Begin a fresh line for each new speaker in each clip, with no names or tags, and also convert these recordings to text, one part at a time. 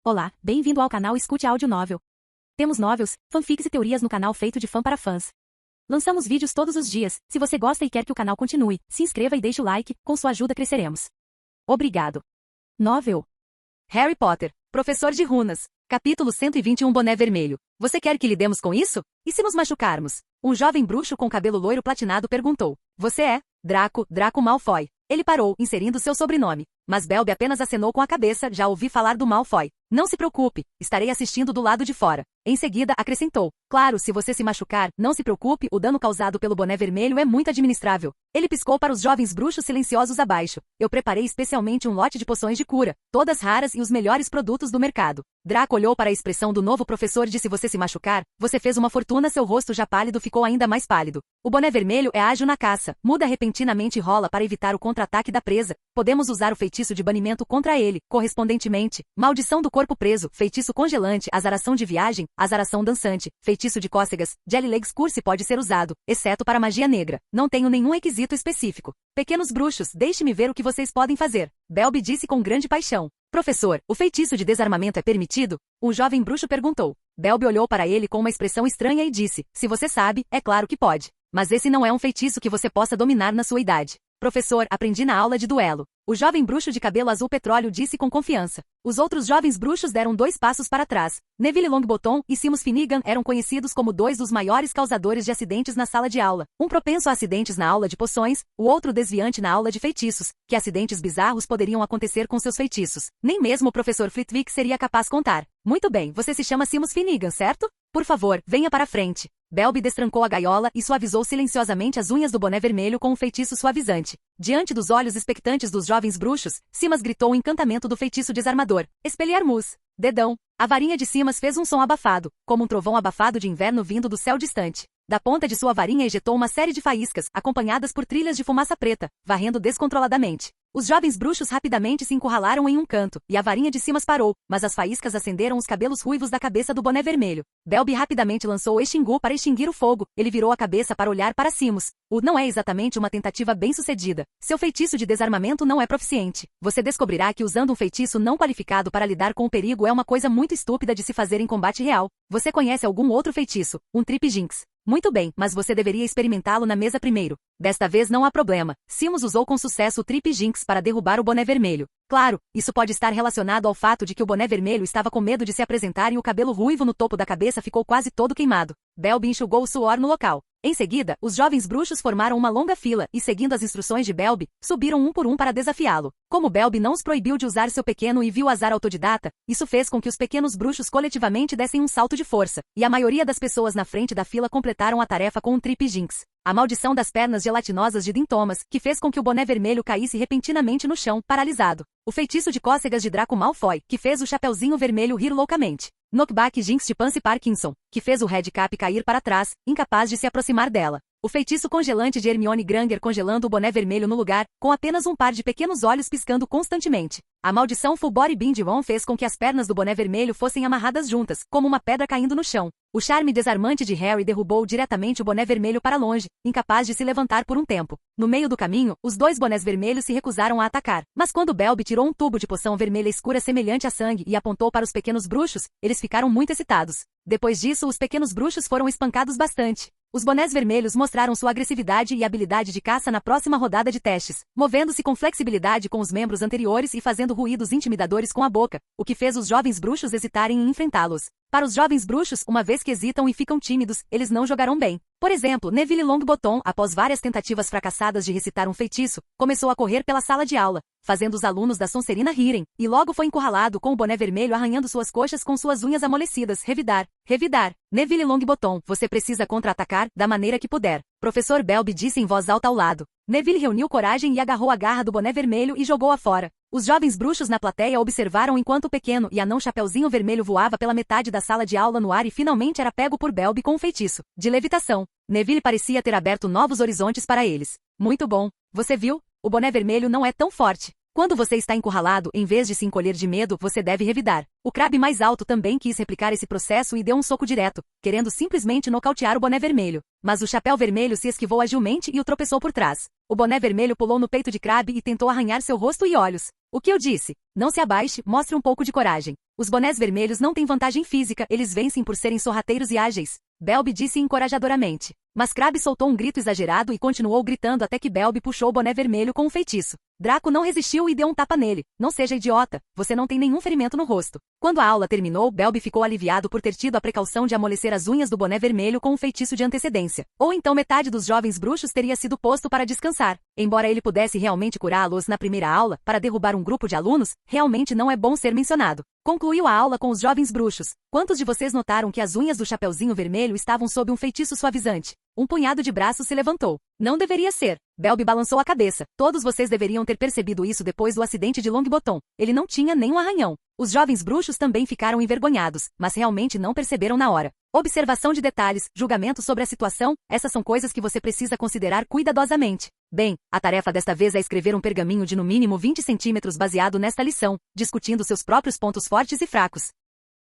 Olá, bem-vindo ao canal Escute Áudio Novel. Temos novels, fanfics e teorias no canal feito de fã para fãs. Lançamos vídeos todos os dias. Se você gosta e quer que o canal continue, se inscreva e deixe o like, com sua ajuda cresceremos. Obrigado. Novel. Harry Potter, Professor de Runas. Capítulo 121 Boné Vermelho. Você quer que lidemos com isso? E se nos machucarmos? Um jovem bruxo com cabelo loiro platinado perguntou. Você é? Draco Malfoy. Ele parou, inserindo seu sobrenome. Mas Belby apenas acenou com a cabeça, já ouvi falar do Malfoy. Não se preocupe, estarei assistindo do lado de fora. Em seguida, acrescentou. Claro, se você se machucar, não se preocupe, o dano causado pelo boné vermelho é muito administrável. Ele piscou para os jovens bruxos silenciosos abaixo. Eu preparei especialmente um lote de poções de cura, todas raras e os melhores produtos do mercado. Draco olhou para a expressão do novo professor e disse: você se machucar, você fez uma fortuna. Seu rosto já pálido ficou ainda mais pálido. O boné vermelho é ágil na caça, muda repentinamente e rola para evitar o contra-ataque da presa. Podemos usar o feitiço de banimento contra ele, correspondentemente. Maldição do corpo preso, feitiço congelante, azaração de viagem, azaração dançante, feitiço de cócegas, Jelly Legs Curse pode ser usado, exceto para magia negra. Não tenho nenhum requisito específico. Pequenos bruxos, deixe-me ver o que vocês podem fazer. Belby disse com grande paixão. Professor, o feitiço de desarmamento é permitido? Um jovem bruxo perguntou. Belby olhou para ele com uma expressão estranha e disse, se você sabe, é claro que pode. Mas esse não é um feitiço que você possa dominar na sua idade. Professor, aprendi na aula de duelo. O jovem bruxo de cabelo azul petróleo disse com confiança. Os outros jovens bruxos deram 2 passos para trás. Neville Longbottom e Seamus Finnegan eram conhecidos como 2 dos maiores causadores de acidentes na sala de aula. Um propenso a acidentes na aula de poções, o outro desviante na aula de feitiços. Que acidentes bizarros poderiam acontecer com seus feitiços? Nem mesmo o professor Flitwick seria capaz de contar. Muito bem, você se chama Seamus Finnegan, certo? Por favor, venha para a frente. Belby destrancou a gaiola e suavizou silenciosamente as unhas do boné vermelho com um feitiço suavizante. Diante dos olhos expectantes dos jovens bruxos, Simas gritou o encantamento do feitiço desarmador. Expelliarmus. Dedão. A varinha de Simas fez um som abafado, como um trovão abafado de inverno vindo do céu distante. Da ponta de sua varinha ejetou uma série de faíscas, acompanhadas por trilhas de fumaça preta, varrendo descontroladamente. Os jovens bruxos rapidamente se encurralaram em um canto, e a varinha de Simas parou, mas as faíscas acenderam os cabelos ruivos da cabeça do boné vermelho. Belby rapidamente lançou o Extingu para extinguir o fogo. Ele virou a cabeça para olhar para Simus. Não é exatamente uma tentativa bem-sucedida. Seu feitiço de desarmamento não é proficiente. Você descobrirá que usando um feitiço não qualificado para lidar com o perigo é uma coisa muito estúpida de se fazer em combate real. Você conhece algum outro feitiço? Um Trip Jinx. Muito bem, mas você deveria experimentá-lo na mesa primeiro. Desta vez não há problema. Simus usou com sucesso o Trip Jinx para derrubar o boné vermelho. Claro, isso pode estar relacionado ao fato de que o boné vermelho estava com medo de se apresentar e o cabelo ruivo no topo da cabeça ficou quase todo queimado. Belby enxugou o suor no local. Em seguida, os jovens bruxos formaram uma longa fila e, seguindo as instruções de Belby, subiram um por um para desafiá-lo. Como Belby não os proibiu de usar seu pequeno e vil azar autodidata, isso fez com que os pequenos bruxos coletivamente dessem um salto de força, e a maioria das pessoas na frente da fila completaram a tarefa com um Trip Jinx. A maldição das pernas gelatinosas de Dean Thomas, que fez com que o boné vermelho caísse repentinamente no chão, paralisado. O feitiço de cócegas de Draco Malfoy, que fez o Chapeuzinho Vermelho rir loucamente. Knockback Jinx de Pansy Parkinson, que fez o Red Cap cair para trás, incapaz de se aproximar dela. O feitiço congelante de Hermione Granger congelando o boné vermelho no lugar, com apenas um par de pequenos olhos piscando constantemente. A maldição Full Body Bind Ron fez com que as pernas do boné vermelho fossem amarradas juntas, como uma pedra caindo no chão. O charme desarmante de Harry derrubou diretamente o boné vermelho para longe, incapaz de se levantar por um tempo. No meio do caminho, os 2 bonés vermelhos se recusaram a atacar. Mas quando Belby tirou um tubo de poção vermelha escura semelhante a sangue e apontou para os pequenos bruxos, eles ficaram muito excitados. Depois disso, os pequenos bruxos foram espancados bastante. Os bonés vermelhos mostraram sua agressividade e habilidade de caça na próxima rodada de testes, movendo-se com flexibilidade com os membros anteriores e fazendo ruídos intimidadores com a boca, o que fez os jovens bruxos hesitarem em enfrentá-los. Para os jovens bruxos, uma vez que hesitam e ficam tímidos, eles não jogarão bem. Por exemplo, Neville Longbottom, após várias tentativas fracassadas de recitar um feitiço, começou a correr pela sala de aula, fazendo os alunos da Sonserina rirem, e logo foi encurralado com o boné vermelho arranhando suas coxas com suas unhas amolecidas. Revidar. Neville Longbottom, você precisa contra-atacar, da maneira que puder. Professor Belby disse em voz alta ao lado. Neville reuniu coragem e agarrou a garra do boné vermelho e jogou-a fora. Os jovens bruxos na plateia observaram enquanto o pequeno e anão Chapeuzinho Vermelho voava pela metade da sala de aula no ar e finalmente era pego por Belby com um feitiço de levitação. Neville parecia ter aberto novos horizontes para eles. Muito bom. Você viu? O boné vermelho não é tão forte. Quando você está encurralado, em vez de se encolher de medo, você deve revidar. O Crabbe mais alto também quis replicar esse processo e deu um soco direto, querendo simplesmente nocautear o Boné Vermelho. Mas o Chapéu Vermelho se esquivou agilmente e o tropeçou por trás. O Boné Vermelho pulou no peito de Crabbe e tentou arranhar seu rosto e olhos. O que eu disse? Não se abaixe, mostre um pouco de coragem. Os bonés vermelhos não têm vantagem física, eles vencem por serem sorrateiros e ágeis. Belby disse encorajadoramente. Mas Crabbe soltou um grito exagerado e continuou gritando até que Belby puxou o Boné Vermelho com um feitiço. Draco não resistiu e deu um tapa nele. Não seja idiota, você não tem nenhum ferimento no rosto. Quando a aula terminou, Belby ficou aliviado por ter tido a precaução de amolecer as unhas do Boné Vermelho com um feitiço de antecedência. Ou então metade dos jovens bruxos teria sido posto para descansar. Embora ele pudesse realmente curá-los na primeira aula, para derrubar um grupo de alunos, realmente não é bom ser mencionado. Concluiu a aula com os jovens bruxos. Quantos de vocês notaram que as unhas do Chapeuzinho Vermelho estavam sob um feitiço suavizante? Um punhado de braços se levantou. Não deveria ser. Belby balançou a cabeça. Todos vocês deveriam ter percebido isso depois do acidente de Longbottom. Ele não tinha nenhum arranhão. Os jovens bruxos também ficaram envergonhados, mas realmente não perceberam na hora. Observação de detalhes, julgamento sobre a situação, essas são coisas que você precisa considerar cuidadosamente. Bem, a tarefa desta vez é escrever um pergaminho de no mínimo 20 centímetros baseado nesta lição, discutindo seus próprios pontos fortes e fracos.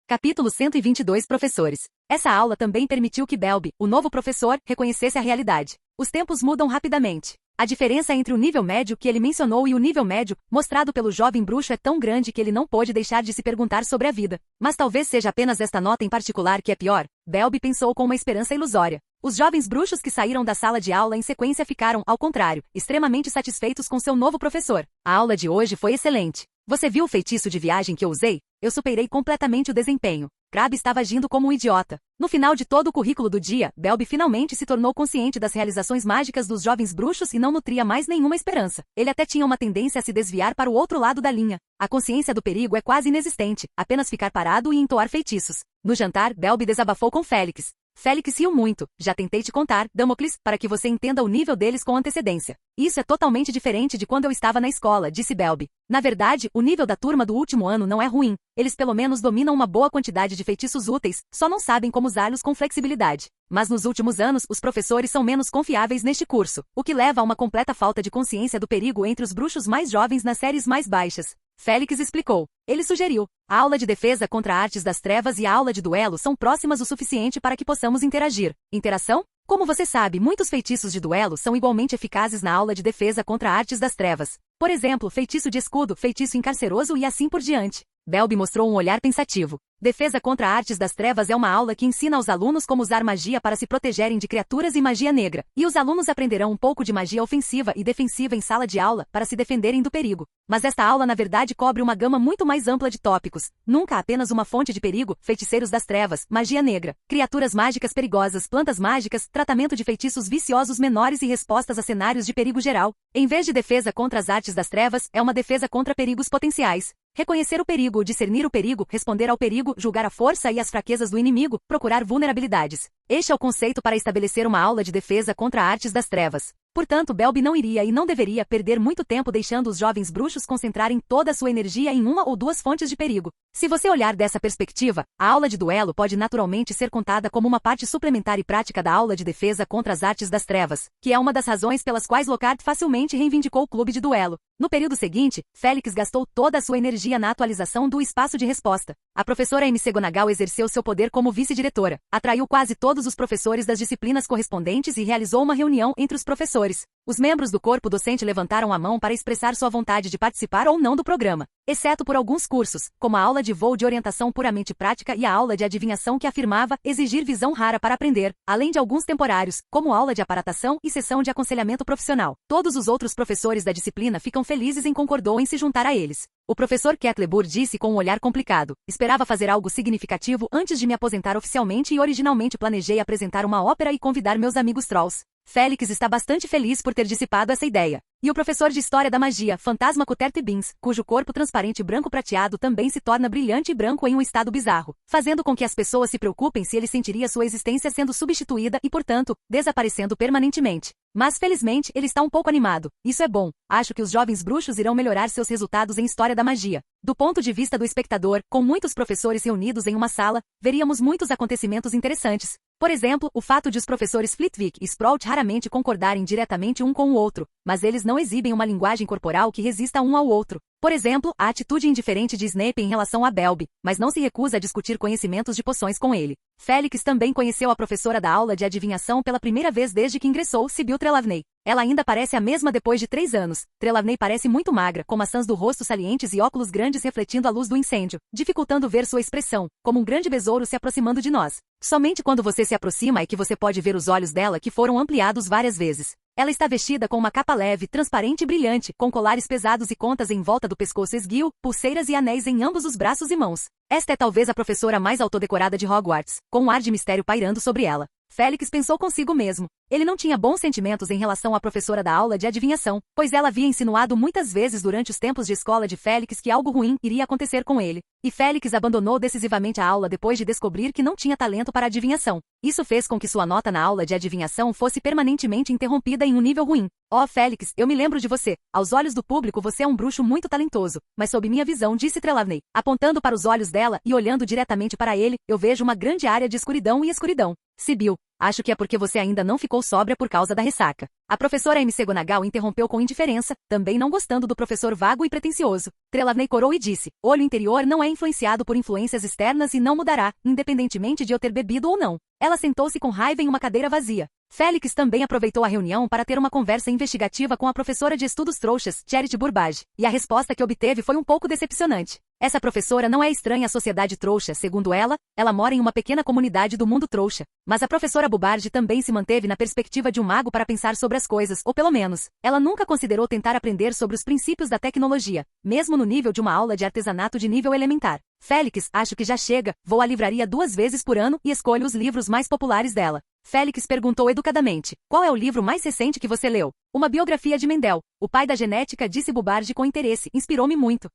Capítulo 122 Professores. Essa aula também permitiu que Belby, o novo professor, reconhecesse a realidade. Os tempos mudam rapidamente. A diferença entre o nível médio que ele mencionou e o nível médio, mostrado pelo jovem bruxo, é tão grande que ele não pôde deixar de se perguntar sobre a vida. Mas talvez seja apenas esta nota em particular que é pior, Belby pensou com uma esperança ilusória. Os jovens bruxos que saíram da sala de aula em sequência ficaram, ao contrário, extremamente satisfeitos com seu novo professor. A aula de hoje foi excelente. Você viu o feitiço de viagem que eu usei? Eu superei completamente o desempenho. Crabbe estava agindo como um idiota. No final de todo o currículo do dia, Belby finalmente se tornou consciente das realizações mágicas dos jovens bruxos e não nutria mais nenhuma esperança. Ele até tinha uma tendência a se desviar para o outro lado da linha. A consciência do perigo é quase inexistente, apenas ficar parado e entoar feitiços. No jantar, Belby desabafou com Félix. Félix riu muito. Já tentei te contar, Damocles, para que você entenda o nível deles com antecedência. Isso é totalmente diferente de quando eu estava na escola, disse Belby. Na verdade, o nível da turma do último ano não é ruim. Eles pelo menos dominam uma boa quantidade de feitiços úteis, só não sabem como usá-los com flexibilidade. Mas nos últimos anos, os professores são menos confiáveis neste curso, o que leva a uma completa falta de consciência do perigo entre os bruxos mais jovens nas séries mais baixas. Félix explicou. Ele sugeriu. A aula de defesa contra artes das trevas e a aula de duelo são próximas o suficiente para que possamos interagir. Interação? Como você sabe, muitos feitiços de duelo são igualmente eficazes na aula de defesa contra artes das trevas. Por exemplo, feitiço de escudo, feitiço encarceroso e assim por diante. Belby mostrou um olhar pensativo. Defesa contra artes das trevas é uma aula que ensina aos alunos como usar magia para se protegerem de criaturas e magia negra. E os alunos aprenderão um pouco de magia ofensiva e defensiva em sala de aula para se defenderem do perigo. Mas esta aula na verdade cobre uma gama muito mais ampla de tópicos. Nunca apenas uma fonte de perigo, feiticeiros das trevas, magia negra, criaturas mágicas perigosas, plantas mágicas, tratamento de feitiços viciosos menores e respostas a cenários de perigo geral. Em vez de defesa contra as artes das trevas, é uma defesa contra perigos potenciais. Reconhecer o perigo, discernir o perigo, responder ao perigo, julgar a força e as fraquezas do inimigo, procurar vulnerabilidades. Este é o conceito para estabelecer uma aula de defesa contra artes das trevas. Portanto, Belby não iria e não deveria perder muito tempo deixando os jovens bruxos concentrarem toda a sua energia em uma ou duas fontes de perigo. Se você olhar dessa perspectiva, a aula de duelo pode naturalmente ser contada como uma parte suplementar e prática da aula de defesa contra as artes das trevas, que é uma das razões pelas quais Lockhart facilmente reivindicou o clube de duelo. No período seguinte, Félix gastou toda a sua energia na atualização do espaço de resposta. A professora McGonagall exerceu seu poder como vice-diretora, atraiu quase todos os professores das disciplinas correspondentes e realizou uma reunião entre os professores. Os membros do corpo docente levantaram a mão para expressar sua vontade de participar ou não do programa, exceto por alguns cursos, como a aula de voo de orientação puramente prática e a aula de adivinhação que afirmava exigir visão rara para aprender, além de alguns temporários, como aula de aparatação e sessão de aconselhamento profissional. Todos os outros professores da disciplina ficam felizes em concordou em se juntar a eles. O professor Ketlebur disse com um olhar complicado. Esperava fazer algo significativo antes de me aposentar oficialmente e originalmente planejei apresentar uma ópera e convidar meus amigos trolls. Félix está bastante feliz por ter dissipado essa ideia. E o professor de História da Magia, Fantasma Cuthbert Beans, cujo corpo transparente branco prateado também se torna brilhante e branco em um estado bizarro, fazendo com que as pessoas se preocupem se ele sentiria sua existência sendo substituída e, portanto, desaparecendo permanentemente. Mas, felizmente, ele está um pouco animado. Isso é bom. Acho que os jovens bruxos irão melhorar seus resultados em História da Magia. Do ponto de vista do espectador, com muitos professores reunidos em uma sala, veríamos muitos acontecimentos interessantes. Por exemplo, o fato de os professores Flitwick e Sprout raramente concordarem diretamente um com o outro, mas eles não exibem uma linguagem corporal que resista um ao outro. Por exemplo, a atitude indiferente de Snape em relação a Belby, mas não se recusa a discutir conhecimentos de poções com ele. Félix também conheceu a professora da aula de adivinhação pela primeira vez desde que ingressou, Sibyl Trelawney. Ela ainda parece a mesma depois de 3 anos. Trelawney parece muito magra, com maçãs do rosto salientes e óculos grandes refletindo a luz do incêndio, dificultando ver sua expressão, como um grande besouro se aproximando de nós. Somente quando você se aproxima é que você pode ver os olhos dela que foram ampliados várias vezes. Ela está vestida com uma capa leve, transparente e brilhante, com colares pesados e contas em volta do pescoço esguio, pulseiras e anéis em ambos os braços e mãos. Esta é talvez a professora mais autodecorada de Hogwarts, com um ar de mistério pairando sobre ela. Félix pensou consigo mesmo. Ele não tinha bons sentimentos em relação à professora da aula de adivinhação, pois ela havia insinuado muitas vezes durante os tempos de escola de Félix que algo ruim iria acontecer com ele. E Félix abandonou decisivamente a aula depois de descobrir que não tinha talento para adivinhação. Isso fez com que sua nota na aula de adivinhação fosse permanentemente interrompida em um nível ruim. Oh, Félix, eu me lembro de você. Aos olhos do público você é um bruxo muito talentoso, mas sob minha visão, disse Trelawney. Apontando para os olhos dela e olhando diretamente para ele, eu vejo uma grande área de escuridão e escuridão. Sibyl, acho que é porque você ainda não ficou sóbria por causa da ressaca. A professora McGonagall interrompeu com indiferença, também não gostando do professor vago e pretensioso. Trelawney corou e disse, olho interior não é influenciado por influências externas e não mudará, independentemente de eu ter bebido ou não. Ela sentou-se com raiva em uma cadeira vazia. Félix também aproveitou a reunião para ter uma conversa investigativa com a professora de estudos trouxas, Charity Burbage, e a resposta que obteve foi um pouco decepcionante. Essa professora não é estranha à sociedade trouxa, segundo ela mora em uma pequena comunidade do mundo trouxa. Mas a professora Burbage também se manteve na perspectiva de um mago para pensar sobre as coisas, ou pelo menos, ela nunca considerou tentar aprender sobre os princípios da tecnologia, mesmo no nível de uma aula de artesanato de nível elementar. Félix, acho que já chega, vou à livraria 2 vezes por ano e escolho os livros mais populares dela. Félix perguntou educadamente, qual é o livro mais recente que você leu? Uma biografia de Mendel, o pai da genética, disse Burbage com interesse, inspirou-me muito.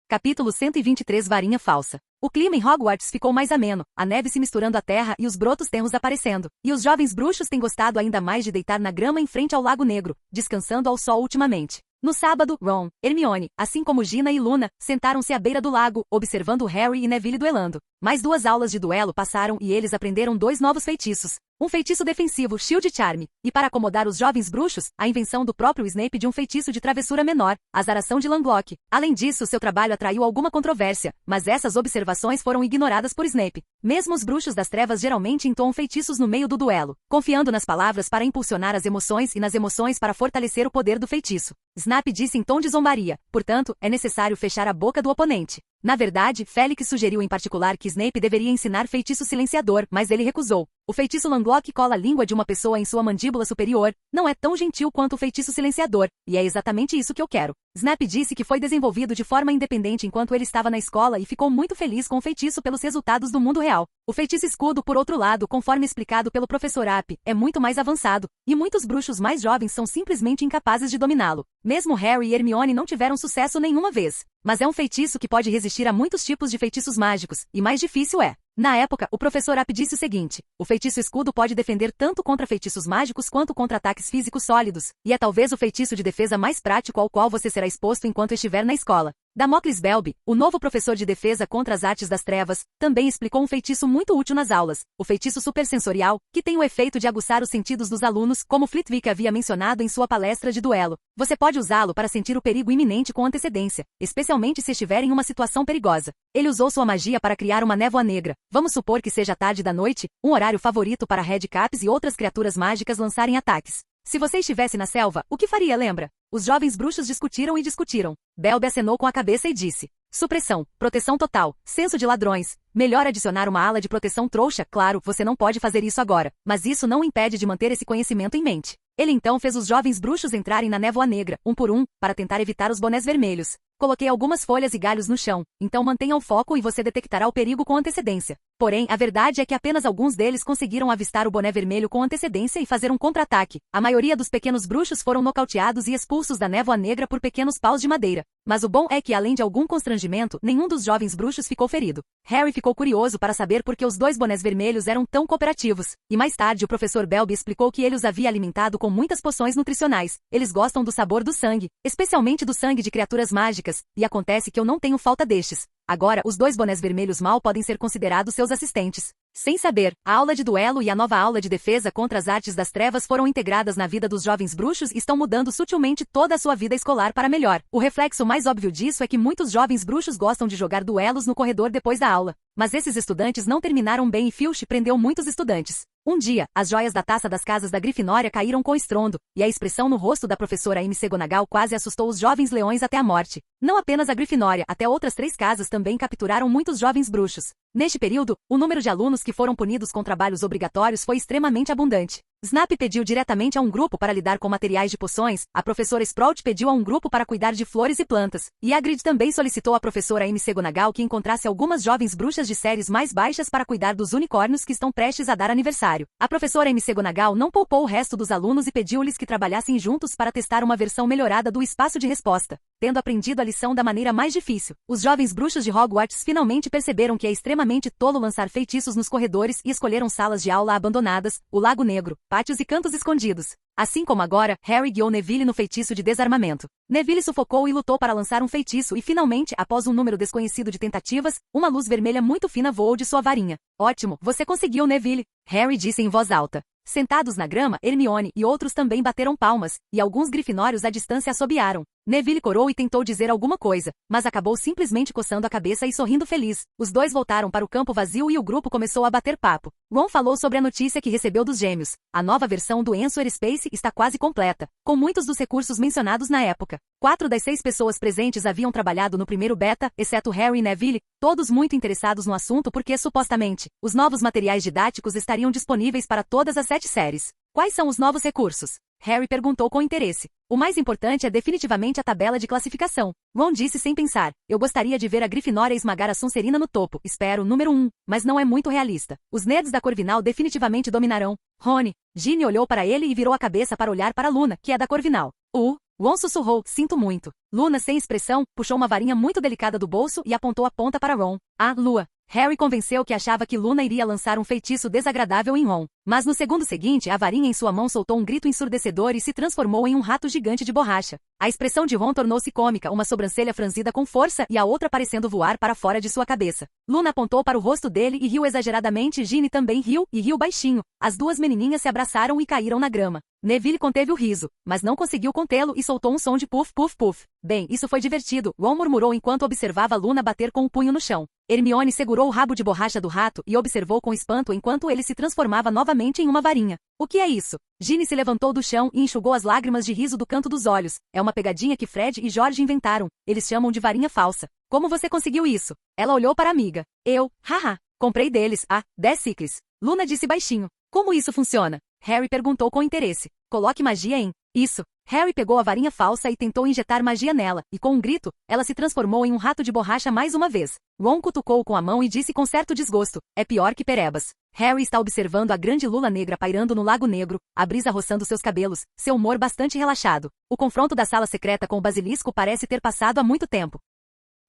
Capítulo 123 Varinha Falsa. O clima em Hogwarts ficou mais ameno, a neve se misturando à terra e os brotos tenros aparecendo, e os jovens bruxos têm gostado ainda mais de deitar na grama em frente ao Lago Negro, descansando ao sol ultimamente. No sábado, Ron, Hermione, assim como Gina e Luna, sentaram-se à beira do lago, observando Harry e Neville duelando. Mais 2 aulas de duelo passaram e eles aprenderam 2 novos feitiços. Um feitiço defensivo, Shield Charm, e para acomodar os jovens bruxos, a invenção do próprio Snape de um feitiço de travessura menor, Azaração de Langlock. Além disso, seu trabalho atraiu alguma controvérsia, mas essas observações foram ignoradas por Snape. Mesmo os bruxos das trevas geralmente entoam feitiços no meio do duelo, confiando nas palavras para impulsionar as emoções e nas emoções para fortalecer o poder do feitiço. Snape disse em tom de zombaria, portanto, é necessário fechar a boca do oponente. Na verdade, Félix sugeriu em particular que Snape deveria ensinar feitiço silenciador, mas ele recusou. O feitiço Langlock cola a língua de uma pessoa em sua mandíbula superior, não é tão gentil quanto o feitiço silenciador, e é exatamente isso que eu quero. Snape disse que foi desenvolvido de forma independente enquanto ele estava na escola e ficou muito feliz com o feitiço pelos resultados do mundo real. O feitiço escudo, por outro lado, conforme explicado pelo professor App, é muito mais avançado, e muitos bruxos mais jovens são simplesmente incapazes de dominá-lo. Mesmo Harry e Hermione não tiveram sucesso nenhuma vez. Mas é um feitiço que pode resistir a muitos tipos de feitiços mágicos, e mais difícil é. Na época, o professor App disse o seguinte, o feitiço escudo pode defender tanto contra feitiços mágicos quanto contra ataques físicos sólidos, e é talvez o feitiço de defesa mais prático ao qual você será exposto enquanto estiver na escola. Damocles Belby, o novo professor de defesa contra as artes das trevas, também explicou um feitiço muito útil nas aulas, o feitiço supersensorial, que tem o efeito de aguçar os sentidos dos alunos, como Flitwick havia mencionado em sua palestra de duelo. Você pode usá-lo para sentir o perigo iminente com antecedência, especialmente se estiver em uma situação perigosa. Ele usou sua magia para criar uma névoa negra. Vamos supor que seja tarde da noite, um horário favorito para Redcaps e outras criaturas mágicas lançarem ataques. Se você estivesse na selva, o que faria, lembra? Os jovens bruxos discutiram e discutiram. Belby acenou com a cabeça e disse, supressão, proteção total, senso de ladrões. Melhor adicionar uma ala de proteção trouxa, claro, você não pode fazer isso agora, mas isso não impede de manter esse conhecimento em mente. Ele então fez os jovens bruxos entrarem na névoa negra, um por um, para tentar evitar os bonés vermelhos. Coloquei algumas folhas e galhos no chão, então mantenha o foco e você detectará o perigo com antecedência. Porém, a verdade é que apenas alguns deles conseguiram avistar o boné vermelho com antecedência e fazer um contra-ataque. A maioria dos pequenos bruxos foram nocauteados e expulsos da névoa negra por pequenos paus de madeira. Mas o bom é que, além de algum constrangimento, nenhum dos jovens bruxos ficou ferido. Harry ficou curioso para saber por que os 2 bonés vermelhos eram tão cooperativos. E mais tarde o professor Belby explicou que ele os havia alimentado com muitas poções nutricionais. Eles gostam do sabor do sangue, especialmente do sangue de criaturas mágicas, e acontece que eu não tenho falta destes. Agora, os 2 bonés vermelhos mal podem ser considerados seus assistentes. Sem saber, a aula de duelo e a nova aula de defesa contra as artes das trevas foram integradas na vida dos jovens bruxos e estão mudando sutilmente toda a sua vida escolar para melhor. O reflexo mais óbvio disso é que muitos jovens bruxos gostam de jogar duelos no corredor depois da aula. Mas esses estudantes não terminaram bem e Filch prendeu muitos estudantes. Um dia, as joias da taça das casas da Grifinória caíram com estrondo, e a expressão no rosto da professora McGonagall quase assustou os jovens leões até a morte. Não apenas a Grifinória, até outras 3 casas também capturaram muitos jovens bruxos. Neste período, o número de alunos que foram punidos com trabalhos obrigatórios foi extremamente abundante. Snap pediu diretamente a um grupo para lidar com materiais de poções, a professora Sprout pediu a um grupo para cuidar de flores e plantas, e Hagrid também solicitou à professora McGonagall que encontrasse algumas jovens bruxas de séries mais baixas para cuidar dos unicórnios que estão prestes a dar aniversário. A professora McGonagall não poupou o resto dos alunos e pediu-lhes que trabalhassem juntos para testar uma versão melhorada do espaço de resposta. Tendo aprendido a lição da maneira mais difícil, os jovens bruxos de Hogwarts finalmente perceberam que é extremamente tolo lançar feitiços nos corredores e escolheram salas de aula abandonadas, o Lago Negro, pátios e cantos escondidos. Assim como agora, Harry guiou Neville no feitiço de desarmamento. Neville sufocou e lutou para lançar um feitiço e finalmente, após um número desconhecido de tentativas, uma luz vermelha muito fina voou de sua varinha. Ótimo, você conseguiu, Neville! Harry disse em voz alta. Sentados na grama, Hermione e outros também bateram palmas, e alguns grifinórios à distância assobiaram. Neville corou e tentou dizer alguma coisa, mas acabou simplesmente coçando a cabeça e sorrindo feliz. Os dois voltaram para o campo vazio e o grupo começou a bater papo. Ron falou sobre a notícia que recebeu dos gêmeos. A nova versão do Answer Space está quase completa, com muitos dos recursos mencionados na época. 4 das 6 pessoas presentes haviam trabalhado no primeiro beta, exceto Harry e Neville, todos muito interessados no assunto porque, supostamente, os novos materiais didáticos estariam disponíveis para todas as 7 séries. Quais são os novos recursos? Harry perguntou com interesse. O mais importante é definitivamente a tabela de classificação. Ron disse sem pensar. Eu gostaria de ver a Grifinória esmagar a Sonserina no topo. Espero, número 1, mas não é muito realista. Os nerds da Corvinal definitivamente dominarão. Rony. Ginny olhou para ele e virou a cabeça para olhar para Luna, que é da Corvinal. Ron sussurrou, sinto muito. Luna, sem expressão, puxou uma varinha muito delicada do bolso e apontou a ponta para Ron. Ah, Lua. Harry convenceu que achava que Luna iria lançar um feitiço desagradável em Ron. Mas no segundo seguinte, a varinha em sua mão soltou um grito ensurdecedor e se transformou em um rato gigante de borracha. A expressão de Ron tornou-se cômica, uma sobrancelha franzida com força e a outra parecendo voar para fora de sua cabeça. Luna apontou para o rosto dele e riu exageradamente. Ginny também riu, e riu baixinho. As duas menininhas se abraçaram e caíram na grama. Neville conteve o riso, mas não conseguiu contê-lo e soltou um som de puff, puff, puff. Bem, isso foi divertido, Ron murmurou enquanto observava Luna bater com o punho no chão. Hermione segurou o rabo de borracha do rato e observou com espanto enquanto ele se transformava novamente em uma varinha. O que é isso? Ginny se levantou do chão e enxugou as lágrimas de riso do canto dos olhos. É uma pegadinha que Fred e George inventaram. Eles chamam de varinha falsa. Como você conseguiu isso? Ela olhou para a amiga. Eu, haha, comprei deles, 10 ciclos. Luna disse baixinho. Como isso funciona? Harry perguntou com interesse. Coloque magia em... Isso. Harry pegou a varinha falsa e tentou injetar magia nela, e com um grito, ela se transformou em um rato de borracha mais uma vez. Ron cutucou com a mão e disse com certo desgosto, é pior que perebas. Harry está observando a grande lula negra pairando no Lago Negro, a brisa roçando seus cabelos, seu humor bastante relaxado. O confronto da sala secreta com o basilisco parece ter passado há muito tempo.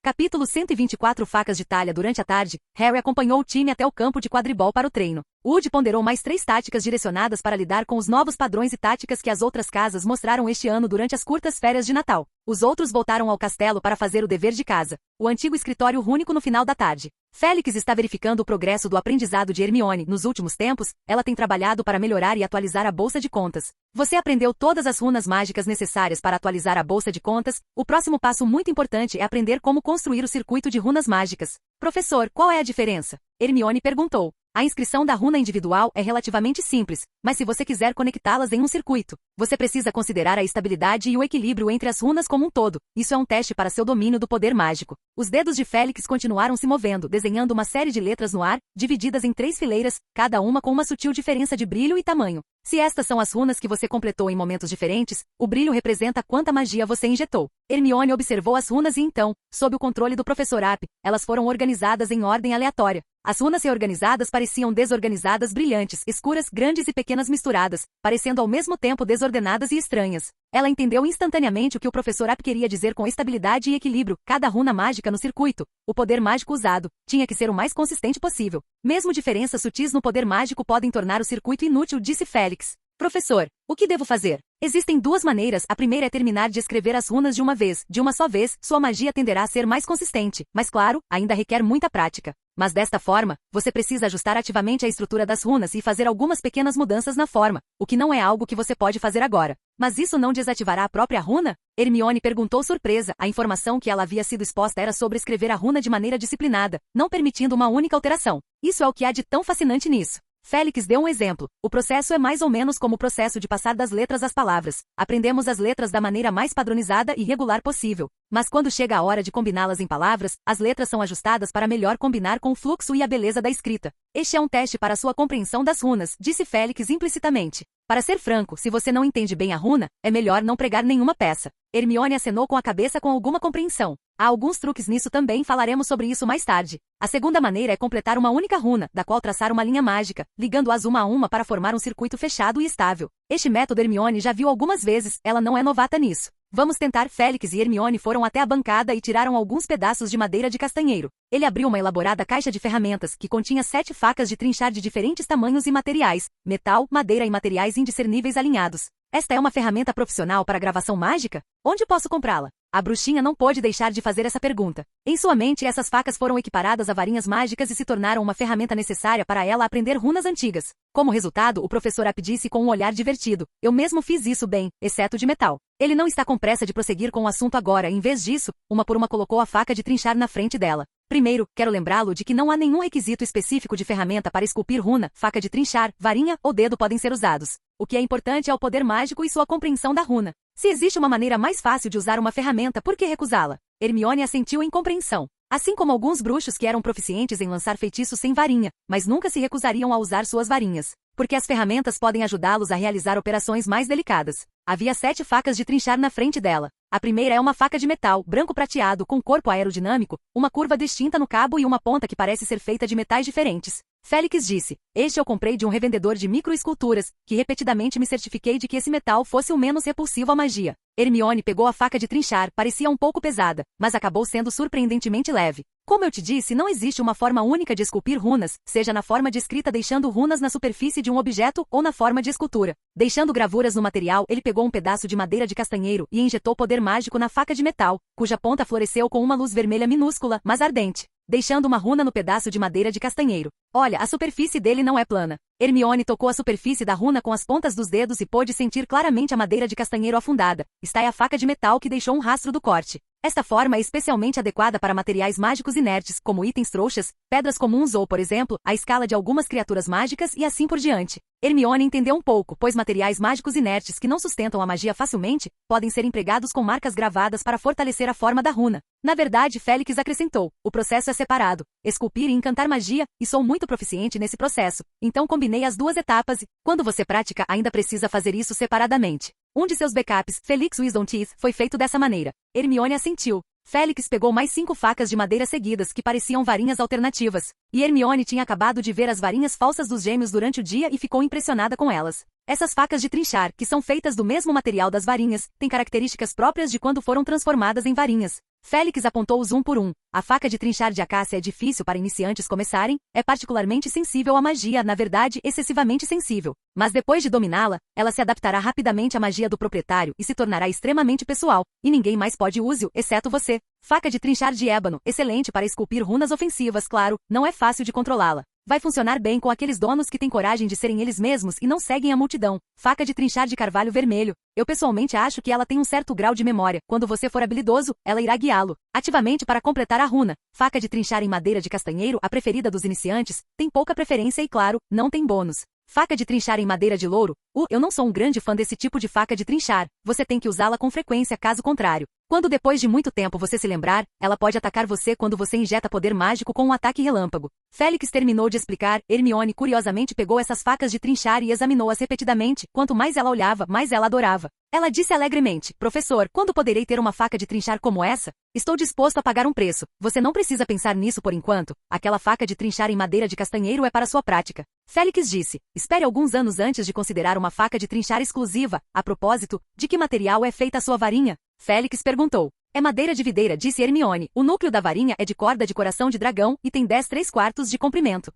Capítulo 124 Facas de talha. Durante a tarde, Harry acompanhou o time até o campo de quadribol para o treino. Wood ponderou mais 3 táticas direcionadas para lidar com os novos padrões e táticas que as outras casas mostraram este ano durante as curtas férias de Natal. Os outros voltaram ao castelo para fazer o dever de casa, o antigo escritório único no final da tarde. Félix está verificando o progresso do aprendizado de Hermione. Nos últimos tempos, ela tem trabalhado para melhorar e atualizar a bolsa de contas. Você aprendeu todas as runas mágicas necessárias para atualizar a bolsa de contas? O próximo passo muito importante é aprender como construir o circuito de runas mágicas. Professor, qual é a diferença? Hermione perguntou. A inscrição da runa individual é relativamente simples, mas se você quiser conectá-las em um circuito, você precisa considerar a estabilidade e o equilíbrio entre as runas como um todo. Isso é um teste para seu domínio do poder mágico. Os dedos de Félix continuaram se movendo, desenhando uma série de letras no ar, divididas em 3 fileiras, cada uma com uma sutil diferença de brilho e tamanho. Se estas são as runas que você completou em momentos diferentes, o brilho representa quanta magia você injetou. Hermione observou as runas e então, sob o controle do professor App, elas foram organizadas em ordem aleatória. As runas reorganizadas pareciam desorganizadas, brilhantes, escuras, grandes e pequenas misturadas, parecendo ao mesmo tempo desordenadas e estranhas. Ela entendeu instantaneamente o que o professor App queria dizer com estabilidade e equilíbrio. Cada runa mágica no circuito, o poder mágico usado, tinha que ser o mais consistente possível. Mesmo diferenças sutis no poder mágico podem tornar o circuito inútil, disse Félix. Professor, o que devo fazer? Existem duas maneiras. A primeira é terminar de escrever as runas de uma vez. De uma só vez, sua magia tenderá a ser mais consistente, mas claro, ainda requer muita prática. Mas desta forma, você precisa ajustar ativamente a estrutura das runas e fazer algumas pequenas mudanças na forma, o que não é algo que você pode fazer agora. Mas isso não desativará a própria runa? Hermione perguntou surpresa. A informação que ela havia sido exposta era sobre escrever a runa de maneira disciplinada, não permitindo uma única alteração. Isso é o que há de tão fascinante nisso. Félix deu um exemplo. O processo é mais ou menos como o processo de passar das letras às palavras. Aprendemos as letras da maneira mais padronizada e regular possível. Mas quando chega a hora de combiná-las em palavras, as letras são ajustadas para melhor combinar com o fluxo e a beleza da escrita. Este é um teste para sua compreensão das runas, disse Félix implicitamente. Para ser franco, se você não entende bem a runa, é melhor não pregar nenhuma peça. Hermione acenou com a cabeça com alguma compreensão. Há alguns truques nisso também, falaremos sobre isso mais tarde. A segunda maneira é completar uma única runa, da qual traçar uma linha mágica, ligando-as uma a uma para formar um circuito fechado e estável. Este método Hermione já viu algumas vezes, ela não é novata nisso. Vamos tentar. Félix e Hermione foram até a bancada e tiraram alguns pedaços de madeira de castanheiro. Ele abriu uma elaborada caixa de ferramentas que continha 7 facas de trinchar de diferentes tamanhos e materiais, metal, madeira e materiais indiscerníveis alinhados. Esta é uma ferramenta profissional para gravação mágica? Onde posso comprá-la? A bruxinha não pôde deixar de fazer essa pergunta. Em sua mente, essas facas foram equiparadas a varinhas mágicas e se tornaram uma ferramenta necessária para ela aprender runas antigas. Como resultado, o professor App disse com um olhar divertido: eu mesmo fiz isso bem, exceto de metal. Ele não está com pressa de prosseguir com o assunto agora. Em vez disso, uma por uma colocou a faca de trinchar na frente dela. Primeiro, quero lembrá-lo de que não há nenhum requisito específico de ferramenta para esculpir runa, faca de trinchar, varinha ou dedo podem ser usados. O que é importante é o poder mágico e sua compreensão da runa. Se existe uma maneira mais fácil de usar uma ferramenta, por que recusá-la? Hermione assentiu em compreensão. Assim como alguns bruxos que eram proficientes em lançar feitiços sem varinha, mas nunca se recusariam a usar suas varinhas. Porque as ferramentas podem ajudá-los a realizar operações mais delicadas. Havia 7 facas de trinchar na frente dela. A primeira é uma faca de metal, branco prateado, com corpo aerodinâmico, uma curva distinta no cabo e uma ponta que parece ser feita de metais diferentes. Félix disse: este eu comprei de um revendedor de microesculturas, que repetidamente me certifiquei de que esse metal fosse o menos repulsivo à magia. Hermione pegou a faca de trinchar, parecia um pouco pesada, mas acabou sendo surpreendentemente leve. Como eu te disse, não existe uma forma única de esculpir runas, seja na forma de escrita deixando runas na superfície de um objeto ou na forma de escultura. Deixando gravuras no material, ele pegou um pedaço de madeira de castanheiro e injetou poder mágico na faca de metal, cuja ponta floresceu com uma luz vermelha minúscula, mas ardente, deixando uma runa no pedaço de madeira de castanheiro. Olha, a superfície dele não é plana. Hermione tocou a superfície da runa com as pontas dos dedos e pôde sentir claramente a madeira de castanheiro afundada. Está a faca de metal que deixou um rastro do corte. Esta forma é especialmente adequada para materiais mágicos inertes, como itens trouxas, pedras comuns ou, por exemplo, a escala de algumas criaturas mágicas e assim por diante. Hermione entendeu um pouco, pois materiais mágicos inertes que não sustentam a magia facilmente podem ser empregados com marcas gravadas para fortalecer a forma da runa. Na verdade, Félix acrescentou: o processo é separado. Esculpir e encantar magia, e sou muito proficiente nesse processo. Então combinei as duas etapas e, quando você pratica, ainda precisa fazer isso separadamente. Um de seus backups, Felix Wisdom Teeth, foi feito dessa maneira. Hermione assentiu. Félix pegou mais 5 facas de madeira seguidas que pareciam varinhas alternativas. E Hermione tinha acabado de ver as varinhas falsas dos gêmeos durante o dia e ficou impressionada com elas. Essas facas de trinchar, que são feitas do mesmo material das varinhas, têm características próprias de quando foram transformadas em varinhas. Félix apontou-os um por um. A faca de trinchar de acácia é difícil para iniciantes começarem, é particularmente sensível à magia, na verdade, excessivamente sensível. Mas depois de dominá-la, ela se adaptará rapidamente à magia do proprietário e se tornará extremamente pessoal, e ninguém mais pode usá-la, exceto você. Faca de trinchar de ébano, excelente para esculpir runas ofensivas, claro, não é fácil de controlá-la. Vai funcionar bem com aqueles donos que têm coragem de serem eles mesmos e não seguem a multidão. Faca de trinchar de carvalho vermelho. Eu pessoalmente acho que ela tem um certo grau de memória. Quando você for habilidoso, ela irá guiá-lo ativamente para completar a runa. Faca de trinchar em madeira de castanheiro, a preferida dos iniciantes, tem pouca preferência e, claro, não tem bônus. Faca de trinchar em madeira de louro. Eu não sou um grande fã desse tipo de faca de trinchar. Você tem que usá-la com frequência, caso contrário. Quando depois de muito tempo você se lembrar, ela pode atacar você quando você injeta poder mágico com um ataque relâmpago. Félix terminou de explicar. Hermione curiosamente pegou essas facas de trinchar e examinou-as repetidamente. Quanto mais ela olhava, mais ela adorava. Ela disse alegremente: professor, quando poderei ter uma faca de trinchar como essa? Estou disposto a pagar um preço. Você não precisa pensar nisso por enquanto. Aquela faca de trinchar em madeira de castanheiro é para sua prática. Félix disse: espere alguns anos antes de considerar uma faca de trinchar exclusiva. A propósito, de que material é feita a sua varinha? Félix perguntou. É madeira de videira, disse Hermione. O núcleo da varinha é de corda de coração de dragão e tem 10 3/4 de comprimento.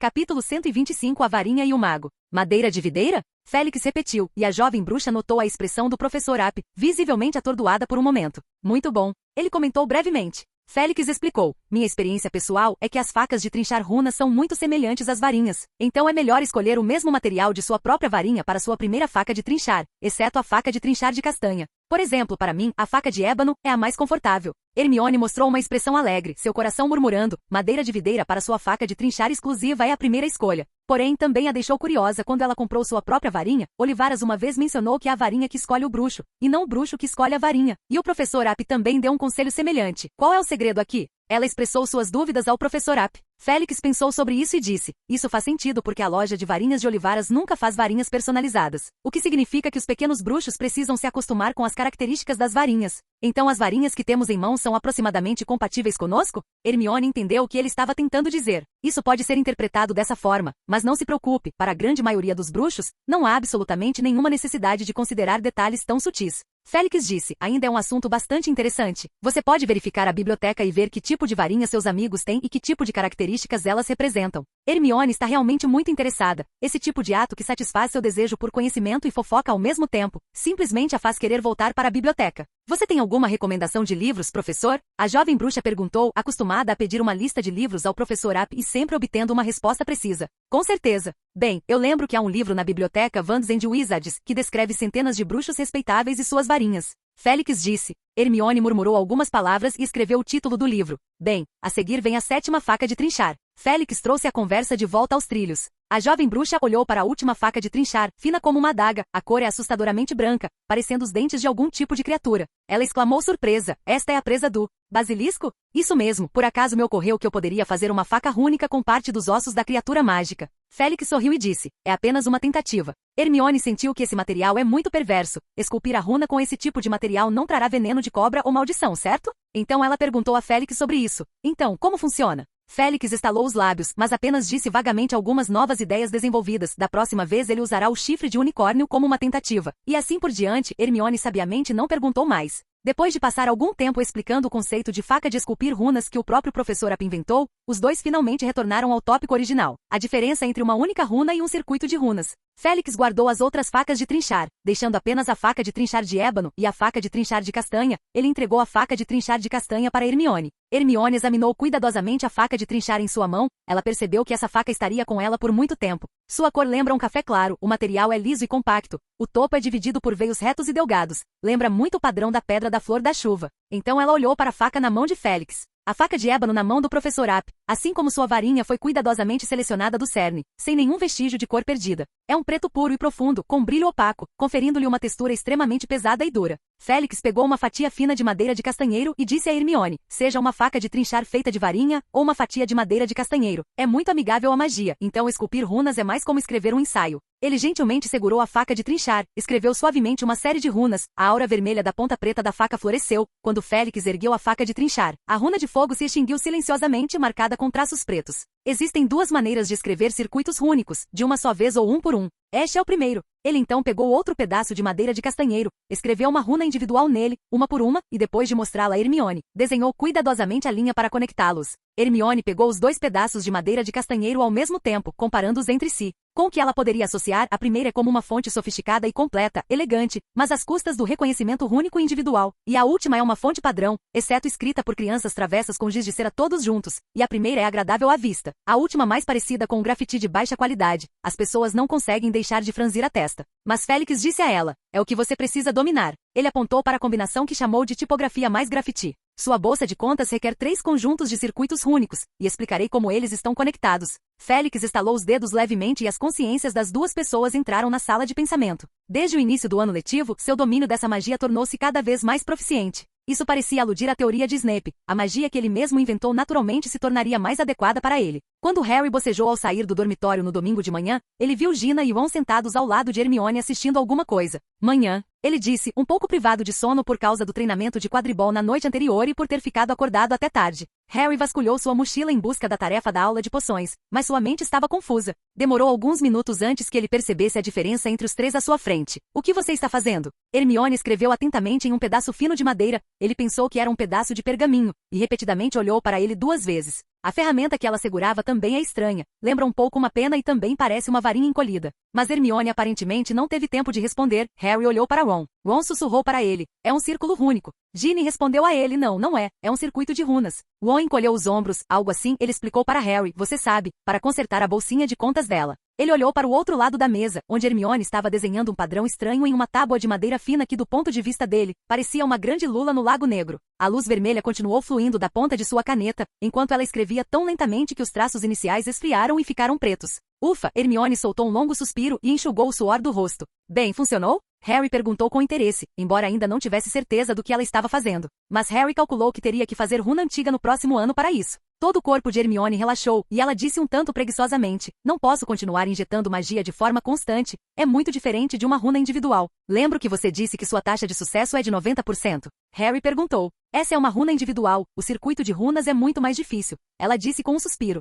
Capítulo 125 A varinha e o mago. Madeira de videira? Félix repetiu, e a jovem bruxa notou a expressão do professor App, visivelmente atordoada por um momento. Muito bom. Ele comentou brevemente. Félix explicou, minha experiência pessoal é que as facas de trinchar runas são muito semelhantes às varinhas, então é melhor escolher o mesmo material de sua própria varinha para sua primeira faca de trinchar, exceto a faca de trinchar de castanha. Por exemplo, para mim, a faca de ébano é a mais confortável. Hermione mostrou uma expressão alegre, seu coração murmurando, madeira de videira para sua faca de trinchar exclusiva é a primeira escolha. Porém, também a deixou curiosa quando ela comprou sua própria varinha. Olivaras uma vez mencionou que é a varinha que escolhe o bruxo, e não o bruxo que escolhe a varinha. E o professor App também deu um conselho semelhante. Qual é o segredo aqui? Ela expressou suas dúvidas ao professor App. Félix pensou sobre isso e disse, isso faz sentido porque a loja de varinhas de Olivaras nunca faz varinhas personalizadas, o que significa que os pequenos bruxos precisam se acostumar com as características das varinhas. Então as varinhas que temos em mãos são aproximadamente compatíveis conosco? Hermione entendeu o que ele estava tentando dizer. Isso pode ser interpretado dessa forma, mas não se preocupe, para a grande maioria dos bruxos, não há absolutamente nenhuma necessidade de considerar detalhes tão sutis. Félix disse, ainda é um assunto bastante interessante. Você pode verificar a biblioteca e ver que tipo de varinha seus amigos têm e que tipo de características elas representam. Hermione está realmente muito interessada. Esse tipo de ato que satisfaz seu desejo por conhecimento e fofoca ao mesmo tempo, simplesmente a faz querer voltar para a biblioteca. Você tem alguma recomendação de livros, professor? A jovem bruxa perguntou, acostumada a pedir uma lista de livros ao professor App e sempre obtendo uma resposta precisa. Com certeza. Bem, eu lembro que há um livro na biblioteca Wands and Wizards que descreve centenas de bruxos respeitáveis e suas varinhas. Félix disse. Hermione murmurou algumas palavras e escreveu o título do livro. Bem, a seguir vem a 7ª faca de trinchar. Félix trouxe a conversa de volta aos trilhos. A jovem bruxa olhou para a última faca de trinchar, fina como uma adaga, a cor é assustadoramente branca, parecendo os dentes de algum tipo de criatura. Ela exclamou surpresa, esta é a presa do basilisco? Isso mesmo, por acaso me ocorreu que eu poderia fazer uma faca rúnica com parte dos ossos da criatura mágica. Félix sorriu e disse, é apenas uma tentativa. Hermione sentiu que esse material é muito perverso. Esculpir a runa com esse tipo de material não trará veneno de cobra ou maldição, certo? Então ela perguntou a Félix sobre isso. Então, como funciona? Félix estalou os lábios, mas apenas disse vagamente algumas novas ideias desenvolvidas. Da próxima vez ele usará o chifre de unicórnio como uma tentativa. E assim por diante, Hermione sabiamente não perguntou mais. Depois de passar algum tempo explicando o conceito de faca de esculpir runas que o próprio professor App inventou, os dois finalmente retornaram ao tópico original. A diferença entre uma única runa e um circuito de runas. Félix guardou as outras facas de trinchar, deixando apenas a faca de trinchar de ébano e a faca de trinchar de castanha. Ele entregou a faca de trinchar de castanha para Hermione. Hermione examinou cuidadosamente a faca de trinchar em sua mão. Ela percebeu que essa faca estaria com ela por muito tempo. Sua cor lembra um café claro, o material é liso e compacto. O topo é dividido por veios retos e delgados. Lembra muito o padrão da pedra da flor da chuva. Então ela olhou para a faca na mão de Félix. A faca de ébano na mão do professor App, assim como sua varinha foi cuidadosamente selecionada do cerne, sem nenhum vestígio de cor perdida. É um preto puro e profundo, com brilho opaco, conferindo-lhe uma textura extremamente pesada e dura. Félix pegou uma fatia fina de madeira de castanheiro e disse a Hermione, seja uma faca de trinchar feita de varinha, ou uma fatia de madeira de castanheiro. É muito amigável à magia, então esculpir runas é mais como escrever um ensaio. Ele gentilmente segurou a faca de trinchar, escreveu suavemente uma série de runas. A aura vermelha da ponta preta da faca floresceu, quando Félix ergueu a faca de trinchar. A runa de fogo se extinguiu silenciosamente, marcada com traços pretos. Existem duas maneiras de escrever circuitos rúnicos, de uma só vez ou um por um. Este é o primeiro. Ele então pegou outro pedaço de madeira de castanheiro, escreveu uma runa individual nele, uma por uma, e depois de mostrá-la a Hermione, desenhou cuidadosamente a linha para conectá-los. Hermione pegou os dois pedaços de madeira de castanheiro ao mesmo tempo, comparando-os entre si. Com o que ela poderia associar, a primeira é como uma fonte sofisticada e completa, elegante, mas às custas do reconhecimento único e individual. E a última é uma fonte padrão, exceto escrita por crianças travessas com giz de cera todos juntos. E a primeira é agradável à vista. A última mais parecida com um grafite de baixa qualidade. As pessoas não conseguem deixar de franzir a testa. Mas Félix disse a ela, é o que você precisa dominar. Ele apontou para a combinação que chamou de tipografia mais grafite. Sua bolsa de contas requer 3 conjuntos de circuitos rúnicos, e explicarei como eles estão conectados. Félix estalou os dedos levemente e as consciências das duas pessoas entraram na sala de pensamento. Desde o início do ano letivo, seu domínio dessa magia tornou-se cada vez mais proficiente. Isso parecia aludir à teoria de Snape. A magia que ele mesmo inventou naturalmente se tornaria mais adequada para ele. Quando Harry bocejou ao sair do dormitório no domingo de manhã, ele viu Gina e Ron sentados ao lado de Hermione assistindo alguma coisa. Manhã, ele disse, um pouco privado de sono por causa do treinamento de quadribol na noite anterior e por ter ficado acordado até tarde. Harry vasculhou sua mochila em busca da tarefa da aula de poções, mas sua mente estava confusa. Demorou alguns minutos antes que ele percebesse a diferença entre os três à sua frente. O que você está fazendo? Hermione escreveu atentamente em um pedaço fino de madeira. Ele pensou que era um pedaço de pergaminho, e repetidamente olhou para ele 2 vezes. A ferramenta que ela segurava também é estranha, lembra um pouco uma pena e também parece uma varinha encolhida. Mas Hermione aparentemente não teve tempo de responder. Harry olhou para Ron. Ron sussurrou para ele. É um círculo rúnico. Ginny respondeu a ele. Não é. É um circuito de runas. Ron encolheu os ombros. Algo assim, ele explicou para Harry. Você sabe, para consertar a bolsinha de contas dela. Ele olhou para o outro lado da mesa, onde Hermione estava desenhando um padrão estranho em uma tábua de madeira fina que, do ponto de vista dele, parecia uma grande lula no Lago Negro. A luz vermelha continuou fluindo da ponta de sua caneta, enquanto ela escrevia tão lentamente que os traços iniciais esfriaram e ficaram pretos. Ufa! Hermione soltou um longo suspiro e enxugou o suor do rosto. Bem, funcionou? Harry perguntou com interesse, embora ainda não tivesse certeza do que ela estava fazendo. Mas Harry calculou que teria que fazer runa antiga no próximo ano para isso. Todo o corpo de Hermione relaxou, e ela disse um tanto preguiçosamente, não posso continuar injetando magia de forma constante, é muito diferente de uma runa individual. Lembro que você disse que sua taxa de sucesso é de 90%. Harry perguntou. Essa é uma runa individual, o circuito de runas é muito mais difícil. Ela disse com um suspiro.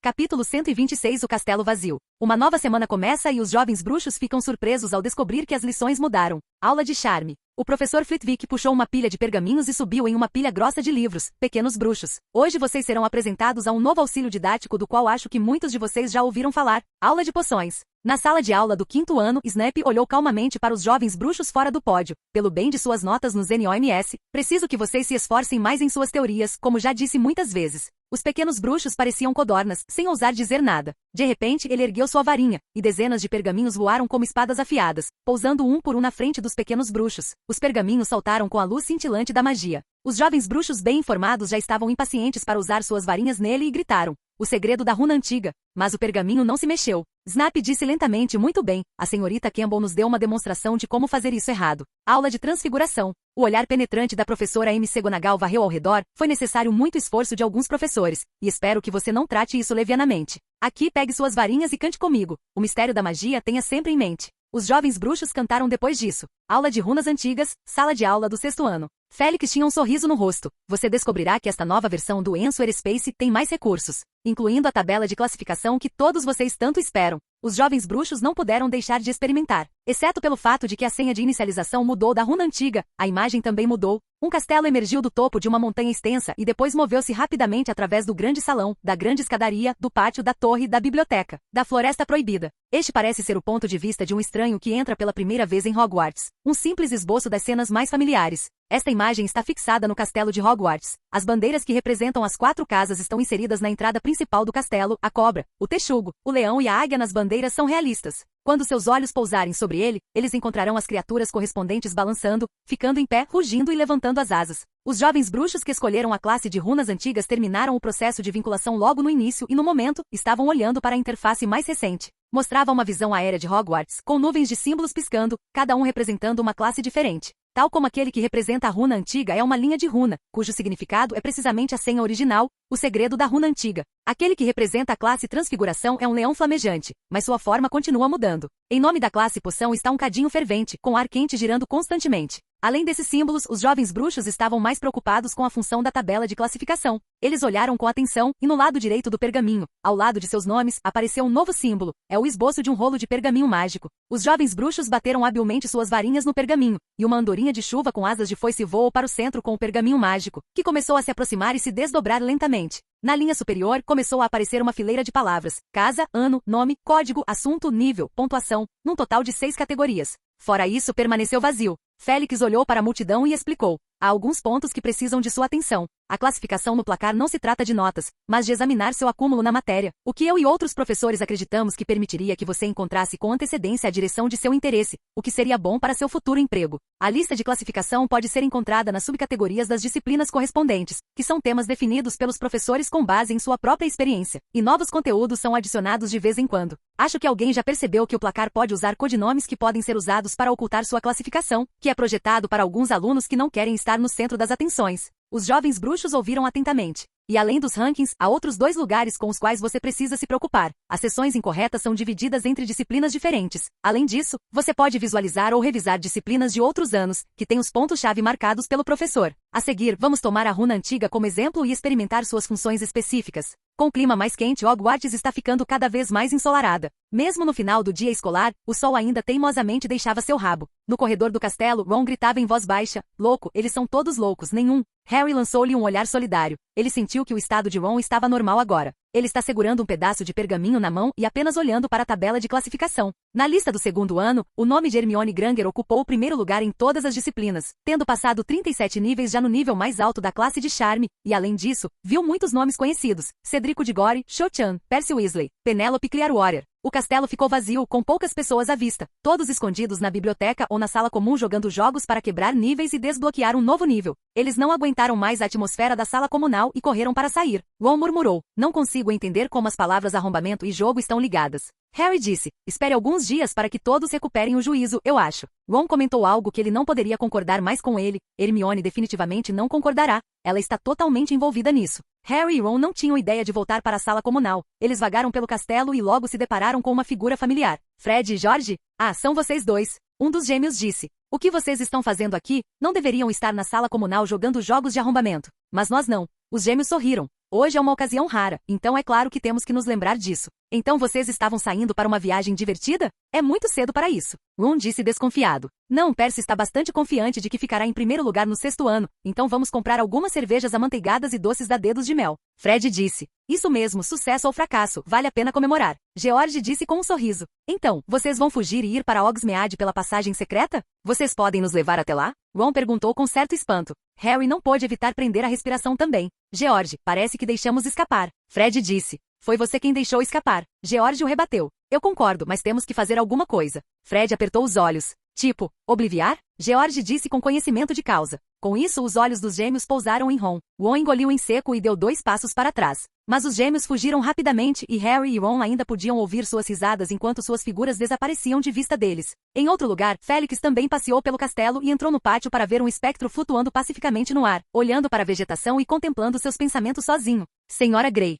Capítulo 126 O Castelo Vazio. Uma nova semana começa e os jovens bruxos ficam surpresos ao descobrir que as lições mudaram. Aula de charme. O professor Flitwick puxou uma pilha de pergaminhos e subiu em uma pilha grossa de livros, Pequenos Bruxos. Hoje vocês serão apresentados a um novo auxílio didático do qual acho que muitos de vocês já ouviram falar. Aula de poções. Na sala de aula do 5º ano, Snape olhou calmamente para os jovens bruxos fora do pódio. Pelo bem de suas notas nos NOMS, preciso que vocês se esforcem mais em suas teorias, como já disse muitas vezes. Os pequenos bruxos pareciam codornas, sem ousar dizer nada. De repente, ele ergueu sua varinha, e dezenas de pergaminhos voaram como espadas afiadas, pousando um por um na frente dos pequenos bruxos. Os pergaminhos saltaram com a luz cintilante da magia. Os jovens bruxos bem informados já estavam impacientes para usar suas varinhas nele e gritaram. O segredo da runa antiga. Mas o pergaminho não se mexeu. Snape disse lentamente muito bem, a senhorita Campbell nos deu uma demonstração de como fazer isso errado. Aula de transfiguração. O olhar penetrante da professora M. McGonagall varreu ao redor, foi necessário muito esforço de alguns professores, e espero que você não trate isso levianamente. Aqui pegue suas varinhas e cante comigo. O mistério da magia tenha sempre em mente. Os jovens bruxos cantaram depois disso. Aula de runas antigas, sala de aula do 6º ano. Félix tinha um sorriso no rosto. Você descobrirá que esta nova versão do Answer Space tem mais recursos, incluindo a tabela de classificação que todos vocês tanto esperam. Os jovens bruxos não puderam deixar de experimentar, exceto pelo fato de que a senha de inicialização mudou da runa antiga, a imagem também mudou. Um castelo emergiu do topo de uma montanha extensa e depois moveu-se rapidamente através do grande salão, da grande escadaria, do pátio, da torre, da biblioteca, da floresta proibida. Este parece ser o ponto de vista de um estranho que entra pela primeira vez em Hogwarts. Um simples esboço das cenas mais familiares. Esta imagem está fixada no castelo de Hogwarts. As bandeiras que representam as 4 casas estão inseridas na entrada principal do castelo, a cobra, o texugo, o leão e a águia nas bandeiras são realistas. Quando seus olhos pousarem sobre ele, eles encontrarão as criaturas correspondentes balançando, ficando em pé, rugindo e levantando as asas. Os jovens bruxos que escolheram a classe de runas antigas terminaram o processo de vinculação logo no início e no momento, estavam olhando para a interface mais recente. Mostrava uma visão aérea de Hogwarts, com nuvens de símbolos piscando, cada um representando uma classe diferente. Tal como aquele que representa a runa antiga é uma linha de runa, cujo significado é precisamente a senha original, o segredo da runa antiga. Aquele que representa a classe Transfiguração é um leão flamejante, mas sua forma continua mudando. Em nome da classe Poção está um cadinho fervente, com ar quente girando constantemente. Além desses símbolos, os jovens bruxos estavam mais preocupados com a função da tabela de classificação. Eles olharam com atenção, e no lado direito do pergaminho, ao lado de seus nomes, apareceu um novo símbolo. É o esboço de um rolo de pergaminho mágico. Os jovens bruxos bateram habilmente suas varinhas no pergaminho, e uma andorinha de chuva com asas de foice voou para o centro com o pergaminho mágico, que começou a se aproximar e se desdobrar lentamente. Na linha superior, começou a aparecer uma fileira de palavras: casa, ano, nome, código, assunto, nível, pontuação, num total de 6 categorias. Fora isso, permaneceu vazio. Félix olhou para a multidão e explicou. Há alguns pontos que precisam de sua atenção. A classificação no placar não se trata de notas, mas de examinar seu acúmulo na matéria, o que eu e outros professores acreditamos que permitiria que você encontrasse com antecedência a direção de seu interesse, o que seria bom para seu futuro emprego. A lista de classificação pode ser encontrada nas subcategorias das disciplinas correspondentes, que são temas definidos pelos professores com base em sua própria experiência, e novos conteúdos são adicionados de vez em quando. Acho que alguém já percebeu que o placar pode usar codinomes que podem ser usados para ocultar sua classificação, que é projetado para alguns alunos que não querem estar no centro das atenções. Os jovens bruxos ouviram atentamente. E além dos rankings, há outros 2 lugares com os quais você precisa se preocupar. As sessões incorretas são divididas entre disciplinas diferentes. Além disso, você pode visualizar ou revisar disciplinas de outros anos, que têm os pontos-chave marcados pelo professor. A seguir, vamos tomar a runa antiga como exemplo e experimentar suas funções específicas. Com o clima mais quente, Hogwarts está ficando cada vez mais ensolarada. Mesmo no final do dia escolar, o sol ainda teimosamente deixava seu rabo. No corredor do castelo, Ron gritava em voz baixa: "Louco, eles são todos loucos, nenhum." Harry lançou-lhe um olhar solidário. Ele sentiu que o estado de Ron estava normal agora. Ele está segurando um pedaço de pergaminho na mão e apenas olhando para a tabela de classificação. Na lista do segundo ano, o nome de Hermione Granger ocupou o primeiro lugar em todas as disciplinas, tendo passado 37 níveis já no nível mais alto da classe de charme, e além disso, viu muitos nomes conhecidos: Cedrico Diggory, Cho Chang, Percy Weasley, Penélope Clearwater. O castelo ficou vazio, com poucas pessoas à vista, todos escondidos na biblioteca ou na sala comum jogando jogos para quebrar níveis e desbloquear um novo nível. Eles não aguentaram mais a atmosfera da sala comunal e correram para sair. Ron murmurou: "Não consigo entender como as palavras arrombamento e jogo estão ligadas." Harry disse: "Espere alguns dias para que todos recuperem o juízo, eu acho." Ron comentou algo que ele não poderia concordar mais com ele. Hermione definitivamente não concordará. Ela está totalmente envolvida nisso. Harry e Ron não tinham ideia de voltar para a sala comunal. Eles vagaram pelo castelo e logo se depararam com uma figura familiar. "Fred e George? Ah, são vocês dois." Um dos gêmeos disse: "O que vocês estão fazendo aqui? Não deveriam estar na sala comunal jogando jogos de arrombamento." Mas nós não. Os gêmeos sorriram. "Hoje é uma ocasião rara, então é claro que temos que nos lembrar disso." "Então vocês estavam saindo para uma viagem divertida?" "É muito cedo para isso." Ron disse desconfiado. "Não, Percy está bastante confiante de que ficará em primeiro lugar no sexto ano, então vamos comprar algumas cervejas amanteigadas e doces da Dedos de Mel." Fred disse: "Isso mesmo, sucesso ou fracasso, vale a pena comemorar." George disse com um sorriso: "Então, vocês vão fugir e ir para Hogsmeade pela passagem secreta? Vocês podem nos levar até lá?" Ron perguntou com certo espanto. Harry não pôde evitar prender a respiração também. "George, parece que deixamos escapar." Fred disse: "Foi você quem deixou escapar." George o rebateu: "Eu concordo, mas temos que fazer alguma coisa." Fred apertou os olhos. "Tipo, obliviar?" George disse com conhecimento de causa. Com isso, os olhos dos gêmeos pousaram em Ron. Ron engoliu em seco e deu 2 passos para trás. Mas os gêmeos fugiram rapidamente e Harry e Ron ainda podiam ouvir suas risadas enquanto suas figuras desapareciam de vista deles. Em outro lugar, Félix também passeou pelo castelo e entrou no pátio para ver um espectro flutuando pacificamente no ar, olhando para a vegetação e contemplando seus pensamentos sozinho. Senhora Grey.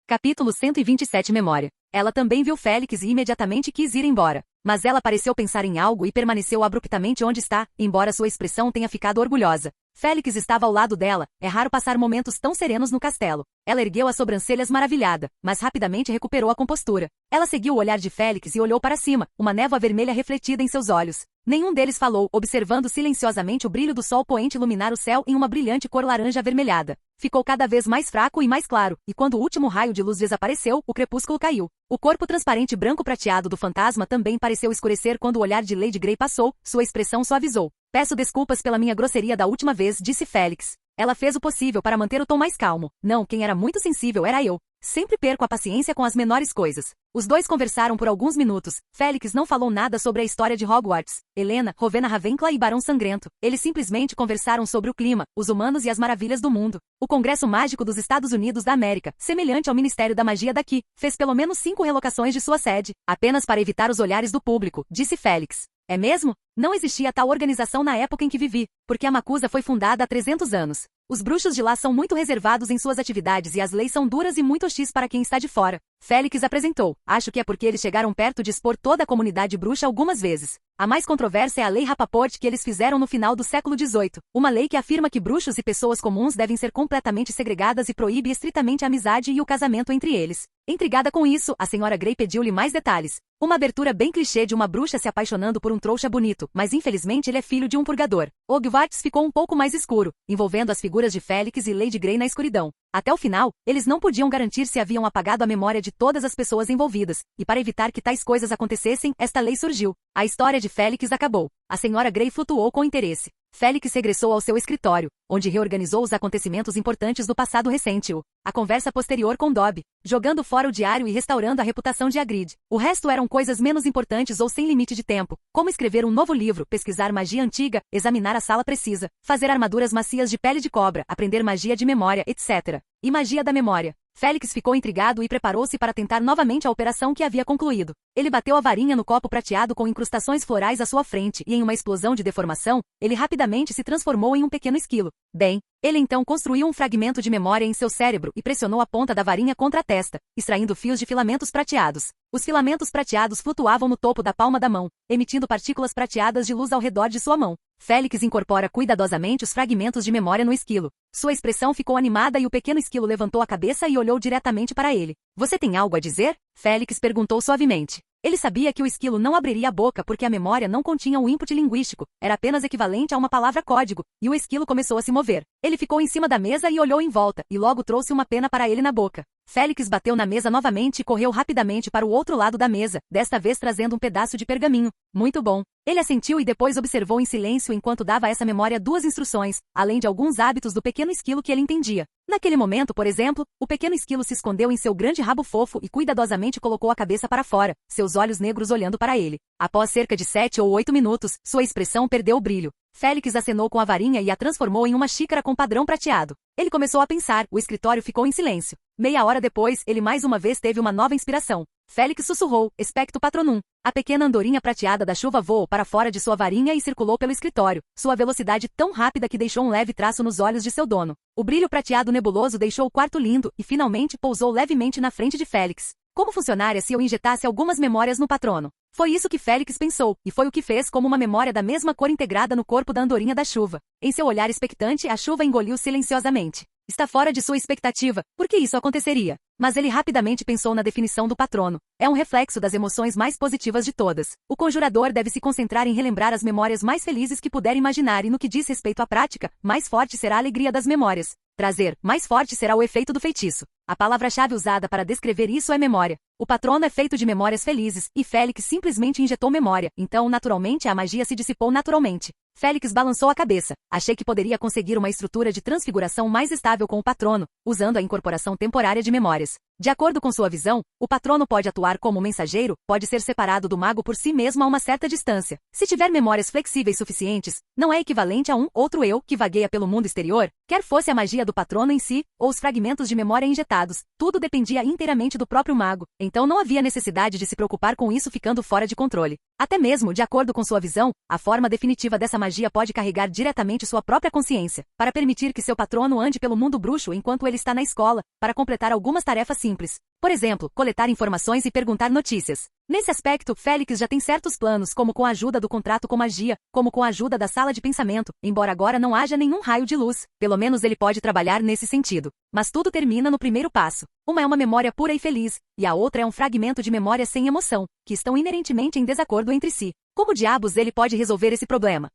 Capítulo 127 Memória. Ela também viu Félix e imediatamente quis ir embora. Mas ela pareceu pensar em algo e permaneceu abruptamente onde está, embora sua expressão tenha ficado orgulhosa. Félix estava ao lado dela. É raro passar momentos tão serenos no castelo. Ela ergueu as sobrancelhas maravilhada, mas rapidamente recuperou a compostura. Ela seguiu o olhar de Félix e olhou para cima, uma névoa vermelha refletida em seus olhos. Nenhum deles falou, observando silenciosamente o brilho do sol poente iluminar o céu em uma brilhante cor laranja avermelhada. Ficou cada vez mais fraco e mais claro, e quando o último raio de luz desapareceu, o crepúsculo caiu. O corpo transparente branco prateado do fantasma também pareceu escurecer quando o olhar de Lady Grey passou, sua expressão suavizou. "Peço desculpas pela minha grosseria da última vez", disse Félix. Ela fez o possível para manter o tom mais calmo. "Não, quem era muito sensível era eu. Sempre perco a paciência com as menores coisas." Os dois conversaram por alguns minutos. Félix não falou nada sobre a história de Hogwarts, Helena, Rowena Ravenclaw e Barão Sangrento. Eles simplesmente conversaram sobre o clima, os humanos e as maravilhas do mundo. O Congresso Mágico dos Estados Unidos da América, semelhante ao Ministério da Magia daqui, fez pelo menos 5 relocações de sua sede, apenas para evitar os olhares do público, disse Félix. "É mesmo? Não existia tal organização na época em que vivi, porque a Macusa foi fundada há 300 anos. Os bruxos de lá são muito reservados em suas atividades e as leis são duras e muito hostis para quem está de fora." Félix apresentou: "Acho que é porque eles chegaram perto de expor toda a comunidade bruxa algumas vezes. A mais controversa é a Lei Rappaport que eles fizeram no final do século XVIII, uma lei que afirma que bruxos e pessoas comuns devem ser completamente segregadas e proíbe estritamente a amizade e o casamento entre eles." Intrigada com isso, a senhora Grey pediu-lhe mais detalhes. Uma abertura bem clichê de uma bruxa se apaixonando por um trouxa bonito, mas infelizmente ele é filho de um purgador. Hogwarts ficou um pouco mais escuro, envolvendo as figuras de Félix e Lady Grey na escuridão. Até o final, eles não podiam garantir se haviam apagado a memória de todas as pessoas envolvidas, e para evitar que tais coisas acontecessem, esta lei surgiu. A história de Félix acabou. A senhora Grey flutuou com interesse. Félix regressou ao seu escritório, onde reorganizou os acontecimentos importantes do passado recente. A conversa posterior com Dobby, jogando fora o diário e restaurando a reputação de Hagrid. O resto eram coisas menos importantes ou sem limite de tempo, como escrever um novo livro, pesquisar magia antiga, examinar a sala precisa, fazer armaduras macias de pele de cobra, aprender magia de memória, etc. E magia da memória. Félix ficou intrigado e preparou-se para tentar novamente a operação que havia concluído. Ele bateu a varinha no copo prateado com incrustações florais à sua frente e em uma explosão de deformação, ele rapidamente se transformou em um pequeno esquilo. Bem, ele então construiu um fragmento de memória em seu cérebro e pressionou a ponta da varinha contra a testa, extraindo fios de filamentos prateados. Os filamentos prateados flutuavam no topo da palma da mão, emitindo partículas prateadas de luz ao redor de sua mão. Félix incorpora cuidadosamente os fragmentos de memória no esquilo. Sua expressão ficou animada e o pequeno esquilo levantou a cabeça e olhou diretamente para ele. Você tem algo a dizer? Félix perguntou suavemente. Ele sabia que o esquilo não abriria a boca porque a memória não continha um input linguístico, era apenas equivalente a uma palavra código, e o esquilo começou a se mover. Ele ficou em cima da mesa e olhou em volta, e logo trouxe uma pena para ele na boca. Félix bateu na mesa novamente e correu rapidamente para o outro lado da mesa, desta vez trazendo um pedaço de pergaminho. Muito bom. Ele assentiu e depois observou em silêncio enquanto dava a essa memória 2 instruções, além de alguns hábitos do pequeno esquilo que ele entendia. Naquele momento, por exemplo, o pequeno esquilo se escondeu em seu grande rabo fofo e cuidadosamente colocou a cabeça para fora, seus olhos negros olhando para ele. Após cerca de 7 ou 8 minutos, sua expressão perdeu o brilho. Félix acenou com a varinha e a transformou em uma xícara com padrão prateado. Ele começou a pensar, o escritório ficou em silêncio. Meia hora depois, ele mais uma vez teve uma nova inspiração. Félix sussurrou, expecto patronum. A pequena andorinha prateada da chuva voou para fora de sua varinha e circulou pelo escritório, sua velocidade tão rápida que deixou um leve traço nos olhos de seu dono. O brilho prateado nebuloso deixou o quarto lindo e finalmente pousou levemente na frente de Félix. Como funcionaria se eu injetasse algumas memórias no patrono? Foi isso que Félix pensou, e foi o que fez como uma memória da mesma cor integrada no corpo da andorinha da chuva. Em seu olhar expectante, a chuva engoliu silenciosamente. Está fora de sua expectativa. Por que isso aconteceria? Mas ele rapidamente pensou na definição do patrono. É um reflexo das emoções mais positivas de todas. O conjurador deve se concentrar em relembrar as memórias mais felizes que puder imaginar e no que diz respeito à prática, mais forte será a alegria das memórias. Trazer, mais forte será o efeito do feitiço. A palavra-chave usada para descrever isso é memória. O patrono é feito de memórias felizes, e Félix simplesmente injetou memória, então naturalmente a magia se dissipou naturalmente. Félix balançou a cabeça. Achei que poderia conseguir uma estrutura de transfiguração mais estável com o patrono, usando a incorporação temporária de memórias. De acordo com sua visão, o patrono pode atuar como mensageiro, pode ser separado do mago por si mesmo a uma certa distância. Se tiver memórias flexíveis suficientes, não é equivalente a um outro eu que vagueia pelo mundo exterior, quer fosse a magia do patrono em si, ou os fragmentos de memória injetados. Tudo dependia inteiramente do próprio mago, então não havia necessidade de se preocupar com isso ficando fora de controle. Até mesmo, de acordo com sua visão, a forma definitiva dessa magia pode carregar diretamente sua própria consciência, para permitir que seu patrono ande pelo mundo bruxo enquanto ele está na escola, para completar algumas tarefas simples. Por exemplo, coletar informações e perguntar notícias. Nesse aspecto, Félix já tem certos planos, como com a ajuda do contrato com magia, como com a ajuda da sala de pensamento, embora agora não haja nenhum raio de luz, pelo menos ele pode trabalhar nesse sentido. Mas tudo termina no primeiro passo. Uma é uma memória pura e feliz, e a outra é um fragmento de memória sem emoção, que estão inerentemente em desacordo entre si. Como diabos ele pode resolver esse problema?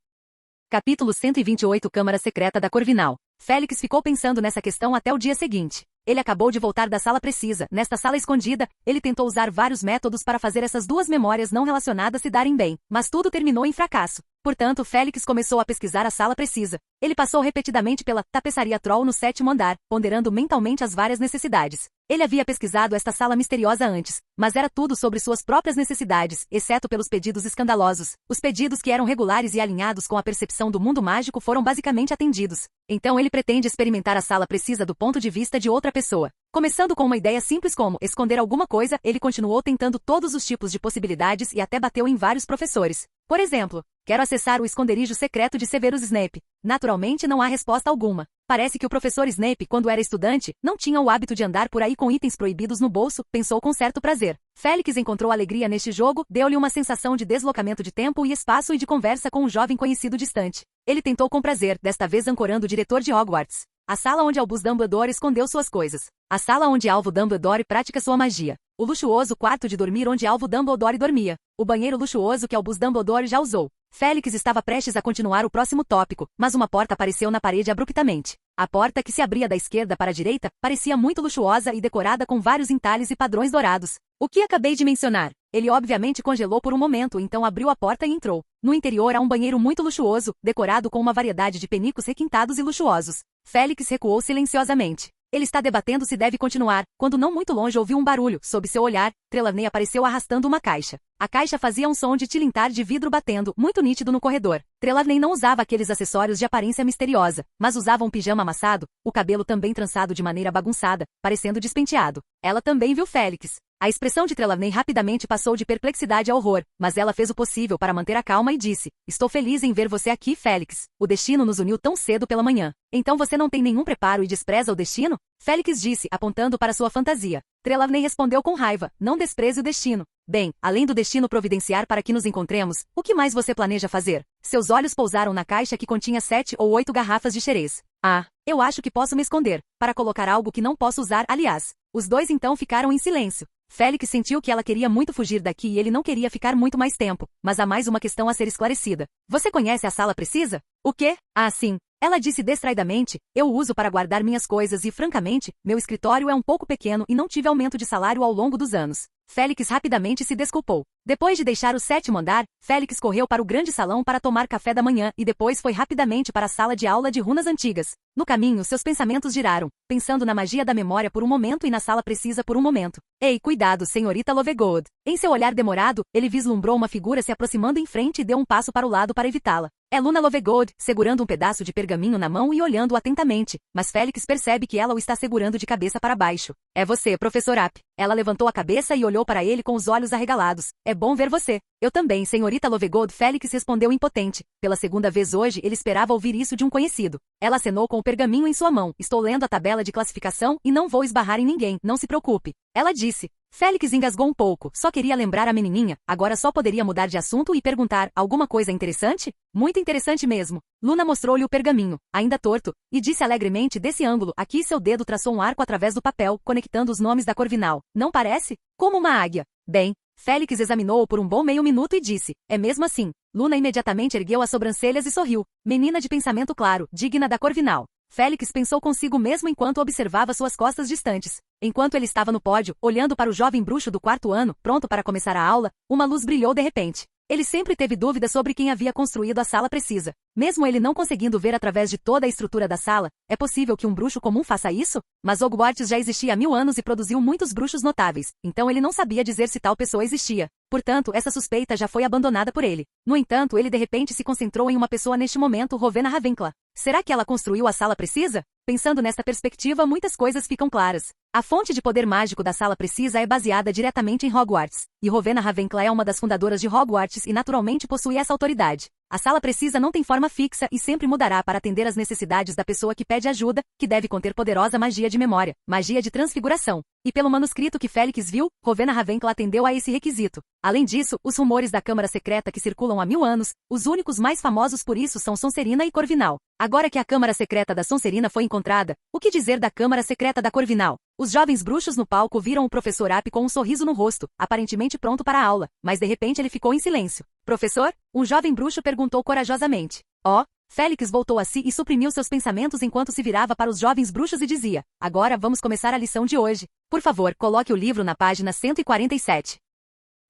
Capítulo 128 Câmara Secreta da Corvinal. Félix ficou pensando nessa questão até o dia seguinte. Ele acabou de voltar da sala precisa. Nesta sala escondida, ele tentou usar vários métodos para fazer essas duas memórias não relacionadas se darem bem, mas tudo terminou em fracasso. Portanto, Félix começou a pesquisar a sala precisa. Ele passou repetidamente pela tapeçaria Troll no 7º andar, ponderando mentalmente as várias necessidades. Ele havia pesquisado esta sala misteriosa antes, mas era tudo sobre suas próprias necessidades, exceto pelos pedidos escandalosos. Os pedidos que eram regulares e alinhados com a percepção do mundo mágico foram basicamente atendidos. Então ele pretende experimentar a sala precisa do ponto de vista de outra pessoa. Começando com uma ideia simples como esconder alguma coisa, ele continuou tentando todos os tipos de possibilidades e até bateu em vários professores. Por exemplo, quero acessar o esconderijo secreto de Severus Snape. Naturalmente não há resposta alguma. Parece que o professor Snape, quando era estudante, não tinha o hábito de andar por aí com itens proibidos no bolso, pensou com certo prazer. Félix encontrou alegria neste jogo, deu-lhe uma sensação de deslocamento de tempo e espaço e de conversa com um jovem conhecido distante. Ele tentou com prazer, desta vez ancorando o diretor de Hogwarts. A sala onde Albus Dumbledore escondeu suas coisas. A sala onde Alvo Dumbledore pratica sua magia. O luxuoso quarto de dormir onde Alvo Dumbledore dormia. O banheiro luxuoso que Albus Dumbledore já usou. Félix estava prestes a continuar o próximo tópico, mas uma porta apareceu na parede abruptamente. A porta, que se abria da esquerda para a direita, parecia muito luxuosa e decorada com vários entalhes e padrões dourados. O que acabei de mencionar? Ele obviamente congelou por um momento, então abriu a porta e entrou. No interior há um banheiro muito luxuoso, decorado com uma variedade de penicos requintados e luxuosos. Félix recuou silenciosamente. Ele está debatendo se deve continuar, quando não muito longe ouviu um barulho. Sob seu olhar, Trelawney apareceu arrastando uma caixa. A caixa fazia um som de tilintar de vidro batendo, muito nítido no corredor. Trelawney não usava aqueles acessórios de aparência misteriosa, mas usava um pijama amassado, o cabelo também trançado de maneira bagunçada, parecendo despenteado. Ela também viu Félix. A expressão de Trelawney rapidamente passou de perplexidade a horror, mas ela fez o possível para manter a calma e disse: estou feliz em ver você aqui, Félix. O destino nos uniu tão cedo pela manhã. Então você não tem nenhum preparo e despreza o destino? Félix disse, apontando para sua fantasia. Trelawney respondeu com raiva: não despreze o destino. Bem, além do destino providenciar para que nos encontremos, o que mais você planeja fazer? Seus olhos pousaram na caixa que continha 7 ou 8 garrafas de xerez. Ah, eu acho que posso me esconder, para colocar algo que não posso usar, aliás. Os dois então ficaram em silêncio. Félix sentiu que ela queria muito fugir daqui e ele não queria ficar muito mais tempo, mas há mais uma questão a ser esclarecida. Você conhece a sala precisa? O quê? Ah, sim. Ela disse distraidamente, eu o uso para guardar minhas coisas e, francamente, meu escritório é um pouco pequeno e não tive aumento de salário ao longo dos anos. Félix rapidamente se desculpou. Depois de deixar o 7º andar, Félix correu para o grande salão para tomar café da manhã e depois foi rapidamente para a sala de aula de runas antigas. No caminho, seus pensamentos giraram, pensando na magia da memória por um momento e na sala precisa por um momento. Ei, cuidado, senhorita Lovegood. Em seu olhar demorado, ele vislumbrou uma figura se aproximando em frente e deu um passo para o lado para evitá-la. É Luna Lovegood, segurando um pedaço de pergaminho na mão e olhando atentamente, mas Félix percebe que ela o está segurando de cabeça para baixo. É você, professor App. Ela levantou a cabeça e olhou para ele com os olhos arregalados. É bom ver você. Eu também, senhorita Lovegood. Félix respondeu impotente. Pela segunda vez hoje, ele esperava ouvir isso de um conhecido. Ela acenou com o pergaminho em sua mão. Estou lendo a tabela de classificação e não vou esbarrar em ninguém, não se preocupe. Ela disse. Félix engasgou um pouco, só queria lembrar a menininha, agora só poderia mudar de assunto e perguntar, alguma coisa interessante? Muito interessante mesmo. Luna mostrou-lhe o pergaminho, ainda torto, e disse alegremente desse ângulo, aqui seu dedo traçou um arco através do papel, conectando os nomes da Corvinal. Não parece? Como uma águia. Bem, Félix examinou-o por um bom meio minuto e disse, é mesmo assim. Luna imediatamente ergueu as sobrancelhas e sorriu. Menina de pensamento claro, digna da Corvinal. Félix pensou consigo mesmo enquanto observava suas costas distantes. Enquanto ele estava no pódio, olhando para o jovem bruxo do 4º ano, pronto para começar a aula, uma luz brilhou de repente. Ele sempre teve dúvidas sobre quem havia construído a sala precisa. Mesmo ele não conseguindo ver através de toda a estrutura da sala, é possível que um bruxo comum faça isso? Mas Hogwarts já existia há 1000 anos e produziu muitos bruxos notáveis, então ele não sabia dizer se tal pessoa existia. Portanto, essa suspeita já foi abandonada por ele. No entanto, ele de repente se concentrou em uma pessoa neste momento, Rowena Ravenclaw. Será que ela construiu a sala precisa? Pensando nesta perspectiva, muitas coisas ficam claras. A fonte de poder mágico da sala precisa é baseada diretamente em Hogwarts, e Rowena Ravenclaw é uma das fundadoras de Hogwarts e naturalmente possui essa autoridade. A sala precisa não tem forma fixa e sempre mudará para atender às necessidades da pessoa que pede ajuda, que deve conter poderosa magia de memória, magia de transfiguração. E pelo manuscrito que Félix viu, Rowena Ravenclaw atendeu a esse requisito. Além disso, os rumores da Câmara Secreta que circulam há 1000 anos, os únicos mais famosos por isso são Sonserina e Corvinal. Agora que a Câmara Secreta da Sonserina foi encontrada, o que dizer da Câmara Secreta da Corvinal? Os jovens bruxos no palco viram o professor App com um sorriso no rosto, aparentemente pronto para a aula, mas de repente ele ficou em silêncio. Professor? Um jovem bruxo perguntou corajosamente. Oh? Félix voltou a si e suprimiu seus pensamentos enquanto se virava para os jovens bruxos e dizia, agora vamos começar a lição de hoje. Por favor, coloque o livro na página 147.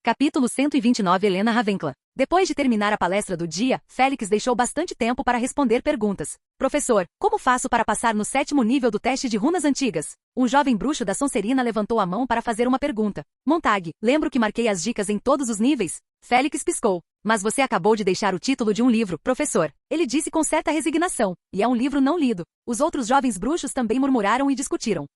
Capítulo 129 Helena Ravenclaw. Depois de terminar a palestra do dia, Félix deixou bastante tempo para responder perguntas. Professor, como faço para passar no 7º nível do teste de runas antigas? Um jovem bruxo da Sonserina levantou a mão para fazer uma pergunta. Montague, lembro que marquei as dicas em todos os níveis? Félix piscou. Mas você acabou de deixar o título de um livro, professor. Ele disse com certa resignação. E é um livro não lido. Os outros jovens bruxos também murmuraram e discutiram.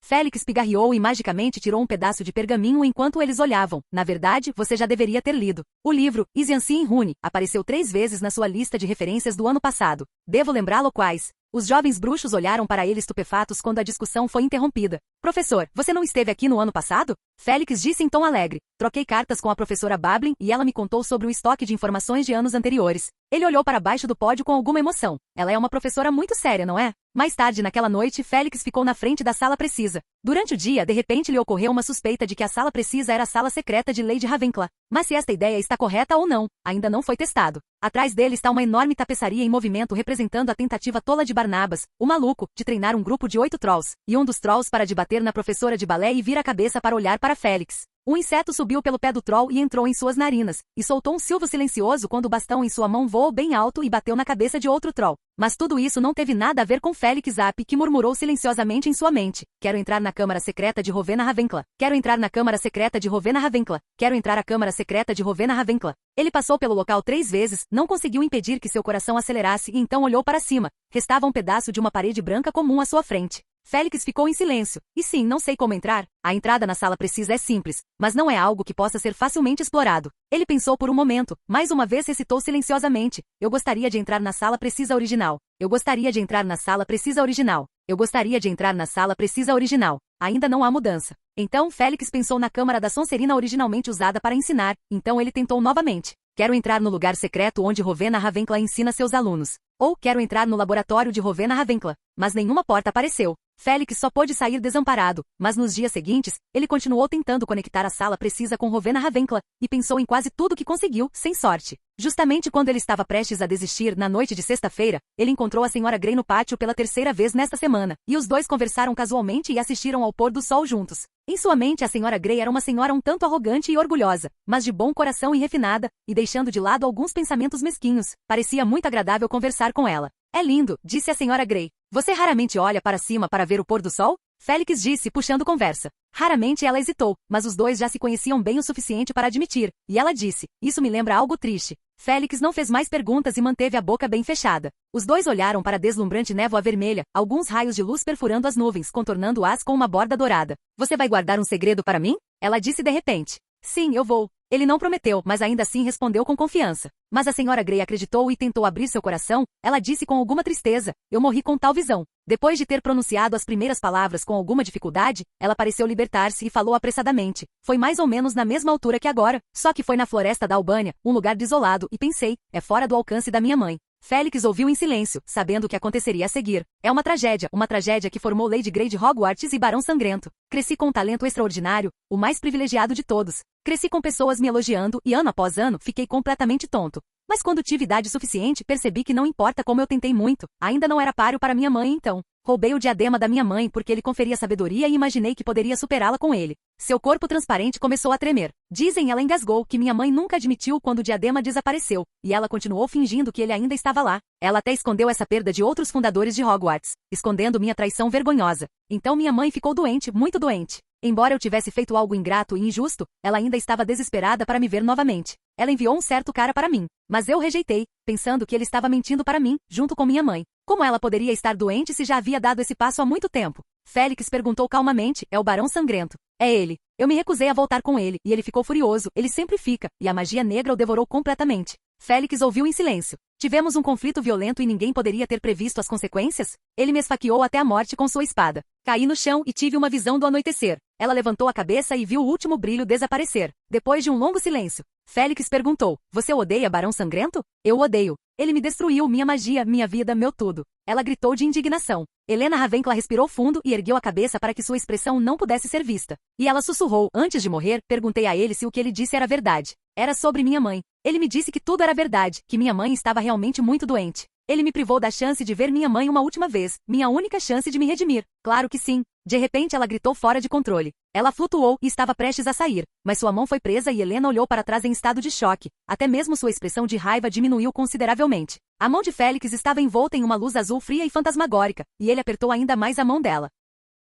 Félix pigarreou e magicamente tirou um pedaço de pergaminho enquanto eles olhavam. Na verdade, você já deveria ter lido. O livro, Isiansi Rune, apareceu 3 vezes na sua lista de referências do ano passado. Devo lembrá-lo quais? Os jovens bruxos olharam para ele estupefatos quando a discussão foi interrompida. Professor, você não esteve aqui no ano passado? Félix disse em tom alegre. Troquei cartas com a professora Bablin e ela me contou sobre o estoque de informações de anos anteriores. Ele olhou para baixo do pódio com alguma emoção. Ela é uma professora muito séria, não é? Mais tarde naquela noite, Félix ficou na frente da sala precisa. Durante o dia, de repente lhe ocorreu uma suspeita de que a sala precisa era a sala secreta de Lady Ravenclaw. Mas se esta ideia está correta ou não, ainda não foi testado. Atrás dele está uma enorme tapeçaria em movimento representando a tentativa tola de Barnabas, o maluco, de treinar um grupo de 8 trolls, e um dos trolls para debater na professora de balé e vira a cabeça para olhar para Félix. Um inseto subiu pelo pé do troll e entrou em suas narinas, e soltou um silvo silencioso quando o bastão em sua mão voou bem alto e bateu na cabeça de outro troll. Mas tudo isso não teve nada a ver com Félix App, que murmurou silenciosamente em sua mente. Quero entrar na Câmara Secreta de Rowena Ravenclaw. Quero entrar na Câmara Secreta de Rowena Ravenclaw. Quero entrar na Câmara Secreta de Rowena Ravenclaw. Ele passou pelo local 3 vezes, não conseguiu impedir que seu coração acelerasse e então olhou para cima. Restava um pedaço de uma parede branca comum à sua frente. Félix ficou em silêncio. E sim, não sei como entrar. A entrada na sala precisa é simples, mas não é algo que possa ser facilmente explorado. Ele pensou por um momento, mais uma vez recitou silenciosamente. Eu gostaria de entrar na sala precisa original. Eu gostaria de entrar na sala precisa original. Eu gostaria de entrar na sala precisa original. Ainda não há mudança. Então Félix pensou na câmara da Sonserina originalmente usada para ensinar, então ele tentou novamente. Quero entrar no lugar secreto onde Rowena Ravenclaw ensina seus alunos. Ou quero entrar no laboratório de Rowena Ravenclaw. Mas nenhuma porta apareceu. Félix só pôde sair desamparado, mas nos dias seguintes, ele continuou tentando conectar a sala precisa com Rowena Ravenclaw, e pensou em quase tudo que conseguiu, sem sorte. Justamente quando ele estava prestes a desistir, na noite de sexta-feira, ele encontrou a Sra. Grey no pátio pela terceira vez nesta semana, e os dois conversaram casualmente e assistiram ao pôr do sol juntos. Em sua mente, a Sra. Grey era uma senhora um tanto arrogante e orgulhosa, mas de bom coração e refinada, e deixando de lado alguns pensamentos mesquinhos, parecia muito agradável conversar com ela. É lindo, disse a Sra. Grey. Você raramente olha para cima para ver o pôr do sol? Félix disse, puxando conversa. Raramente ela hesitou, mas os dois já se conheciam bem o suficiente para admitir, e ela disse, isso me lembra algo triste. Félix não fez mais perguntas e manteve a boca bem fechada. Os dois olharam para a deslumbrante névoa vermelha, alguns raios de luz perfurando as nuvens, contornando-as com uma borda dourada. Você vai guardar um segredo para mim? Ela disse de repente. Sim, eu vou. Ele não prometeu, mas ainda assim respondeu com confiança. Mas a Sra. Grey acreditou e tentou abrir seu coração, ela disse com alguma tristeza, eu morri com tal visão. Depois de ter pronunciado as primeiras palavras com alguma dificuldade, ela pareceu libertar-se e falou apressadamente. Foi mais ou menos na mesma altura que agora, só que foi na floresta da Albânia, um lugar desolado, e pensei, é fora do alcance da minha mãe. Félix ouviu em silêncio, sabendo o que aconteceria a seguir. É uma tragédia que formou Lady Grey de Hogwarts e Barão Sangrento. Cresci com um talento extraordinário, o mais privilegiado de todos. Cresci com pessoas me elogiando e ano após ano fiquei completamente tonto. Mas quando tive idade suficiente, percebi que não importa como eu tentei muito, ainda não era páreo para minha mãe então. Roubei o diadema da minha mãe porque ele conferia sabedoria e imaginei que poderia superá-la com ele. Seu corpo transparente começou a tremer. Dizem, ela engasgou, que minha mãe nunca admitiu quando o diadema desapareceu, e ela continuou fingindo que ele ainda estava lá. Ela até escondeu essa perda de outros fundadores de Hogwarts, escondendo minha traição vergonhosa. Então minha mãe ficou doente, muito doente. Embora eu tivesse feito algo ingrato e injusto, ela ainda estava desesperada para me ver novamente. Ela enviou um certo cara para mim, mas eu rejeitei, pensando que ele estava mentindo para mim, junto com minha mãe. Como ela poderia estar doente se já havia dado esse passo há muito tempo? Félix perguntou calmamente, é o Barão Sangrento. É ele. Eu me recusei a voltar com ele, e ele ficou furioso, ele sempre fica, e a magia negra o devorou completamente. Félix ouviu em silêncio. Tivemos um conflito violento e ninguém poderia ter previsto as consequências? Ele me esfaqueou até a morte com sua espada. Caí no chão e tive uma visão do anoitecer. Ela levantou a cabeça e viu o último brilho desaparecer. Depois de um longo silêncio, Félix perguntou, você odeia Barão Sangrento? Eu o odeio. Ele me destruiu, minha magia, minha vida, meu tudo. Ela gritou de indignação. Helena Ravenclaw respirou fundo e ergueu a cabeça para que sua expressão não pudesse ser vista. E ela sussurrou, antes de morrer, perguntei a ele se o que ele disse era verdade. Era sobre minha mãe. Ele me disse que tudo era verdade, que minha mãe estava realmente muito doente. Ele me privou da chance de ver minha mãe uma última vez, minha única chance de me redimir. Claro que sim. De repente ela gritou fora de controle. Ela flutuou e estava prestes a sair, mas sua mão foi presa e Helena olhou para trás em estado de choque. Até mesmo sua expressão de raiva diminuiu consideravelmente. A mão de Félix estava envolta em uma luz azul fria e fantasmagórica, e ele apertou ainda mais a mão dela.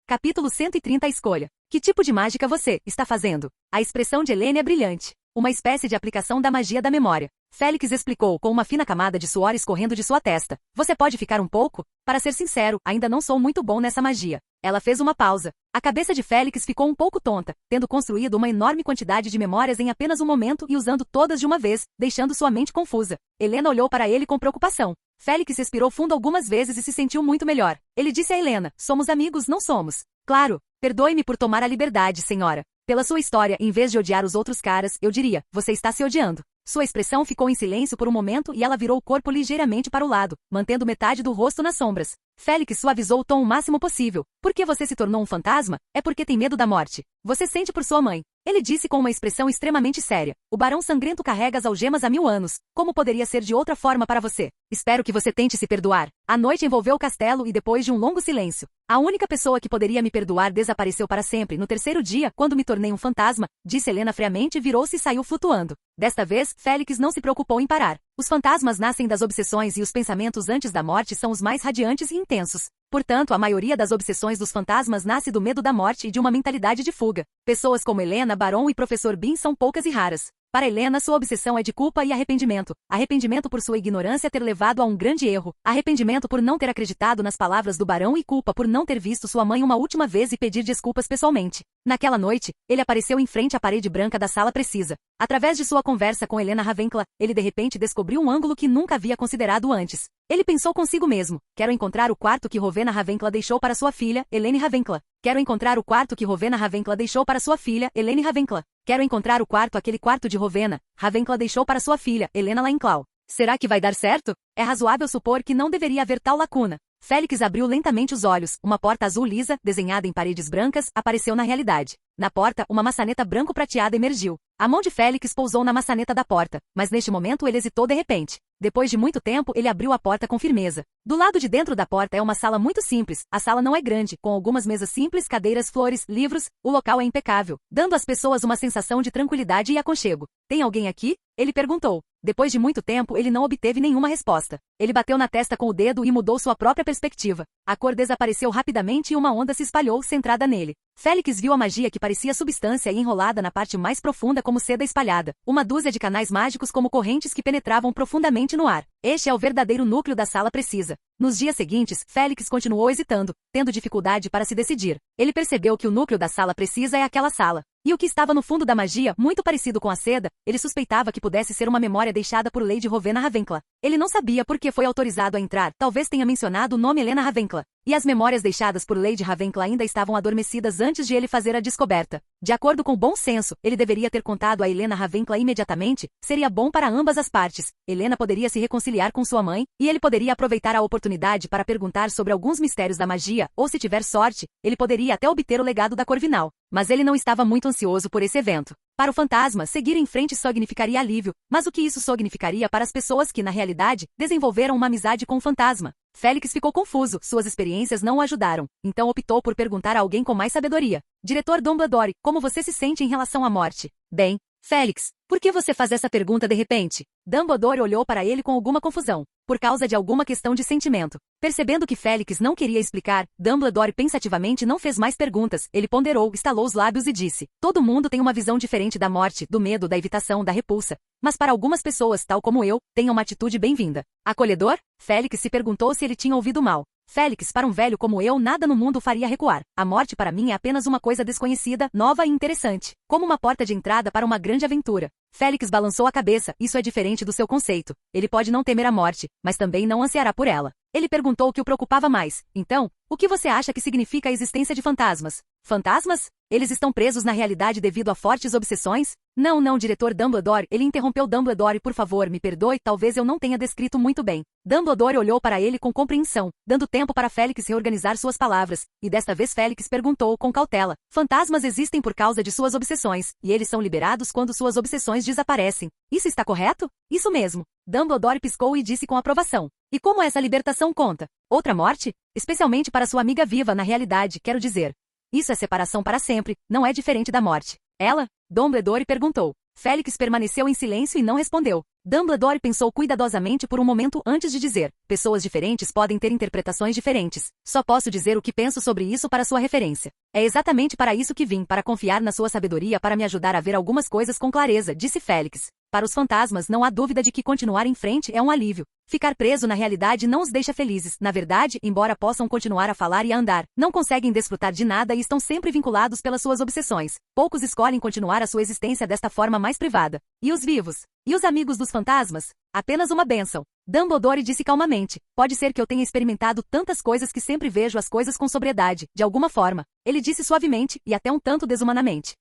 Capítulo 130 A escolha. Que tipo de mágica você está fazendo? A expressão de Helena é brilhante. Uma espécie de aplicação da magia da memória. Félix explicou com uma fina camada de suor escorrendo de sua testa. Você pode ficar um pouco? Para ser sincero, ainda não sou muito bom nessa magia. Ela fez uma pausa. A cabeça de Félix ficou um pouco tonta, tendo construído uma enorme quantidade de memórias em apenas um momento e usando todas de uma vez, deixando sua mente confusa. Helena olhou para ele com preocupação. Félix respirou fundo algumas vezes e se sentiu muito melhor. Ele disse a Helena, somos amigos, não somos? Claro. Perdoe-me por tomar a liberdade, senhora. Pela sua história, em vez de odiar os outros caras, eu diria, você está se odiando. Sua expressão ficou em silêncio por um momento e ela virou o corpo ligeiramente para o lado, mantendo metade do rosto nas sombras. Félix suavizou o tom o máximo possível. Por que você se tornou um fantasma? É porque tem medo da morte. Você sente por sua mãe. Ele disse com uma expressão extremamente séria. O Barão Sangrento carrega as algemas há 1000 anos. Como poderia ser de outra forma para você? Espero que você tente se perdoar. A noite envolveu o castelo e depois de um longo silêncio, a única pessoa que poderia me perdoar desapareceu para sempre no terceiro dia, quando me tornei um fantasma, disse Helena friamente e virou-se e saiu flutuando. Desta vez, Félix não se preocupou em parar. Os fantasmas nascem das obsessões e os pensamentos antes da morte são os mais radiantes e intensos. Portanto, a maioria das obsessões dos fantasmas nasce do medo da morte e de uma mentalidade de fuga. Pessoas como Helena, Barão e Professor Bean são poucas e raras. Para Helena, sua obsessão é de culpa e arrependimento. Arrependimento por sua ignorância ter levado a um grande erro. Arrependimento por não ter acreditado nas palavras do barão e culpa por não ter visto sua mãe uma última vez e pedir desculpas pessoalmente. Naquela noite, ele apareceu em frente à parede branca da sala precisa. Através de sua conversa com Helena Ravenclaw, ele de repente descobriu um ângulo que nunca havia considerado antes. Ele pensou consigo mesmo: quero encontrar o quarto que Rowena Ravenclaw deixou para sua filha, Helene Ravenclaw. Quero encontrar o quarto que Rowena Ravenclaw deixou para sua filha, Helene Ravenclaw. Quero encontrar o quarto, aquele quarto de Rowena Ravenclaw deixou para sua filha, Helena Ravenclaw. Será que vai dar certo? É razoável supor que não deveria haver tal lacuna. Félix abriu lentamente os olhos. Uma porta azul lisa, desenhada em paredes brancas, apareceu na realidade. Na porta, uma maçaneta branco-prateada emergiu. A mão de Félix pousou na maçaneta da porta, mas neste momento ele hesitou de repente. Depois de muito tempo, ele abriu a porta com firmeza. Do lado de dentro da porta é uma sala muito simples. A sala não é grande, com algumas mesas simples, cadeiras, flores, livros. O local é impecável, dando às pessoas uma sensação de tranquilidade e aconchego. Tem alguém aqui? Ele perguntou. Depois de muito tempo, ele não obteve nenhuma resposta. Ele bateu na testa com o dedo e mudou sua própria perspectiva. A cor desapareceu rapidamente e uma onda se espalhou, centrada nele. Félix viu a magia que parecia substância e enrolada na parte mais profunda como seda espalhada. Uma dúzia de canais mágicos como correntes que penetravam profundamente no ar. Este é o verdadeiro núcleo da sala precisa. Nos dias seguintes, Félix continuou hesitando, tendo dificuldade para se decidir. Ele percebeu que o núcleo da sala precisa é aquela sala. E o que estava no fundo da magia, muito parecido com a seda, ele suspeitava que pudesse ser uma memória deixada por Lady Rowena Ravenclaw. Ele não sabia por que foi autorizado a entrar, talvez tenha mencionado o nome Helena Ravenclaw. E as memórias deixadas por Lady Ravenclaw ainda estavam adormecidas antes de ele fazer a descoberta. De acordo com bom senso, ele deveria ter contado a Helena Ravenclaw imediatamente, seria bom para ambas as partes. Helena poderia se reconciliar com sua mãe, e ele poderia aproveitar a oportunidade para perguntar sobre alguns mistérios da magia, ou se tiver sorte, ele poderia até obter o legado da Corvinal. Mas ele não estava muito ansioso por esse evento. Para o fantasma, seguir em frente significaria alívio, mas o que isso significaria para as pessoas que, na realidade, desenvolveram uma amizade com o fantasma? Félix ficou confuso, suas experiências não o ajudaram, então optou por perguntar a alguém com mais sabedoria. Diretor Dumbledore, como você se sente em relação à morte? Bem, Félix, por que você faz essa pergunta de repente? Dumbledore olhou para ele com alguma confusão, por causa de alguma questão de sentimento. Percebendo que Félix não queria explicar, Dumbledore pensativamente não fez mais perguntas. Ele ponderou, estalou os lábios e disse: todo mundo tem uma visão diferente da morte, do medo, da evitação, da repulsa. Mas para algumas pessoas, tal como eu, tem uma atitude bem-vinda. Acolhedor? Félix se perguntou se ele tinha ouvido mal. Félix, para um velho como eu, nada no mundo faria recuar. A morte para mim é apenas uma coisa desconhecida, nova e interessante. Como uma porta de entrada para uma grande aventura. Félix balançou a cabeça, isso é diferente do seu conceito. Ele pode não temer a morte, mas também não ansiará por ela. Ele perguntou o que o preocupava mais. Então, o que você acha que significa a existência de fantasmas? Fantasmas? Eles estão presos na realidade devido a fortes obsessões? Não, diretor Dumbledore, ele interrompeu Dumbledore, por favor, me perdoe, talvez eu não tenha descrito muito bem. Dumbledore olhou para ele com compreensão, dando tempo para Félix reorganizar suas palavras, e desta vez Félix perguntou com cautela. Fantasmas existem por causa de suas obsessões, e eles são liberados quando suas obsessões desaparecem. Isso está correto? Isso mesmo. Dumbledore piscou e disse com aprovação. E como essa libertação conta? Outra morte? Especialmente para sua amiga viva na realidade, quero dizer. Isso é separação para sempre, não é diferente da morte. Ela? Dumbledore perguntou. Félix permaneceu em silêncio e não respondeu. Dumbledore pensou cuidadosamente por um momento antes de dizer: pessoas diferentes podem ter interpretações diferentes. Só posso dizer o que penso sobre isso para sua referência. É exatamente para isso que vim, para confiar na sua sabedoria para me ajudar a ver algumas coisas com clareza, disse Félix. Para os fantasmas não há dúvida de que continuar em frente é um alívio. Ficar preso na realidade não os deixa felizes. Na verdade, embora possam continuar a falar e a andar, não conseguem desfrutar de nada e estão sempre vinculados pelas suas obsessões. Poucos escolhem continuar a sua existência desta forma mais privada. E os vivos? E os amigos dos fantasmas? Apenas uma bênção. Dumbledore disse calmamente. Pode ser que eu tenha experimentado tantas coisas que sempre vejo as coisas com sobriedade, de alguma forma. Ele disse suavemente, e até um tanto desumanamente.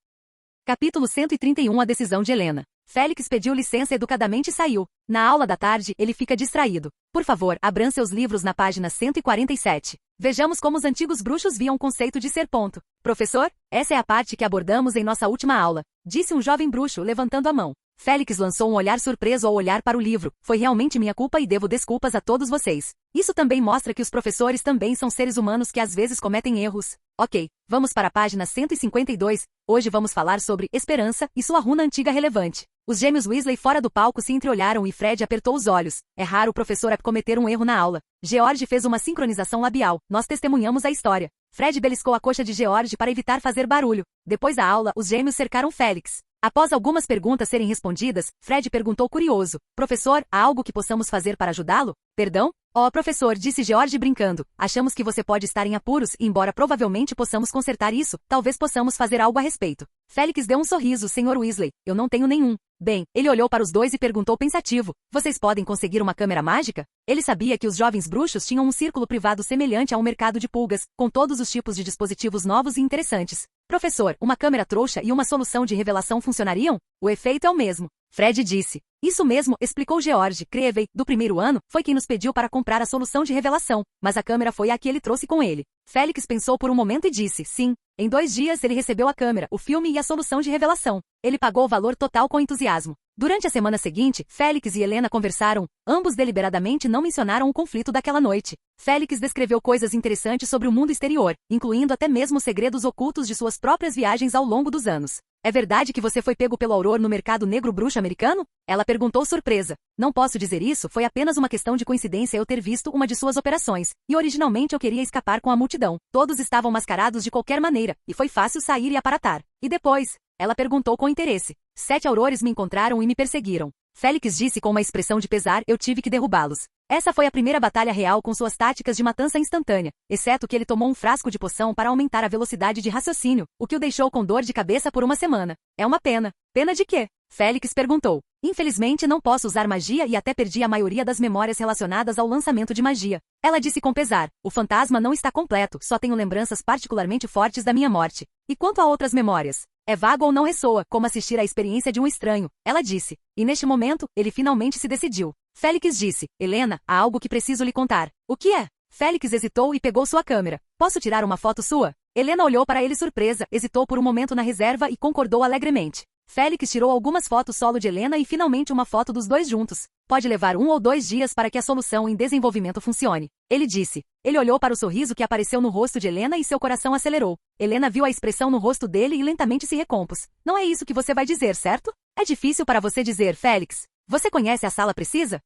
Capítulo 131 A decisão de Helena. Félix pediu licença educadamente e saiu. Na aula da tarde, ele fica distraído. Por favor, abram seus livros na página 147. Vejamos como os antigos bruxos viam o conceito de ser ponto. Professor, essa é a parte que abordamos em nossa última aula, disse um jovem bruxo levantando a mão. Félix lançou um olhar surpreso ao olhar para o livro. Foi realmente minha culpa e devo desculpas a todos vocês. Isso também mostra que os professores também são seres humanos que às vezes cometem erros. Ok, vamos para a página 152. Hoje vamos falar sobre esperança e sua runa antiga relevante. Os gêmeos Weasley fora do palco se entreolharam e Fred apertou os olhos. É raro o professor cometer um erro na aula. George fez uma sincronização labial. Nós testemunhamos a história. Fred beliscou a coxa de George para evitar fazer barulho. Depois da aula, os gêmeos cercaram Félix. Após algumas perguntas serem respondidas, Fred perguntou curioso: Professor, há algo que possamos fazer para ajudá-lo? Perdão? Oh, professor, disse George brincando. Achamos que você pode estar em apuros e, embora provavelmente possamos consertar isso, talvez possamos fazer algo a respeito. Félix deu um sorriso, Sr. Weasley. Eu não tenho nenhum. Bem, ele olhou para os dois e perguntou pensativo: Vocês podem conseguir uma câmera mágica? Ele sabia que os jovens bruxos tinham um círculo privado semelhante a um mercado de pulgas, com todos os tipos de dispositivos novos e interessantes. Professor, uma câmera trouxa e uma solução de revelação funcionariam? O efeito é o mesmo. Fred disse. Isso mesmo, explicou George. Creevey, do primeiro ano, foi quem nos pediu para comprar a solução de revelação, mas a câmera foi a que ele trouxe com ele. Félix pensou por um momento e disse, sim. Em 2 dias ele recebeu a câmera, o filme e a solução de revelação. Ele pagou o valor total com entusiasmo. Durante a semana seguinte, Félix e Helena conversaram. Ambos deliberadamente não mencionaram o conflito daquela noite. Félix descreveu coisas interessantes sobre o mundo exterior, incluindo até mesmo segredos ocultos de suas próprias viagens ao longo dos anos. É verdade que você foi pego pelo Auror no mercado negro bruxo americano? Ela perguntou surpresa. Não posso dizer isso, foi apenas uma questão de coincidência eu ter visto uma de suas operações, e originalmente eu queria escapar com a multidão. Todos estavam mascarados de qualquer maneira, e foi fácil sair e aparatar. E depois? Ela perguntou com interesse. 7 aurores me encontraram e me perseguiram. Félix disse com uma expressão de pesar, eu tive que derrubá-los. Essa foi a primeira batalha real com suas táticas de matança instantânea, exceto que ele tomou um frasco de poção para aumentar a velocidade de raciocínio, o que o deixou com dor de cabeça por uma semana. É uma pena. Pena de quê? Félix perguntou. Infelizmente não posso usar magia e até perdi a maioria das memórias relacionadas ao lançamento de magia. Ela disse com pesar. O fantasma não está completo, só tenho lembranças particularmente fortes da minha morte. E quanto a outras memórias? É vago ou não ressoa, como assistir à experiência de um estranho, ela disse. E neste momento, ele finalmente se decidiu. Félix disse, Helena, há algo que preciso lhe contar. O que é? Félix hesitou e pegou sua câmera. Posso tirar uma foto sua? Helena olhou para ele surpresa, hesitou por um momento na reserva e concordou alegremente. Félix tirou algumas fotos solo de Helena e finalmente uma foto dos dois juntos. Pode levar 1 ou 2 dias para que a solução em desenvolvimento funcione. Ele disse. Ele olhou para o sorriso que apareceu no rosto de Helena e seu coração acelerou. Helena viu a expressão no rosto dele e lentamente se recompôs. Não é isso que você vai dizer, certo? É difícil para você dizer, Félix. Você conhece a sala precisa?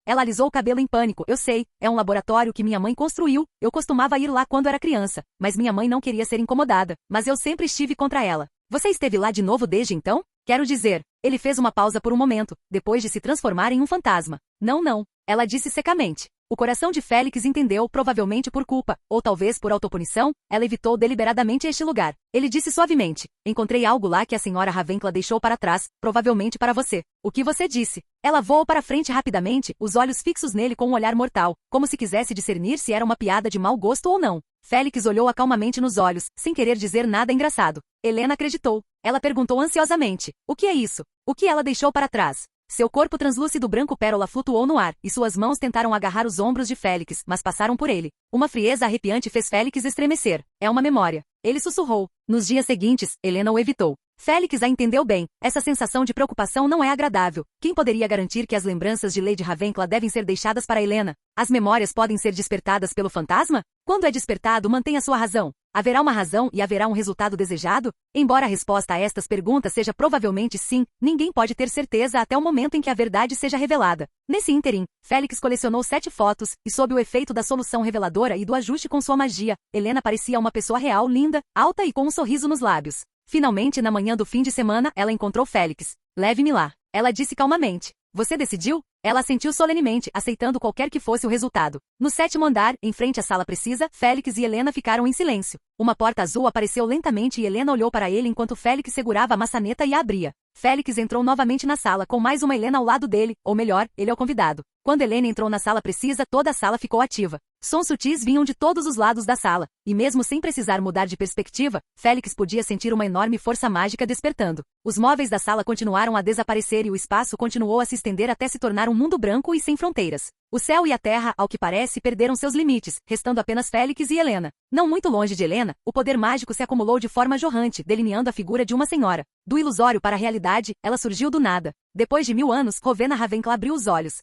Ela alisou o cabelo em pânico. Eu sei, é um laboratório que minha mãe construiu. Eu costumava ir lá quando era criança, mas minha mãe não queria ser incomodada. Mas eu sempre estive contra ela. Você esteve lá de novo desde então? Quero dizer, ele fez uma pausa por um momento, depois de se transformar em um fantasma. Não, ela disse secamente. O coração de Félix entendeu, provavelmente por culpa, ou talvez por autopunição, ela evitou deliberadamente este lugar. Ele disse suavemente, encontrei algo lá que a senhora Ravenclaw deixou para trás, provavelmente para você. O que você disse? Ela voou para frente rapidamente, os olhos fixos nele com um olhar mortal, como se quisesse discernir se era uma piada de mau gosto ou não. Félix olhou-a calmamente nos olhos, sem querer dizer nada engraçado. Helena acreditou. Ela perguntou ansiosamente, o que é isso? O que ela deixou para trás? Seu corpo translúcido branco pérola flutuou no ar, e suas mãos tentaram agarrar os ombros de Félix, mas passaram por ele. Uma frieza arrepiante fez Félix estremecer. É uma memória. Ele sussurrou. Nos dias seguintes, Helena o evitou. Félix a entendeu bem. Essa sensação de preocupação não é agradável. Quem poderia garantir que as lembranças de Lady Ravenclaw devem ser deixadas para Helena? As memórias podem ser despertadas pelo fantasma? Quando é despertado, mantenha sua razão. Haverá uma razão e haverá um resultado desejado? Embora a resposta a estas perguntas seja provavelmente sim, ninguém pode ter certeza até o momento em que a verdade seja revelada. Nesse ínterim, Félix colecionou 7 fotos, e sob o efeito da solução reveladora e do ajuste com sua magia, Helena parecia uma pessoa real linda, alta e com um sorriso nos lábios. Finalmente, na manhã do fim de semana, ela encontrou Félix. Leve-me lá. Ela disse calmamente. Você decidiu? Ela assentiu solenemente, aceitando qualquer que fosse o resultado. No 7º andar, em frente à sala precisa, Félix e Helena ficaram em silêncio. Uma porta azul apareceu lentamente e Helena olhou para ele enquanto Félix segurava a maçaneta e a abria. Félix entrou novamente na sala, com mais uma Helena ao lado dele, ou melhor, ele é o convidado. Quando Helena entrou na sala precisa, toda a sala ficou ativa. Sons sutis vinham de todos os lados da sala, e mesmo sem precisar mudar de perspectiva, Félix podia sentir uma enorme força mágica despertando. Os móveis da sala continuaram a desaparecer e o espaço continuou a se estender até se tornar um mundo branco e sem fronteiras. O céu e a terra, ao que parece, perderam seus limites, restando apenas Félix e Helena. Não muito longe de Helena, o poder mágico se acumulou de forma jorrante, delineando a figura de uma senhora. Do ilusório para a realidade, ela surgiu do nada. Depois de 1000 anos, Rowena Ravenclaw abriu os olhos.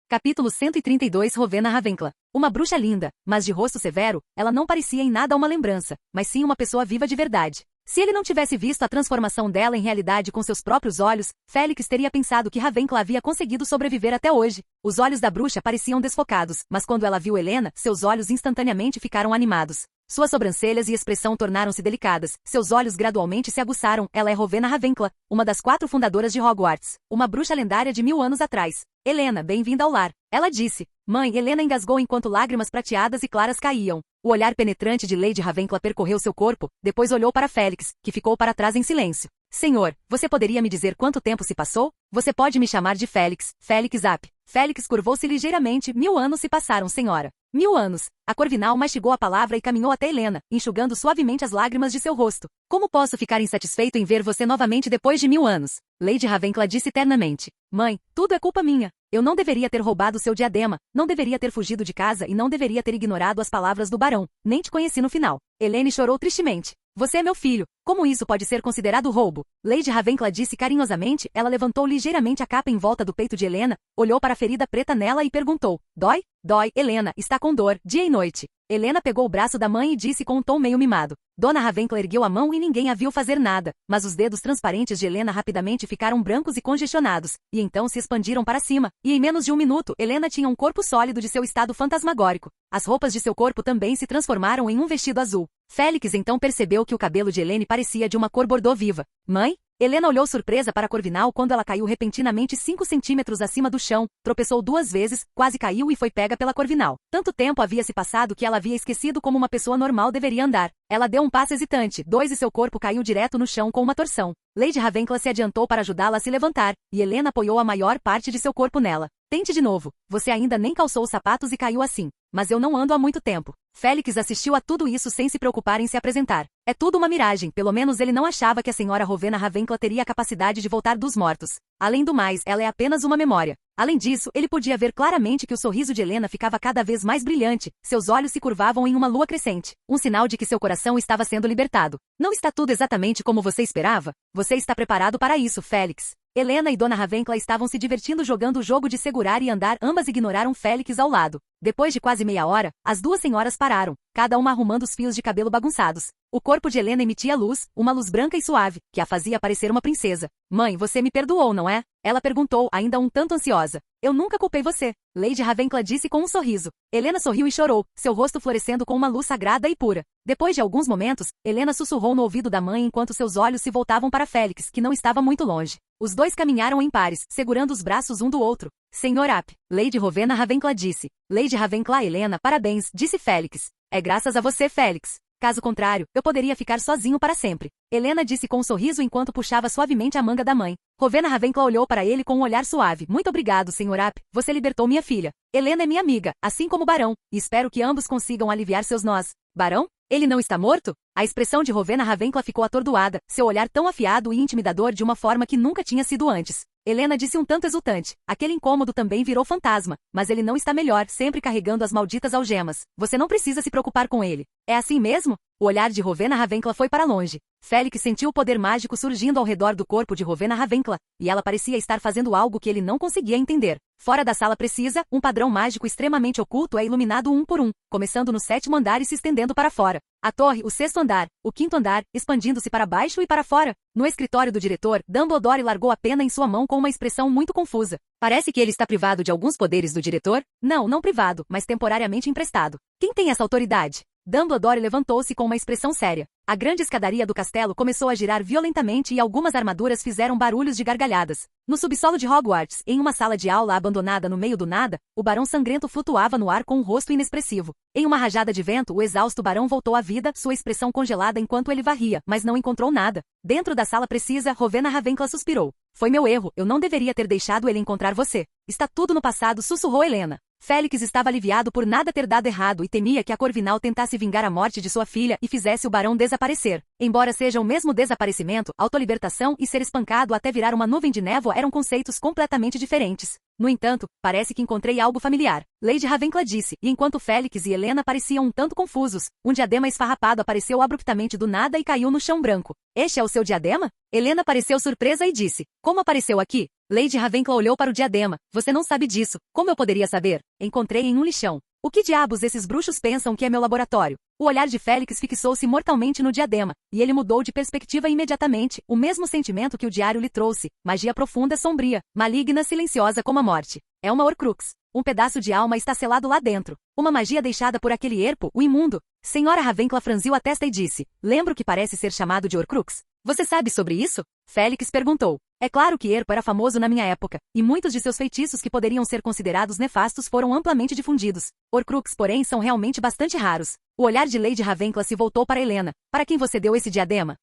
Capítulo 132 Rowena Ravenclaw. Uma bruxa linda, mas de rosto severo, ela não parecia em nada uma lembrança, mas sim uma pessoa viva de verdade. Se ele não tivesse visto a transformação dela em realidade com seus próprios olhos, Félix teria pensado que Ravenclaw havia conseguido sobreviver até hoje. Os olhos da bruxa pareciam desfocados, mas quando ela viu Helena, seus olhos instantaneamente ficaram animados. Suas sobrancelhas e expressão tornaram-se delicadas, seus olhos gradualmente se aguçaram. Ela é Rowena Ravenclaw, uma das 4 fundadoras de Hogwarts, uma bruxa lendária de 1000 anos atrás. Helena, bem-vinda ao lar. Ela disse. Mãe, Helena engasgou enquanto lágrimas prateadas e claras caíam. O olhar penetrante de Lady Ravenclaw percorreu seu corpo, depois olhou para Félix, que ficou para trás em silêncio. Senhor, você poderia me dizer quanto tempo se passou? Você pode me chamar de Félix, Félix Zap. Félix curvou-se ligeiramente. 1000 anos se passaram, senhora. 1000 anos. A Corvinal mastigou a palavra e caminhou até Helena, enxugando suavemente as lágrimas de seu rosto. Como posso ficar insatisfeito em ver você novamente depois de 1000 anos? Lady Ravenclaw disse ternamente. Mãe, tudo é culpa minha. Eu não deveria ter roubado seu diadema, não deveria ter fugido de casa e não deveria ter ignorado as palavras do barão. Nem te conheci no final. Helene chorou tristemente. Você é meu filho. Como isso pode ser considerado roubo? Lady Ravenclaw disse carinhosamente. Ela levantou ligeiramente a capa em volta do peito de Helena, olhou para a ferida preta nela e perguntou. Dói? Dói. Helena, está com dor, dia e noite. Helena pegou o braço da mãe e disse com um tom meio mimado. Dona Ravenclaw ergueu a mão e ninguém a viu fazer nada, mas os dedos transparentes de Helena rapidamente ficaram brancos e congestionados, e então se expandiram para cima, e em menos de 1 minuto, Helena tinha um corpo sólido de seu estado fantasmagórico. As roupas de seu corpo também se transformaram em um vestido azul. Félix então percebeu que o cabelo de Helene parecia de uma cor bordô viva. Mãe? Helena olhou surpresa para Corvinal quando ela caiu repentinamente 5 centímetros acima do chão, tropeçou 2 vezes, quase caiu e foi pega pela Corvinal. Tanto tempo havia se passado que ela havia esquecido como uma pessoa normal deveria andar. Ela deu um passo hesitante, 2 e seu corpo caiu direto no chão com uma torção. Lady Ravenclaw se adiantou para ajudá-la a se levantar, e Helena apoiou a maior parte de seu corpo nela. Tente de novo. Você ainda nem calçou os sapatos e caiu assim. Mas eu não ando há muito tempo. Félix assistiu a tudo isso sem se preocupar em se apresentar. É tudo uma miragem, pelo menos ele não achava que a senhora Rowena Ravenclaw teria a capacidade de voltar dos mortos. Além do mais, ela é apenas uma memória. Além disso, ele podia ver claramente que o sorriso de Helena ficava cada vez mais brilhante, seus olhos se curvavam em uma lua crescente, um sinal de que seu coração estava sendo libertado. Não está tudo exatamente como você esperava? Você está preparado para isso, Félix. Helena e Dona Ravenclaw estavam se divertindo jogando o jogo de segurar e andar, ambas ignoraram Félix ao lado. Depois de quase meia hora, as 2 senhoras pararam, cada uma arrumando os fios de cabelo bagunçados. O corpo de Helena emitia luz, uma luz branca e suave, que a fazia parecer uma princesa. Mãe, você me perdoou, não é? Ela perguntou, ainda um tanto ansiosa. Eu nunca culpei você, Lady Ravenclaw disse com um sorriso. Helena sorriu e chorou, seu rosto florescendo com uma luz sagrada e pura. Depois de alguns momentos, Helena sussurrou no ouvido da mãe enquanto seus olhos se voltavam para Félix, que não estava muito longe. Os 2 caminharam em pares, segurando os braços um do outro. Senhor App, Lady Rowena Ravenclaw disse. Lady Ravenclaw Helena, parabéns, disse Félix. É graças a você, Félix. Caso contrário, eu poderia ficar sozinho para sempre. Helena disse com um sorriso enquanto puxava suavemente a manga da mãe. Rowena Ravenclaw olhou para ele com um olhar suave. Muito obrigado, Sr. App. Você libertou minha filha. Helena é minha amiga, assim como o Barão, e espero que ambos consigam aliviar seus nós. Barão? Ele não está morto? A expressão de Rowena Ravenclaw ficou atordoada, seu olhar tão afiado e intimidador de uma forma que nunca tinha sido antes. Helena disse um tanto exultante. Aquele incômodo também virou fantasma, mas ele não está melhor, sempre carregando as malditas algemas. Você não precisa se preocupar com ele. É assim mesmo? O olhar de Rowena Ravenclaw foi para longe. Félix sentiu o poder mágico surgindo ao redor do corpo de Rowena Ravenclaw, e ela parecia estar fazendo algo que ele não conseguia entender. Fora da sala precisa, um padrão mágico extremamente oculto é iluminado um por um, começando no 7º andar e se estendendo para fora. A torre, o 6º andar, o 5º andar, expandindo-se para baixo e para fora. No escritório do diretor, Dumbledore largou a pena em sua mão com uma expressão muito confusa. Parece que ele está privado de alguns poderes do diretor? Não privado, mas temporariamente emprestado. Quem tem essa autoridade? Dumbledore levantou-se com uma expressão séria. A grande escadaria do castelo começou a girar violentamente e algumas armaduras fizeram barulhos de gargalhadas. No subsolo de Hogwarts, em uma sala de aula abandonada no meio do nada, o Barão Sangrento flutuava no ar com um rosto inexpressivo. Em uma rajada de vento, o exausto Barão voltou à vida, sua expressão congelada enquanto ele varria, mas não encontrou nada. Dentro da sala precisa, Rowena Ravenclaw suspirou. Foi meu erro, eu não deveria ter deixado ele encontrar você. Está tudo no passado, sussurrou Helena. Félix estava aliviado por nada ter dado errado e temia que a Corvinal tentasse vingar a morte de sua filha e fizesse o Barão desaparecer. Embora seja o mesmo desaparecimento, autolibertação e ser espancado até virar uma nuvem de névoa eram conceitos completamente diferentes. No entanto, parece que encontrei algo familiar. Lady Ravenclaw disse, e enquanto Félix e Helena pareciam um tanto confusos, um diadema esfarrapado apareceu abruptamente do nada e caiu no chão branco. Este é o seu diadema? Helena pareceu surpresa e disse, como apareceu aqui? Lady Ravenclaw olhou para o diadema. Você não sabe disso. Como eu poderia saber? Encontrei em um lixão. O que diabos esses bruxos pensam que é meu laboratório? O olhar de Félix fixou-se mortalmente no diadema, e ele mudou de perspectiva imediatamente, o mesmo sentimento que o diário lhe trouxe, magia profunda sombria, maligna silenciosa como a morte. É uma Horcrux. Um pedaço de alma está selado lá dentro. Uma magia deixada por aquele erpo, o imundo. Senhora Ravencla franziu a testa e disse, lembro que parece ser chamado de Horcrux. Você sabe sobre isso? Félix perguntou. É claro que erpo era famoso na minha época, e muitos de seus feitiços que poderiam ser considerados nefastos foram amplamente difundidos. Horcrux, porém, são realmente bastante raros. O olhar de Lady Ravencla se voltou para Helena. Para quem você deu esse diadema?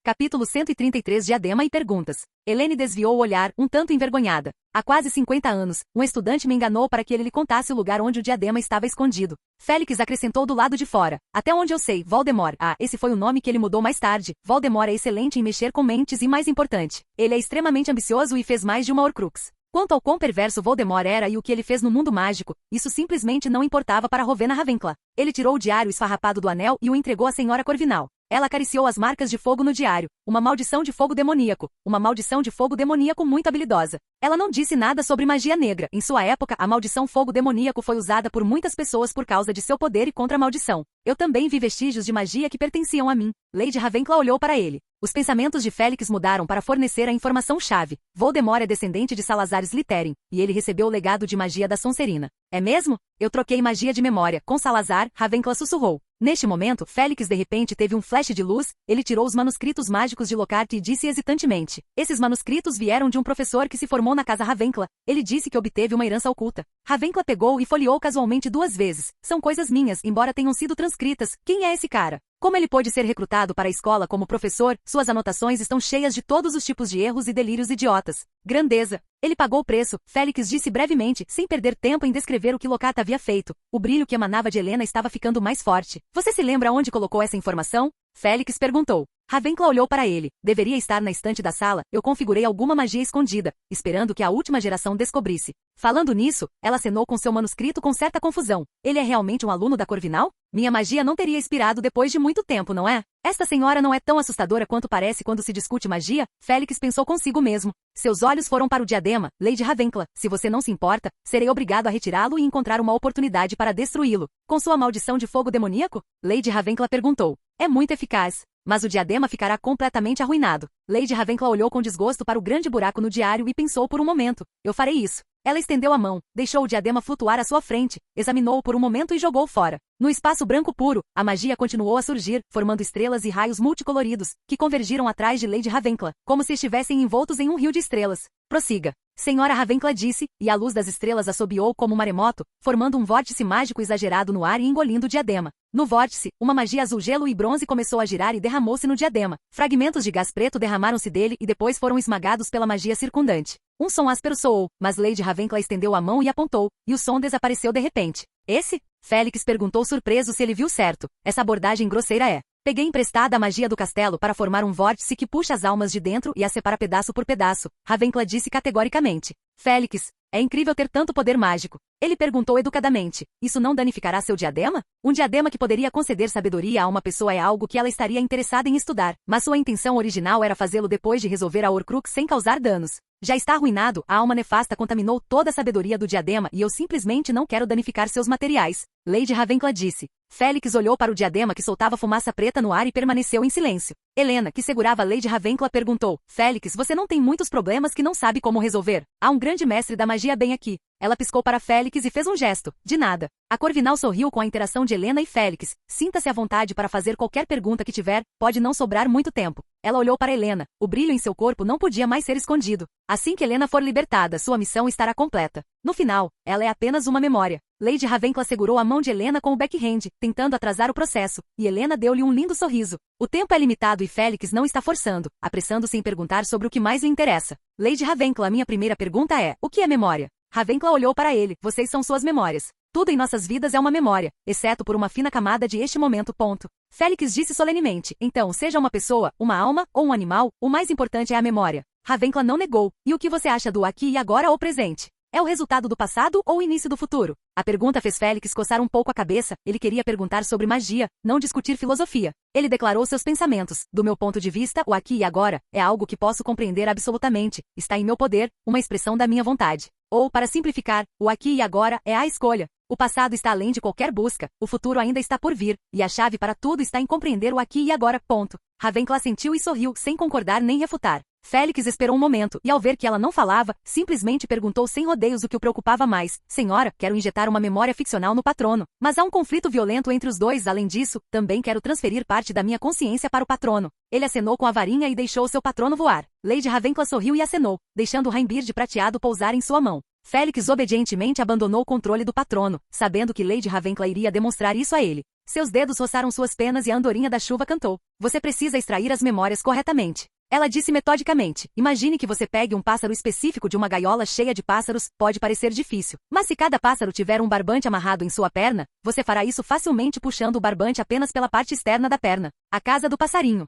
Capítulo 133 Diadema e Perguntas. Helene desviou o olhar, um tanto envergonhada. Há quase 50 anos, um estudante me enganou para que ele lhe contasse o lugar onde o diadema estava escondido. Félix acrescentou do lado de fora. Até onde eu sei, Voldemort. Ah, esse foi o nome que ele mudou mais tarde. Voldemort é excelente em mexer com mentes e, mais importante, ele é extremamente ambicioso e fez mais de uma Horcrux. Quanto ao quão perverso Voldemort era e o que ele fez no mundo mágico, isso simplesmente não importava para Rowena Ravencla. Ele tirou o diário esfarrapado do anel e o entregou à senhora Corvinal. Ela acariciou as marcas de fogo no diário. Uma maldição de fogo demoníaco. Uma maldição de fogo demoníaco muito habilidosa. Ela não disse nada sobre magia negra. Em sua época, a maldição fogo demoníaco foi usada por muitas pessoas por causa de seu poder e contra a maldição. Eu também vi vestígios de magia que pertenciam a mim. Lady Ravencla olhou para ele. Os pensamentos de Félix mudaram para fornecer a informação-chave. Voldemort é descendente de Salazar Slytherin, e ele recebeu o legado de magia da Sonserina. É mesmo? Eu troquei magia de memória com Salazar, Ravencla sussurrou. Neste momento, Félix de repente teve um flash de luz, ele tirou os manuscritos mágicos de Lockhart e disse hesitantemente. Esses manuscritos vieram de um professor que se formou na casa Ravencla. Ele disse que obteve uma herança oculta. Ravencla pegou e folheou casualmente 2 vezes. São coisas minhas, embora tenham sido transcritas. Quem é esse cara? Como ele pôde ser recrutado para a escola como professor, suas anotações estão cheias de todos os tipos de erros e delírios idiotas. Grandeza. Ele pagou o preço, Félix disse brevemente, sem perder tempo em descrever o que Lockhart havia feito. O brilho que emanava de Helena estava ficando mais forte. Você se lembra onde colocou essa informação? Félix perguntou. Ravencla olhou para ele. Deveria estar na estante da sala, eu configurei alguma magia escondida, esperando que a última geração descobrisse. Falando nisso, ela acenou com seu manuscrito com certa confusão. Ele é realmente um aluno da Corvinal? Minha magia não teria expirado depois de muito tempo, não é? Esta senhora não é tão assustadora quanto parece quando se discute magia? Félix pensou consigo mesmo. Seus olhos foram para o diadema, Lady Ravencla. Se você não se importa, serei obrigado a retirá-lo e encontrar uma oportunidade para destruí-lo. Com sua maldição de fogo demoníaco? Lady Ravencla perguntou. É muito eficaz. Mas o diadema ficará completamente arruinado. Lady Ravencla olhou com desgosto para o grande buraco no diário e pensou por um momento. Eu farei isso. Ela estendeu a mão, deixou o diadema flutuar à sua frente, examinou-o por um momento e jogou fora. No espaço branco puro, a magia continuou a surgir, formando estrelas e raios multicoloridos, que convergiram atrás de Lady Ravencla, como se estivessem envoltos em um rio de estrelas. Prossiga. Senhora Ravencla disse, e a luz das estrelas assobiou como um maremoto, formando um vórtice mágico exagerado no ar e engolindo o diadema. No vórtice, uma magia azul gelo e bronze começou a girar e derramou-se no diadema. Fragmentos de gás preto derramaram-se dele e depois foram esmagados pela magia circundante. Um som áspero soou, mas Lady Ravencla estendeu a mão e apontou, e o som desapareceu de repente. Esse? Félix perguntou surpreso se ele viu certo. Essa abordagem grosseira é. Peguei emprestada a magia do castelo para formar um vórtice que puxa as almas de dentro e as separa pedaço por pedaço, Ravencla disse categoricamente. Félix, é incrível ter tanto poder mágico. Ele perguntou educadamente, isso não danificará seu diadema? Um diadema que poderia conceder sabedoria a uma pessoa é algo que ela estaria interessada em estudar, mas sua intenção original era fazê-lo depois de resolver a Horcrux sem causar danos. Já está arruinado, a alma nefasta contaminou toda a sabedoria do diadema e eu simplesmente não quero danificar seus materiais. Lady Ravencla disse. Félix olhou para o diadema que soltava fumaça preta no ar e permaneceu em silêncio. Helena, que segurava Lady Ravencla, perguntou. Félix, você não tem muitos problemas que não sabe como resolver? Há um grande mestre da magia bem aqui. Ela piscou para Félix e fez um gesto. De nada. A Corvinal sorriu com a interação de Helena e Félix. Sinta-se à vontade para fazer qualquer pergunta que tiver, pode não sobrar muito tempo. Ela olhou para Helena. O brilho em seu corpo não podia mais ser escondido. Assim que Helena for libertada, sua missão estará completa. No final, ela é apenas uma memória. Lady Ravencla segurou a mão de Helena com o backhand, tentando atrasar o processo, e Helena deu-lhe um lindo sorriso. O tempo é limitado e Félix não está forçando, apressando-se em perguntar sobre o que mais lhe interessa. Lady Ravencla, minha primeira pergunta é, o que é memória? Ravencla olhou para ele, vocês são suas memórias. Tudo em nossas vidas é uma memória, exceto por uma fina camada de este momento. Félix disse solenemente, então, seja uma pessoa, uma alma ou um animal, o mais importante é a memória. Ravencla não negou, e o que você acha do aqui e agora ou presente? É o resultado do passado ou o início do futuro? A pergunta fez Félix coçar um pouco a cabeça, ele queria perguntar sobre magia, não discutir filosofia. Ele declarou seus pensamentos, do meu ponto de vista, o aqui e agora, é algo que posso compreender absolutamente, está em meu poder, uma expressão da minha vontade. Ou, para simplificar, o aqui e agora é a escolha. O passado está além de qualquer busca, o futuro ainda está por vir, e a chave para tudo está em compreender o aqui e agora, ponto. Ravencla assentiu e sorriu, sem concordar nem refutar. Félix esperou um momento, e ao ver que ela não falava, simplesmente perguntou sem rodeios o que o preocupava mais. Senhora, quero injetar uma memória ficcional no patrono. Mas há um conflito violento entre os dois, além disso, também quero transferir parte da minha consciência para o patrono. Ele acenou com a varinha e deixou seu patrono voar. Lady Ravencla sorriu e acenou, deixando o Rainbeard prateado pousar em sua mão. Félix obedientemente abandonou o controle do patrono, sabendo que Lady Ravencla iria demonstrar isso a ele. Seus dedos roçaram suas penas e a andorinha da chuva cantou. Você precisa extrair as memórias corretamente. Ela disse metodicamente, imagine que você pegue um pássaro específico de uma gaiola cheia de pássaros, pode parecer difícil. Mas se cada pássaro tiver um barbante amarrado em sua perna, você fará isso facilmente puxando o barbante apenas pela parte externa da perna. A Casa do Passarinho.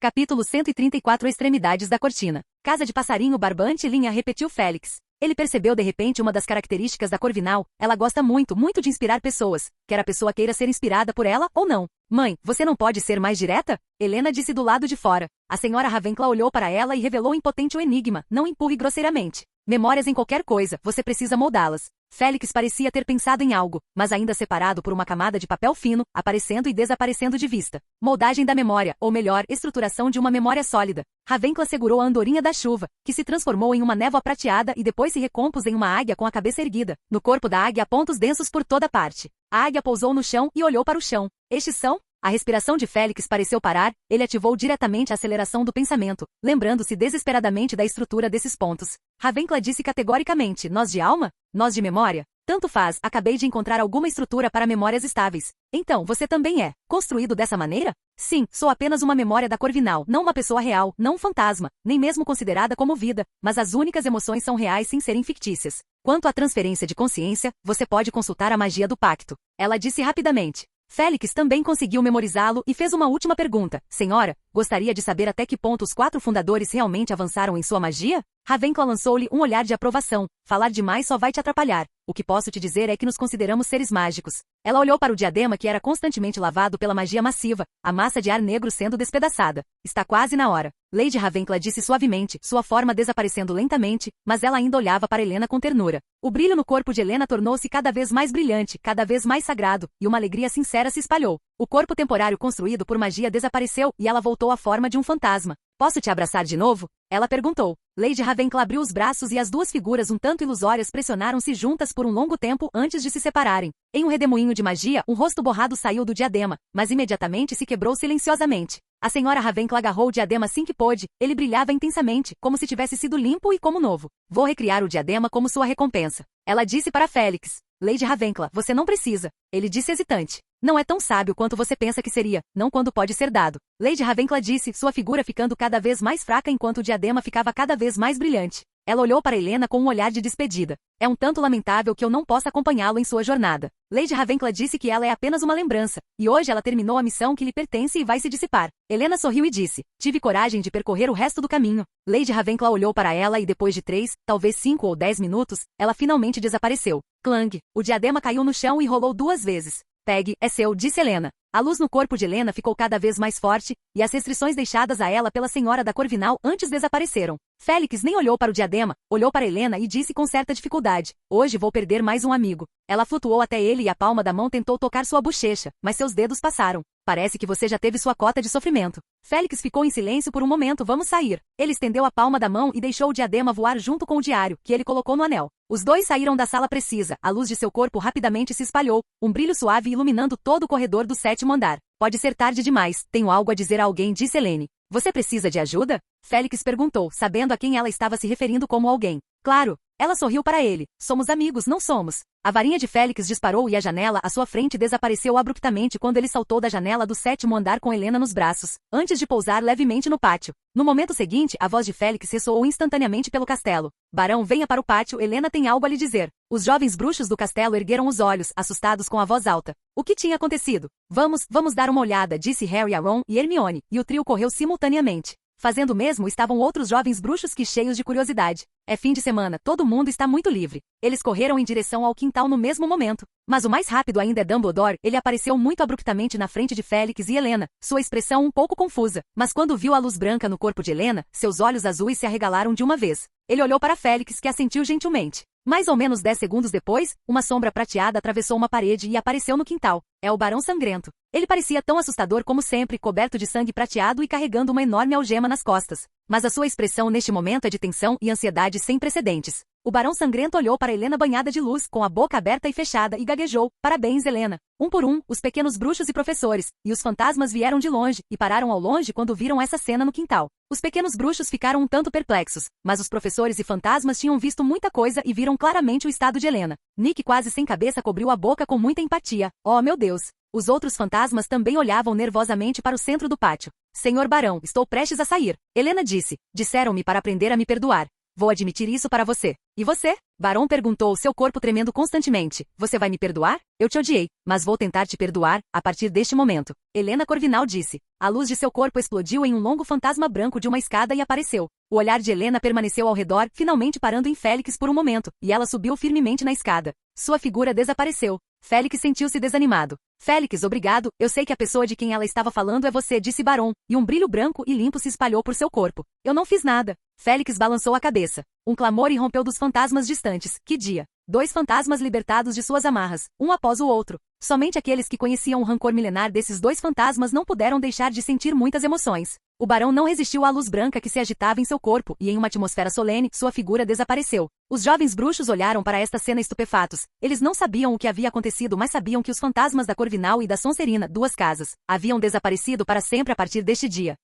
Capítulo 134 Extremidades da Cortina. Casa de Passarinho Barbante Linha, repetiu Félix. Ele percebeu de repente uma das características da Corvinal, ela gosta muito de inspirar pessoas, quer a pessoa queira ser inspirada por ela ou não. Mãe, você não pode ser mais direta? Helena disse do lado de fora. A senhora Ravencla olhou para ela e revelou impotente o enigma, não empurre grosseiramente. Memórias em qualquer coisa, você precisa moldá-las. Félix parecia ter pensado em algo, mas ainda separado por uma camada de papel fino, aparecendo e desaparecendo de vista. Moldagem da memória, ou melhor, estruturação de uma memória sólida. Ravencla segurou a andorinha da chuva, que se transformou em uma névoa prateada e depois se recompôs em uma águia com a cabeça erguida. No corpo da águia há pontos densos por toda parte. A águia pousou no chão e olhou para o chão. Estes são? A respiração de Félix pareceu parar, ele ativou diretamente a aceleração do pensamento, lembrando-se desesperadamente da estrutura desses pontos. Ravencla disse categoricamente, nós de alma? Nós de memória? Tanto faz, acabei de encontrar alguma estrutura para memórias estáveis. Então, você também é construído dessa maneira? Sim, sou apenas uma memória da Corvinal, não uma pessoa real, não um fantasma, nem mesmo considerada como vida, mas as únicas emoções são reais sem serem fictícias. Quanto à transferência de consciência, você pode consultar a magia do pacto. Ela disse rapidamente. Félix também conseguiu memorizá-lo e fez uma última pergunta. Senhora, gostaria de saber até que ponto os 4 fundadores realmente avançaram em sua magia? Ravencla lançou-lhe um olhar de aprovação. Falar demais só vai te atrapalhar. O que posso te dizer é que nos consideramos seres mágicos. Ela olhou para o diadema que era constantemente lavado pela magia massiva, a massa de ar negro sendo despedaçada. Está quase na hora. Lady Ravencla disse suavemente, sua forma desaparecendo lentamente, mas ela ainda olhava para Helena com ternura. O brilho no corpo de Helena tornou-se cada vez mais brilhante, cada vez mais sagrado, e uma alegria sincera se espalhou. O corpo temporário construído por magia desapareceu e ela voltou à forma de um fantasma. Posso te abraçar de novo? Ela perguntou. Lady Ravencla abriu os braços e as duas figuras um tanto ilusórias pressionaram-se juntas por um longo tempo antes de se separarem. Em um redemoinho de magia, um rosto borrado saiu do diadema, mas imediatamente se quebrou silenciosamente. A senhora Ravencla agarrou o diadema assim que pôde, ele brilhava intensamente, como se tivesse sido limpo e como novo. Vou recriar o diadema como sua recompensa. Ela disse para Félix. Lady Ravencla, você não precisa. Ele disse hesitante. Não é tão sábio quanto você pensa que seria, não quando pode ser dado. Lady Ravencla disse, sua figura ficando cada vez mais fraca enquanto o diadema ficava cada vez mais brilhante. Ela olhou para Helena com um olhar de despedida. É um tanto lamentável que eu não possa acompanhá-lo em sua jornada. Lady Ravencla disse que ela é apenas uma lembrança, e hoje ela terminou a missão que lhe pertence e vai se dissipar. Helena sorriu e disse, tive coragem de percorrer o resto do caminho. Lady Ravencla olhou para ela e depois de 3, talvez 5 ou 10 minutos, ela finalmente desapareceu. Clang! O diadema caiu no chão e rolou 2 vezes. Pegue, é seu, disse Helena. A luz no corpo de Helena ficou cada vez mais forte, e as restrições deixadas a ela pela senhora da Corvinal antes desapareceram. Félix nem olhou para o diadema, olhou para Helena e disse com certa dificuldade, hoje vou perder mais um amigo. Ela flutuou até ele e a palma da mão tentou tocar sua bochecha, mas seus dedos passaram. Parece que você já teve sua cota de sofrimento. Félix ficou em silêncio por um momento, vamos sair. Ele estendeu a palma da mão e deixou o diadema voar junto com o diário, que ele colocou no anel. Os dois saíram da sala precisa, a luz de seu corpo rapidamente se espalhou, um brilho suave iluminando todo o corredor do 7º andar. Pode ser tarde demais, tenho algo a dizer a alguém, disse Helene. Você precisa de ajuda? Félix perguntou, sabendo a quem ela estava se referindo como alguém. Claro. Ela sorriu para ele. Somos amigos, não somos. A varinha de Félix disparou e a janela à sua frente desapareceu abruptamente quando ele saltou da janela do 7º andar com Helena nos braços, antes de pousar levemente no pátio. No momento seguinte, a voz de Félix ressoou instantaneamente pelo castelo. Barão, venha para o pátio, Helena tem algo a lhe dizer. Os jovens bruxos do castelo ergueram os olhos, assustados com a voz alta. O que tinha acontecido? Vamos dar uma olhada, disse Harry a Ron e Hermione, e o trio correu simultaneamente. Fazendo o mesmo estavam outros jovens bruxos que cheios de curiosidade. É fim de semana, todo mundo está muito livre. Eles correram em direção ao quintal no mesmo momento. Mas o mais rápido ainda é Dumbledore, ele apareceu muito abruptamente na frente de Félix e Helena, sua expressão um pouco confusa. Mas quando viu a luz branca no corpo de Helena, seus olhos azuis se arregalaram de uma vez. Ele olhou para Félix, que assentiu gentilmente. Mais ou menos 10 segundos depois, uma sombra prateada atravessou uma parede e apareceu no quintal. É o Barão Sangrento. Ele parecia tão assustador como sempre, coberto de sangue prateado e carregando uma enorme algema nas costas. Mas a sua expressão neste momento é de tensão e ansiedade sem precedentes. O Barão Sangrento olhou para Helena banhada de luz, com a boca aberta e fechada, e gaguejou: "Parabéns, Helena." Um por um, os pequenos bruxos e professores, e os fantasmas vieram de longe, e pararam ao longe quando viram essa cena no quintal. Os pequenos bruxos ficaram um tanto perplexos, mas os professores e fantasmas tinham visto muita coisa e viram claramente o estado de Helena. Nick, quase sem cabeça, cobriu a boca com muita empatia. Oh, meu Deus! Os outros fantasmas também olhavam nervosamente para o centro do pátio. "Senhor Barão, estou prestes a sair." Helena disse. "Disseram-me para aprender a me perdoar. Vou admitir isso para você." "E você?" Barão perguntou, seu corpo tremendo constantemente. "Você vai me perdoar? Eu te odiei, mas vou tentar te perdoar, a partir deste momento." Helena Corvinal disse. A luz de seu corpo explodiu em um longo fantasma branco de uma escada e apareceu. O olhar de Helena permaneceu ao redor, finalmente parando em Félix por um momento, e ela subiu firmemente na escada. Sua figura desapareceu. Félix sentiu-se desanimado. "Félix, obrigado, eu sei que a pessoa de quem ela estava falando é você", disse Barão, e um brilho branco e limpo se espalhou por seu corpo. "Eu não fiz nada." Félix balançou a cabeça. Um clamor irrompeu dos fantasmas distantes. Que dia! 2 fantasmas libertados de suas amarras, um após o outro. Somente aqueles que conheciam o rancor milenar desses 2 fantasmas não puderam deixar de sentir muitas emoções. O barão não resistiu à luz branca que se agitava em seu corpo, e em uma atmosfera solene, sua figura desapareceu. Os jovens bruxos olharam para esta cena estupefatos. Eles não sabiam o que havia acontecido, mas sabiam que os fantasmas da Corvinal e da Sonserina, 2 casas, haviam desaparecido para sempre a partir deste dia.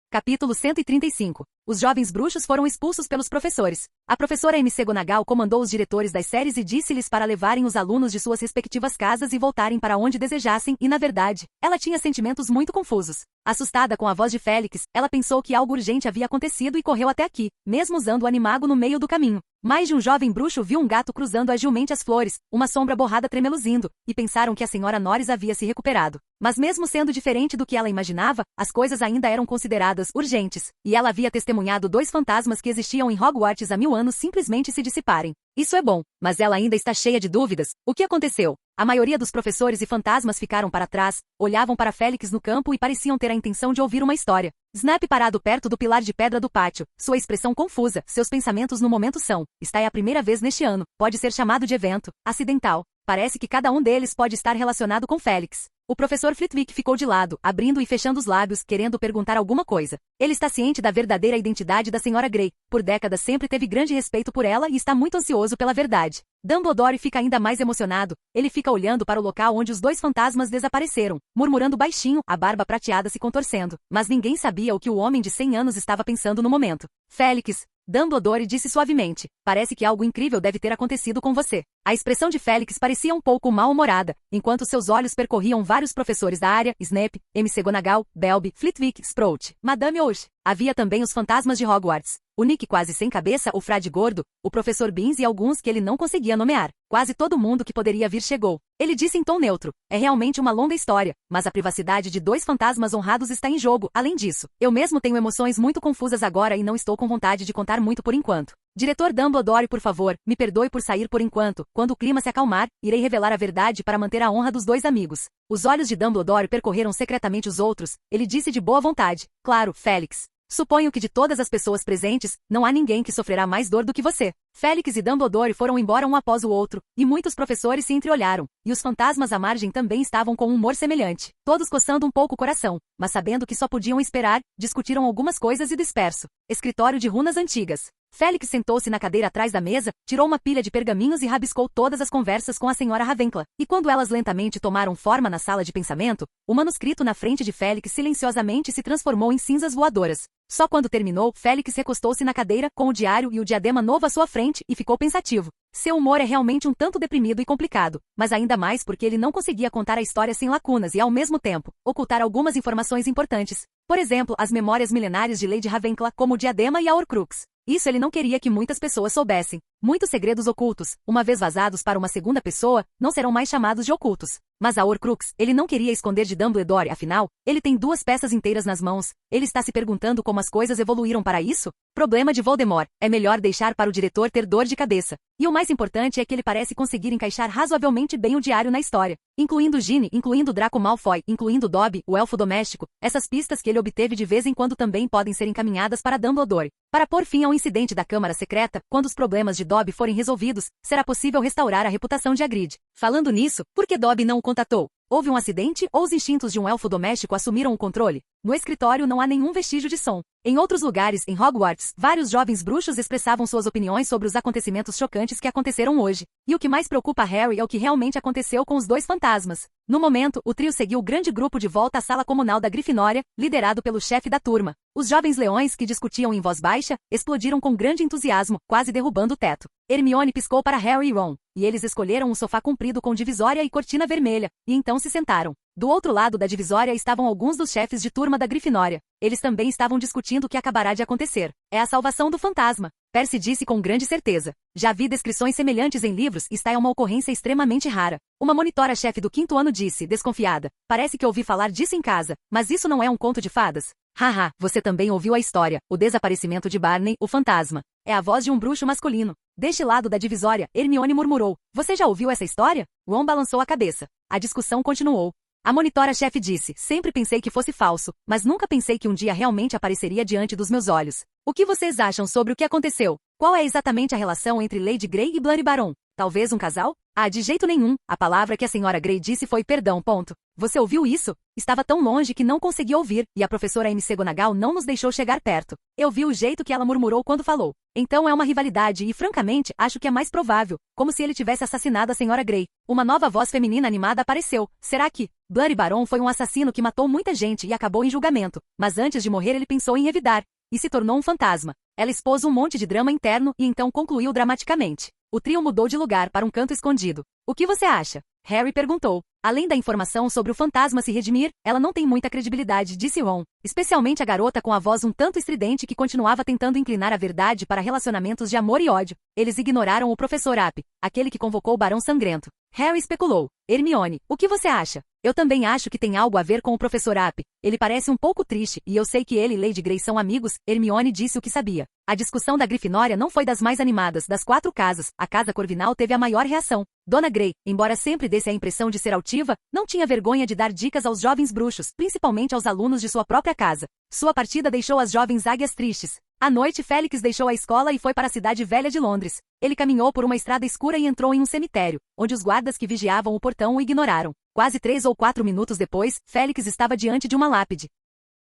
Capítulo 135. Os jovens bruxos foram expulsos pelos professores. A professora MC Gonagal comandou os diretores das séries e disse-lhes para levarem os alunos de suas respectivas casas e voltarem para onde desejassem, e na verdade, ela tinha sentimentos muito confusos. Assustada com a voz de Félix, ela pensou que algo urgente havia acontecido e correu até aqui, mesmo usando o animago no meio do caminho. Mais de um jovem bruxo viu um gato cruzando agilmente as flores, uma sombra borrada tremeluzindo, e pensaram que a senhora Norris havia se recuperado. Mas mesmo sendo diferente do que ela imaginava, as coisas ainda eram consideradas urgentes, e ela havia testemunhado 2 fantasmas que existiam em Hogwarts há 1000 anos simplesmente se dissiparem. Isso é bom, mas ela ainda está cheia de dúvidas. O que aconteceu? A maioria dos professores e fantasmas ficaram para trás, olhavam para Félix no campo e pareciam ter a intenção de ouvir uma história. Snap parado perto do pilar de pedra do pátio, sua expressão confusa, seus pensamentos no momento são: está é a primeira vez neste ano, pode ser chamado de evento acidental. Parece que cada um deles pode estar relacionado com Félix. O professor Flitwick ficou de lado, abrindo e fechando os lábios, querendo perguntar alguma coisa. Ele está ciente da verdadeira identidade da Sra. Grey. Por décadas sempre teve grande respeito por ela e está muito ansioso pela verdade. Dumbledore fica ainda mais emocionado. Ele fica olhando para o local onde os 2 fantasmas desapareceram, murmurando baixinho, a barba prateada se contorcendo. Mas ninguém sabia o que o homem de 100 anos estava pensando no momento. "Félix", Dumbledore disse suavemente, "parece que algo incrível deve ter acontecido com você." A expressão de Félix parecia um pouco mal-humorada, enquanto seus olhos percorriam vários professores da área: Snape, MC Gonagal, Belby, Flitwick, Sprout, Madame Ouch. Havia também os fantasmas de Hogwarts. O Nick quase sem cabeça, o frade gordo, o professor Beans e alguns que ele não conseguia nomear. Quase todo mundo que poderia vir chegou. Ele disse em tom neutro: "É realmente uma longa história, mas a privacidade de 2 fantasmas honrados está em jogo. Além disso, eu mesmo tenho emoções muito confusas agora e não estou com vontade de contar muito por enquanto. Diretor Dumbledore, por favor, me perdoe por sair por enquanto. Quando o clima se acalmar, irei revelar a verdade para manter a honra dos 2 amigos." Os olhos de Dumbledore percorreram secretamente os outros. Ele disse de boa vontade: "Claro, Félix. Suponho que de todas as pessoas presentes, não há ninguém que sofrerá mais dor do que você." Félix e Dumbledore foram embora um após o outro, e muitos professores se entreolharam, e os fantasmas à margem também estavam com um humor semelhante, todos coçando um pouco o coração, mas sabendo que só podiam esperar, discutiram algumas coisas e disperso. Escritório de runas antigas. Félix sentou-se na cadeira atrás da mesa, tirou uma pilha de pergaminhos e rabiscou todas as conversas com a senhora Ravenclaw. E quando elas lentamente tomaram forma na sala de pensamento, o manuscrito na frente de Félix silenciosamente se transformou em cinzas voadoras. Só quando terminou, Félix recostou-se na cadeira, com o diário e o diadema novo à sua frente, e ficou pensativo. Seu humor é realmente um tanto deprimido e complicado, mas ainda mais porque ele não conseguia contar a história sem lacunas e, ao mesmo tempo, ocultar algumas informações importantes. Por exemplo, as memórias milenares de Lady Ravenclaw, como o diadema e a Horcrux. Isso ele não queria que muitas pessoas soubessem. Muitos segredos ocultos, uma vez vazados para uma segunda pessoa, não serão mais chamados de ocultos. Mas a Horcrux, ele não queria esconder de Dumbledore, afinal, ele tem 2 peças inteiras nas mãos. Ele está se perguntando como as coisas evoluíram para isso? Problema de Voldemort. É melhor deixar para o diretor ter dor de cabeça. E o mais importante é que ele parece conseguir encaixar razoavelmente bem o diário na história. Incluindo Ginny, incluindo Draco Malfoy, incluindo Dobby, o elfo doméstico, essas pistas que ele obteve de vez em quando também podem ser encaminhadas para Dumbledore. Para pôr fim ao incidente da Câmara Secreta, quando os problemas de Dobby forem resolvidos, será possível restaurar a reputação de Hagrid. Falando nisso, por que Dobby não o contatou? Houve um acidente ou os instintos de um elfo doméstico assumiram o controle? No escritório não há nenhum vestígio de som. Em outros lugares, em Hogwarts, vários jovens bruxos expressavam suas opiniões sobre os acontecimentos chocantes que aconteceram hoje. E o que mais preocupa Harry é o que realmente aconteceu com os 2 fantasmas. No momento, o trio seguiu o grande grupo de volta à sala comunal da Grifinória, liderado pelo chefe da turma. Os jovens leões que discutiam em voz baixa, explodiram com grande entusiasmo, quase derrubando o teto. Hermione piscou para Harry e Ron, e eles escolheram um sofá comprido com divisória e cortina vermelha, e então se sentaram. Do outro lado da divisória estavam alguns dos chefes de turma da Grifinória. Eles também estavam discutindo o que acabará de acontecer. É a salvação do fantasma. Percy disse com grande certeza. Já vi descrições semelhantes em livros e esta é uma ocorrência extremamente rara. Uma monitora-chefe do 5º ano disse, desconfiada. Parece que ouvi falar disso em casa, mas isso não é um conto de fadas? Haha, você também ouviu a história, o desaparecimento de Barney, o fantasma. É a voz de um bruxo masculino. Deste lado da divisória, Hermione murmurou. Você já ouviu essa história? Ron balançou a cabeça. A discussão continuou. A monitora-chefe disse, sempre pensei que fosse falso, mas nunca pensei que um dia realmente apareceria diante dos meus olhos. O que vocês acham sobre o que aconteceu? Qual é exatamente a relação entre Lady Grey e Bloody Baron? Talvez um casal? Ah, de jeito nenhum. A palavra que a senhora Grey disse foi perdão, ponto. Você ouviu isso? Estava tão longe que não consegui ouvir, e a professora McGonagall não nos deixou chegar perto. Eu vi o jeito que ela murmurou quando falou. Então é uma rivalidade e, francamente, acho que é mais provável, como se ele tivesse assassinado a senhora Grey. Uma nova voz feminina animada apareceu. Será que Bloody Baron foi um assassino que matou muita gente e acabou em julgamento, mas antes de morrer ele pensou em revidar, e se tornou um fantasma. Ela expôs um monte de drama interno e então concluiu dramaticamente. O trio mudou de lugar para um canto escondido. O que você acha? Harry perguntou. Além da informação sobre o fantasma se redimir, ela não tem muita credibilidade, disse Ron. Especialmente a garota com a voz um tanto estridente que continuava tentando inclinar a verdade para relacionamentos de amor e ódio. Eles ignoraram o professor App, aquele que convocou o Barão Sangrento. Harry especulou. Hermione, o que você acha? Eu também acho que tem algo a ver com o professor App. Ele parece um pouco triste, e eu sei que ele e Lady Grey são amigos. Hermione disse o que sabia. A discussão da Grifinória não foi das mais animadas. Das 4 casas, a Casa Corvinal teve a maior reação. Dona Grey, embora sempre desse a impressão de ser altiva, não tinha vergonha de dar dicas aos jovens bruxos, principalmente aos alunos de sua própria casa. Sua partida deixou as jovens águias tristes. À noite, Félix deixou a escola e foi para a cidade velha de Londres. Ele caminhou por uma estrada escura e entrou em um cemitério, onde os guardas que vigiavam o portão o ignoraram. Quase 3 ou 4 minutos depois, Félix estava diante de uma lápide.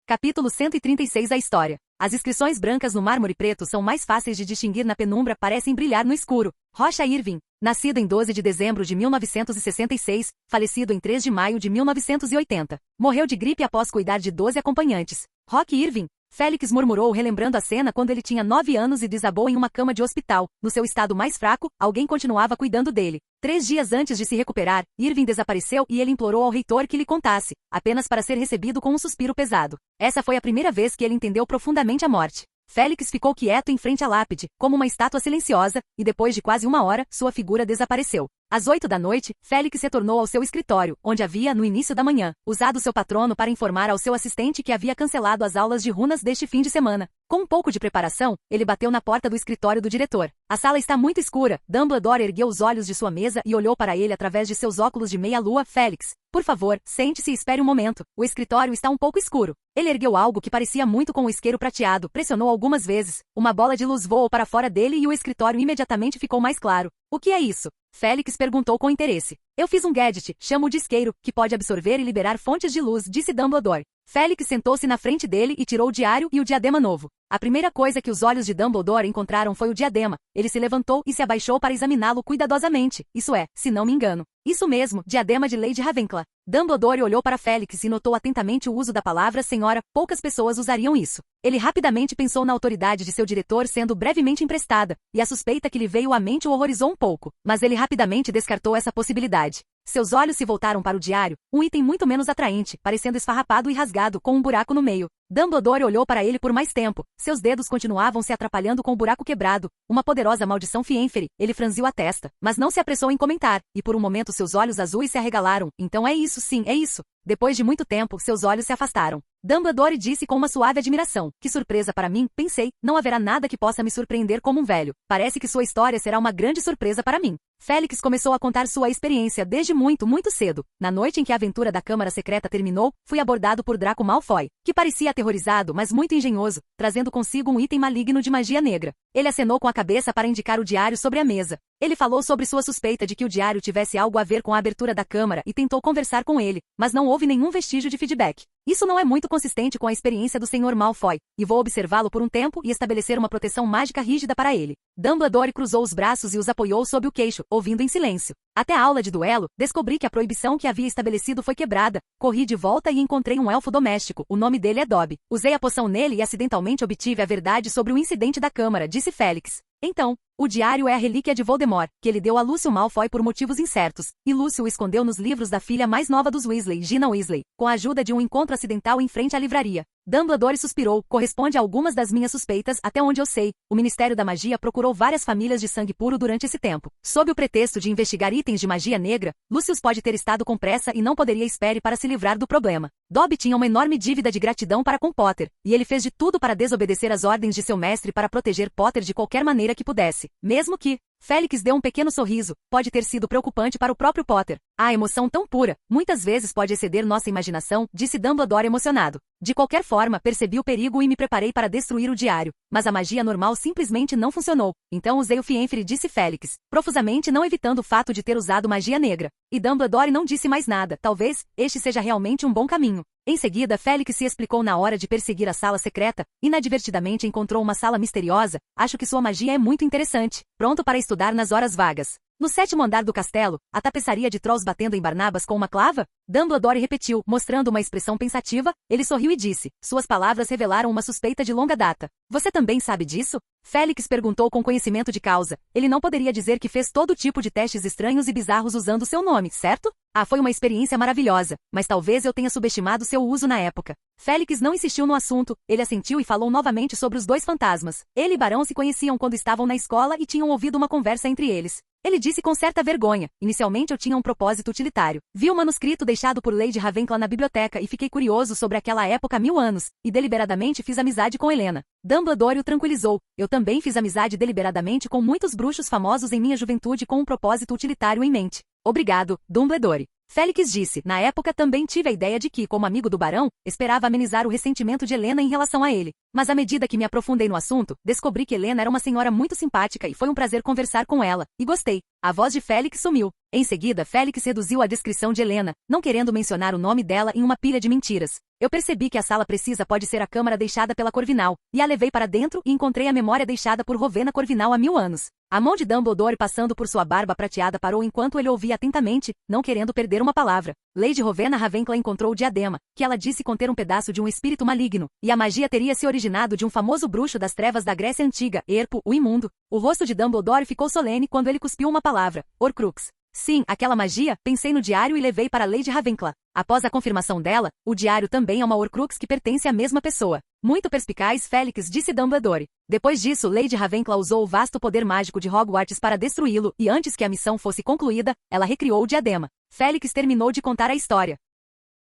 Capítulo 136 A história. As inscrições brancas no mármore preto são mais fáceis de distinguir na penumbra, parecem brilhar no escuro. Rocha Irving, nascido em 12 de dezembro de 1966, falecido em 3 de maio de 1980. Morreu de gripe após cuidar de 12 acompanhantes. Rock Irving. Félix murmurou relembrando a cena quando ele tinha 9 anos e desabou em uma cama de hospital. No seu estado mais fraco, alguém continuava cuidando dele. 3 dias antes de se recuperar, Irving desapareceu e ele implorou ao reitor que lhe contasse, apenas para ser recebido com um suspiro pesado. Essa foi a primeira vez que ele entendeu profundamente a morte. Félix ficou quieto em frente à lápide, como uma estátua silenciosa, e depois de quase 1 hora, sua figura desapareceu. Às 8 da noite, Félix retornou ao seu escritório, onde havia, no início da manhã, usado seu patrono para informar ao seu assistente que havia cancelado as aulas de runas deste fim de semana. Com um pouco de preparação, ele bateu na porta do escritório do diretor. A sala está muito escura. Dumbledore ergueu os olhos de sua mesa e olhou para ele através de seus óculos de meia-lua. Félix, por favor, sente-se e espere um momento. O escritório está um pouco escuro. Ele ergueu algo que parecia muito com o isqueiro prateado, pressionou algumas vezes. Uma bola de luz voou para fora dele e o escritório imediatamente ficou mais claro. O que é isso? Félix perguntou com interesse. Eu fiz um gadget, chamo de isqueiro, que pode absorver e liberar fontes de luz, disse Dumbledore. Félix sentou-se na frente dele e tirou o diário e o diadema novo. A primeira coisa que os olhos de Dumbledore encontraram foi o diadema. Ele se levantou e se abaixou para examiná-lo cuidadosamente. Isso é, se não me engano. Isso mesmo, diadema de Lady Ravenclaw. Dumbledore olhou para Félix e notou atentamente o uso da palavra senhora. Poucas pessoas usariam isso. Ele rapidamente pensou na autoridade de seu diretor sendo brevemente emprestada, e a suspeita que lhe veio à mente o horrorizou um pouco, mas ele rapidamente descartou essa possibilidade. Seus olhos se voltaram para o diário, um item muito menos atraente, parecendo esfarrapado e rasgado com um buraco no meio. Dumbledore olhou para ele por mais tempo. Seus dedos continuavam se atrapalhando com o buraco quebrado. Uma poderosa maldição Fienfere. Ele franziu a testa, mas não se apressou em comentar, e por um momento seus olhos azuis se arregalaram. Então é isso, sim, é isso. Depois de muito tempo, seus olhos se afastaram. Dumbledore disse com uma suave admiração. Que surpresa para mim, pensei, não haverá nada que possa me surpreender como um velho. Parece que sua história será uma grande surpresa para mim. Félix começou a contar sua experiência desde muito, muito cedo. Na noite em que a aventura da Câmara Secreta terminou, fui abordado por Draco Malfoy, que parecia aterrorizado, mas muito engenhoso, trazendo consigo um item maligno de magia negra. Ele acenou com a cabeça para indicar o diário sobre a mesa. Ele falou sobre sua suspeita de que o diário tivesse algo a ver com a abertura da Câmara e tentou conversar com ele, mas não houve nenhum vestígio de feedback. Isso não é muito consistente com a experiência do Sr. Malfoy, e vou observá-lo por um tempo e estabelecer uma proteção mágica rígida para ele. Dumbledore cruzou os braços e os apoiou sob o queixo, ouvindo em silêncio. Até a aula de duelo, descobri que a proibição que havia estabelecido foi quebrada. Corri de volta e encontrei um elfo doméstico. O nome dele é Dobby. Usei a poção nele e acidentalmente obtive a verdade sobre o incidente da Câmara, disse Félix. Então, o diário é a relíquia de Voldemort, que ele deu a Lúcio Malfoy por motivos incertos, e Lúcio o escondeu nos livros da filha mais nova dos Weasley, Gina Weasley, com a ajuda de um encontro acidental em frente à livraria. Dumbledore suspirou, corresponde a algumas das minhas suspeitas até onde eu sei. O Ministério da Magia procurou várias famílias de sangue puro durante esse tempo. Sob o pretexto de investigar itens de magia negra, Lucius pode ter estado com pressa e não poderia esperar para se livrar do problema. Dobby tinha uma enorme dívida de gratidão para com Potter, e ele fez de tudo para desobedecer às ordens de seu mestre para proteger Potter de qualquer maneira que pudesse, mesmo que... Félix deu um pequeno sorriso. Pode ter sido preocupante para o próprio Potter. A emoção tão pura, muitas vezes pode exceder nossa imaginação, disse Dumbledore emocionado. De qualquer forma, percebi o perigo e me preparei para destruir o diário. Mas a magia normal simplesmente não funcionou. Então usei o Fienfere, disse Félix, profusamente não evitando o fato de ter usado magia negra. E Dumbledore não disse mais nada. Talvez este seja realmente um bom caminho. Em seguida, Félix se explicou na hora de perseguir a sala secreta. Inadvertidamente encontrou uma sala misteriosa. Acho que sua magia é muito interessante. Pronto para estudar nas horas vagas. No 7º andar do castelo, a tapeçaria de trolls batendo em Barnabas com uma clava? Dumbledore repetiu, mostrando uma expressão pensativa. Ele sorriu e disse. Suas palavras revelaram uma suspeita de longa data. Você também sabe disso? Félix perguntou com conhecimento de causa. Ele não poderia dizer que fez todo tipo de testes estranhos e bizarros usando seu nome, certo? Ah, foi uma experiência maravilhosa, mas talvez eu tenha subestimado seu uso na época. Félix não insistiu no assunto, ele assentiu e falou novamente sobre os dois fantasmas. Ele e Barão se conheciam quando estavam na escola e tinham ouvido uma conversa entre eles. Ele disse com certa vergonha. Inicialmente eu tinha um propósito utilitário. Vi o manuscrito deixado por Lady Ravenclaw na biblioteca e fiquei curioso sobre aquela época há 1000 anos, e deliberadamente fiz amizade com Helena. Dumbledore o tranquilizou. Eu também fiz amizade deliberadamente com muitos bruxos famosos em minha juventude com um propósito utilitário em mente. Obrigado, Dumbledore. Félix disse, na época também tive a ideia de que, como amigo do barão, esperava amenizar o ressentimento de Helena em relação a ele. Mas à medida que me aprofundei no assunto, descobri que Helena era uma senhora muito simpática e foi um prazer conversar com ela, e gostei. A voz de Félix sumiu. Em seguida, Félix reduziu a descrição de Helena, não querendo mencionar o nome dela em uma pilha de mentiras. Eu percebi que a sala precisa pode ser a câmara deixada pela Corvinal, e a levei para dentro e encontrei a memória deixada por Rowena Corvinal há 1000 anos. A mão de Dumbledore passando por sua barba prateada parou enquanto ele ouvia atentamente, não querendo perder uma palavra. Lady Rowena Ravenclaw encontrou o diadema, que ela disse conter um pedaço de um espírito maligno, e a magia teria se originado de um famoso bruxo das trevas da Grécia Antiga, Herpo, o Imundo. O rosto de Dumbledore ficou solene quando ele cuspiu uma palavra, Horcrux. Sim, aquela magia, pensei no diário e levei para Lady Ravenclaw. Após a confirmação dela, o diário também é uma Horcrux que pertence à mesma pessoa. Muito perspicaz, Félix, disse Dumbledore. Depois disso, Lady Ravenclaw usou o vasto poder mágico de Hogwarts para destruí-lo, e antes que a missão fosse concluída, ela recriou o diadema. Félix terminou de contar a história.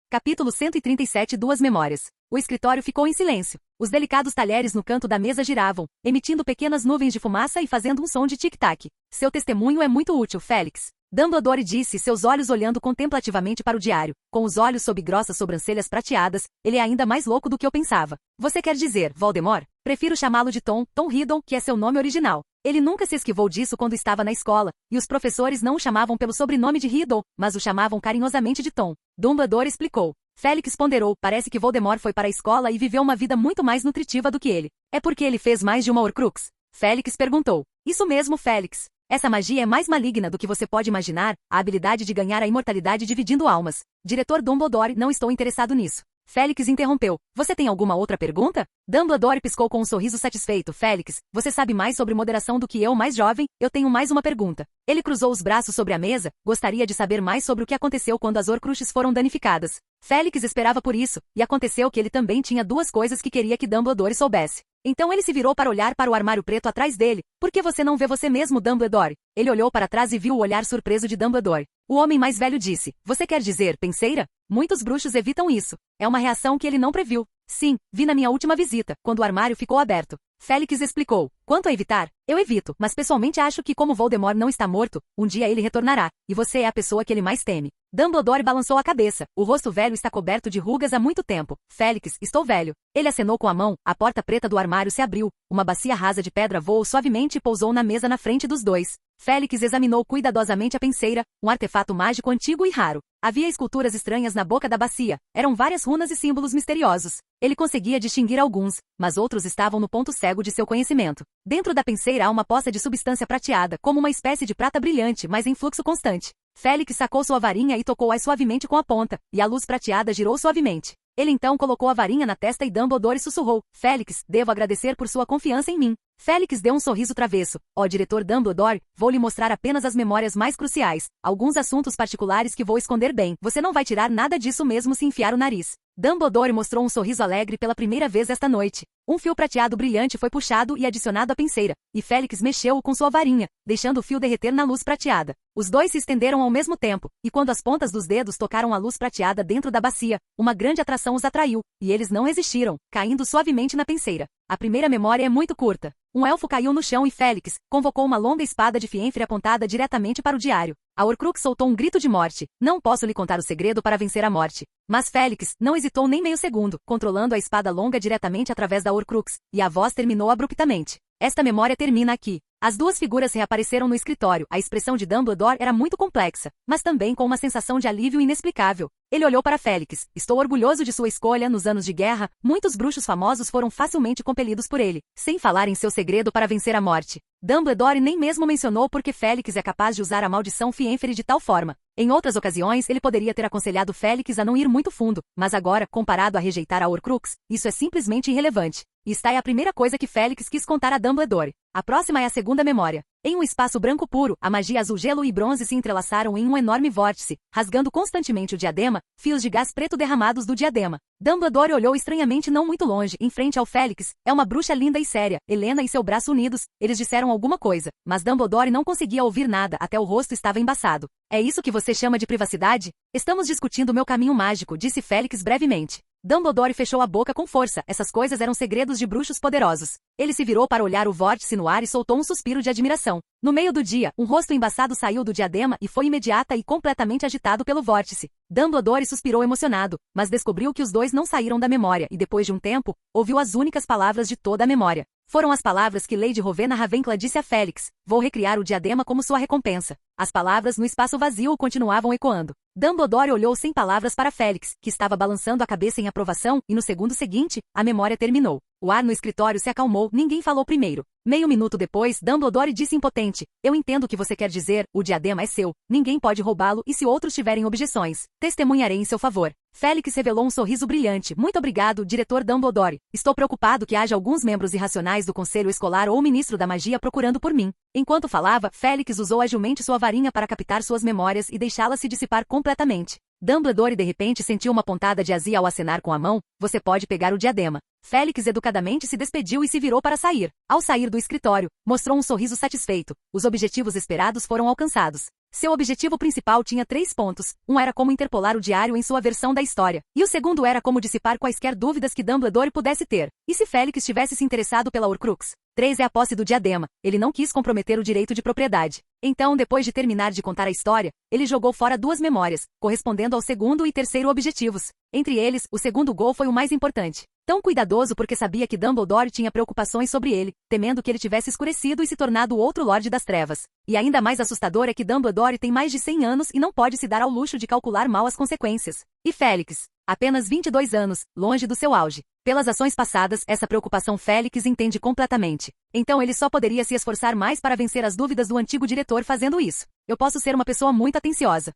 Capítulo 137. Duas memórias. O escritório ficou em silêncio. Os delicados talheres no canto da mesa giravam, emitindo pequenas nuvens de fumaça e fazendo um som de tic-tac. Seu testemunho é muito útil, Félix. Dumbledore disse, seus olhos olhando contemplativamente para o diário. Com os olhos sob grossas sobrancelhas prateadas, ele é ainda mais louco do que eu pensava. Você quer dizer, Voldemort? Prefiro chamá-lo de Tom Riddle, que é seu nome original. Ele nunca se esquivou disso quando estava na escola, e os professores não o chamavam pelo sobrenome de Riddle, mas o chamavam carinhosamente de Tom. Dumbledore explicou. Félix ponderou, parece que Voldemort foi para a escola e viveu uma vida muito mais nutritiva do que ele. É porque ele fez mais de uma Horcrux? Félix perguntou. Isso mesmo, Félix. Essa magia é mais maligna do que você pode imaginar, a habilidade de ganhar a imortalidade dividindo almas. Diretor Dumbledore, não estou interessado nisso. Félix interrompeu. Você tem alguma outra pergunta? Dumbledore piscou com um sorriso satisfeito. Félix, você sabe mais sobre moderação do que eu, mais jovem? Eu tenho mais uma pergunta. Ele cruzou os braços sobre a mesa. Gostaria de saber mais sobre o que aconteceu quando as Horcruxes foram danificadas. Félix esperava por isso, e aconteceu que ele também tinha duas coisas que queria que Dumbledore soubesse. Então ele se virou para olhar para o armário preto atrás dele. Por que você não vê você mesmo, Dumbledore? Ele olhou para trás e viu o olhar surpreso de Dumbledore. O homem mais velho disse, você quer dizer, penseira? Muitos bruxos evitam isso. É uma reação que ele não previu. Sim, vi na minha última visita, quando o armário ficou aberto. Félix explicou. Quanto a evitar, eu evito, mas pessoalmente acho que como Voldemort não está morto, um dia ele retornará, e você é a pessoa que ele mais teme. Dumbledore balançou a cabeça. O rosto velho está coberto de rugas há muito tempo. Félix, estou velho. Ele acenou com a mão, a porta preta do armário se abriu, uma bacia rasa de pedra voou suavemente e pousou na mesa na frente dos dois. Félix examinou cuidadosamente a penseira, um artefato mágico antigo e raro. Havia esculturas estranhas na boca da bacia, eram várias runas e símbolos misteriosos. Ele conseguia distinguir alguns, mas outros estavam no ponto cego de seu conhecimento. Dentro da penseira há uma poça de substância prateada, como uma espécie de prata brilhante, mas em fluxo constante. Félix sacou sua varinha e tocou-a suavemente com a ponta, e a luz prateada girou suavemente. Ele então colocou a varinha na testa e Dumbledore sussurrou, Félix, devo agradecer por sua confiança em mim. Félix deu um sorriso travesso. Ó diretor Dumbledore, vou lhe mostrar apenas as memórias mais cruciais, alguns assuntos particulares que vou esconder bem. Você não vai tirar nada disso mesmo se enfiar o nariz. Dumbledore mostrou um sorriso alegre pela primeira vez esta noite. Um fio prateado brilhante foi puxado e adicionado à penseira, e Félix mexeu-o com sua varinha, deixando o fio derreter na luz prateada. Os dois se estenderam ao mesmo tempo, e quando as pontas dos dedos tocaram a luz prateada dentro da bacia, uma grande atração os atraiu, e eles não resistiram, caindo suavemente na penseira. A primeira memória é muito curta. Um elfo caiu no chão e Félix convocou uma longa espada de fienfre apontada diretamente para o diário. A Horcrux soltou um grito de morte. Não posso lhe contar o segredo para vencer a morte. Mas Félix não hesitou nem meio segundo, controlando a espada longa diretamente através da Horcrux, e a voz terminou abruptamente. Esta memória termina aqui. As duas figuras reapareceram no escritório. A expressão de Dumbledore era muito complexa, mas também com uma sensação de alívio inexplicável. Ele olhou para Félix. Estou orgulhoso de sua escolha. Nos anos de guerra, muitos bruxos famosos foram facilmente compelidos por ele, sem falar em seu segredo para vencer a morte. Dumbledore nem mesmo mencionou porque Félix é capaz de usar a maldição Fienfere de tal forma. Em outras ocasiões, ele poderia ter aconselhado Félix a não ir muito fundo, mas agora, comparado a rejeitar a Horcrux, isso é simplesmente irrelevante. E esta é a primeira coisa que Félix quis contar a Dumbledore. A próxima é a segunda memória. Em um espaço branco puro, a magia azul, gelo e bronze se entrelaçaram em um enorme vórtice, rasgando constantemente o diadema, fios de gás preto derramados do diadema. Dumbledore olhou estranhamente não muito longe, em frente ao Félix. É uma bruxa linda e séria, Helena e seu braço unidos. Eles disseram alguma coisa, mas Dumbledore não conseguia ouvir nada, até o rosto estava embaçado. É isso que você chama de privacidade? Estamos discutindo meu caminho mágico, disse Félix brevemente. Dumbledore fechou a boca com força, essas coisas eram segredos de bruxos poderosos. Ele se virou para olhar o vórtice no ar e soltou um suspiro de admiração. No meio do dia, um rosto embaçado saiu do diadema e foi imediata e completamente agitado pelo vórtice. Dumbledore suspirou emocionado, mas descobriu que os dois não saíram da memória e depois de um tempo, ouviu as únicas palavras de toda a memória. Foram as palavras que Lady Rowena Ravenclaw disse a Félix, vou recriar o diadema como sua recompensa. As palavras no espaço vazio continuavam ecoando. Dumbledore olhou sem palavras para Félix, que estava balançando a cabeça em aprovação, e no segundo seguinte, a memória terminou. O ar no escritório se acalmou, ninguém falou primeiro. Meio minuto depois, Dumbledore disse impotente, eu entendo o que você quer dizer, o diadema é seu, ninguém pode roubá-lo e se outros tiverem objeções, testemunharei em seu favor. Félix revelou um sorriso brilhante. Muito obrigado, diretor Dumbledore. Estou preocupado que haja alguns membros irracionais do conselho escolar ou ministro da magia procurando por mim. Enquanto falava, Félix usou agilmente sua varinha para captar suas memórias e deixá-las se dissipar completamente. Dumbledore de repente sentiu uma pontada de azia ao acenar com a mão, você pode pegar o diadema. Félix educadamente se despediu e se virou para sair. Ao sair do escritório, mostrou um sorriso satisfeito. Os objetivos esperados foram alcançados. Seu objetivo principal tinha 3 pontos. Um era como interpolar o diário em sua versão da história. E o segundo era como dissipar quaisquer dúvidas que Dumbledore pudesse ter. E se Félix tivesse se interessado pela Horcrux? 3 é a posse do diadema. Ele não quis comprometer o direito de propriedade. Então, depois de terminar de contar a história, ele jogou fora 2 memórias, correspondendo ao segundo e terceiro objetivos. Entre eles, o segundo gol foi o mais importante. Tão cuidadoso porque sabia que Dumbledore tinha preocupações sobre ele, temendo que ele tivesse escurecido e se tornado outro Lorde das Trevas. E ainda mais assustador é que Dumbledore tem mais de 100 anos e não pode se dar ao luxo de calcular mal as consequências. E Félix? Apenas 22 anos, longe do seu auge. Pelas ações passadas, essa preocupação Félix entende completamente. Então ele só poderia se esforçar mais para vencer as dúvidas do antigo diretor fazendo isso. Eu posso ser uma pessoa muito atenciosa.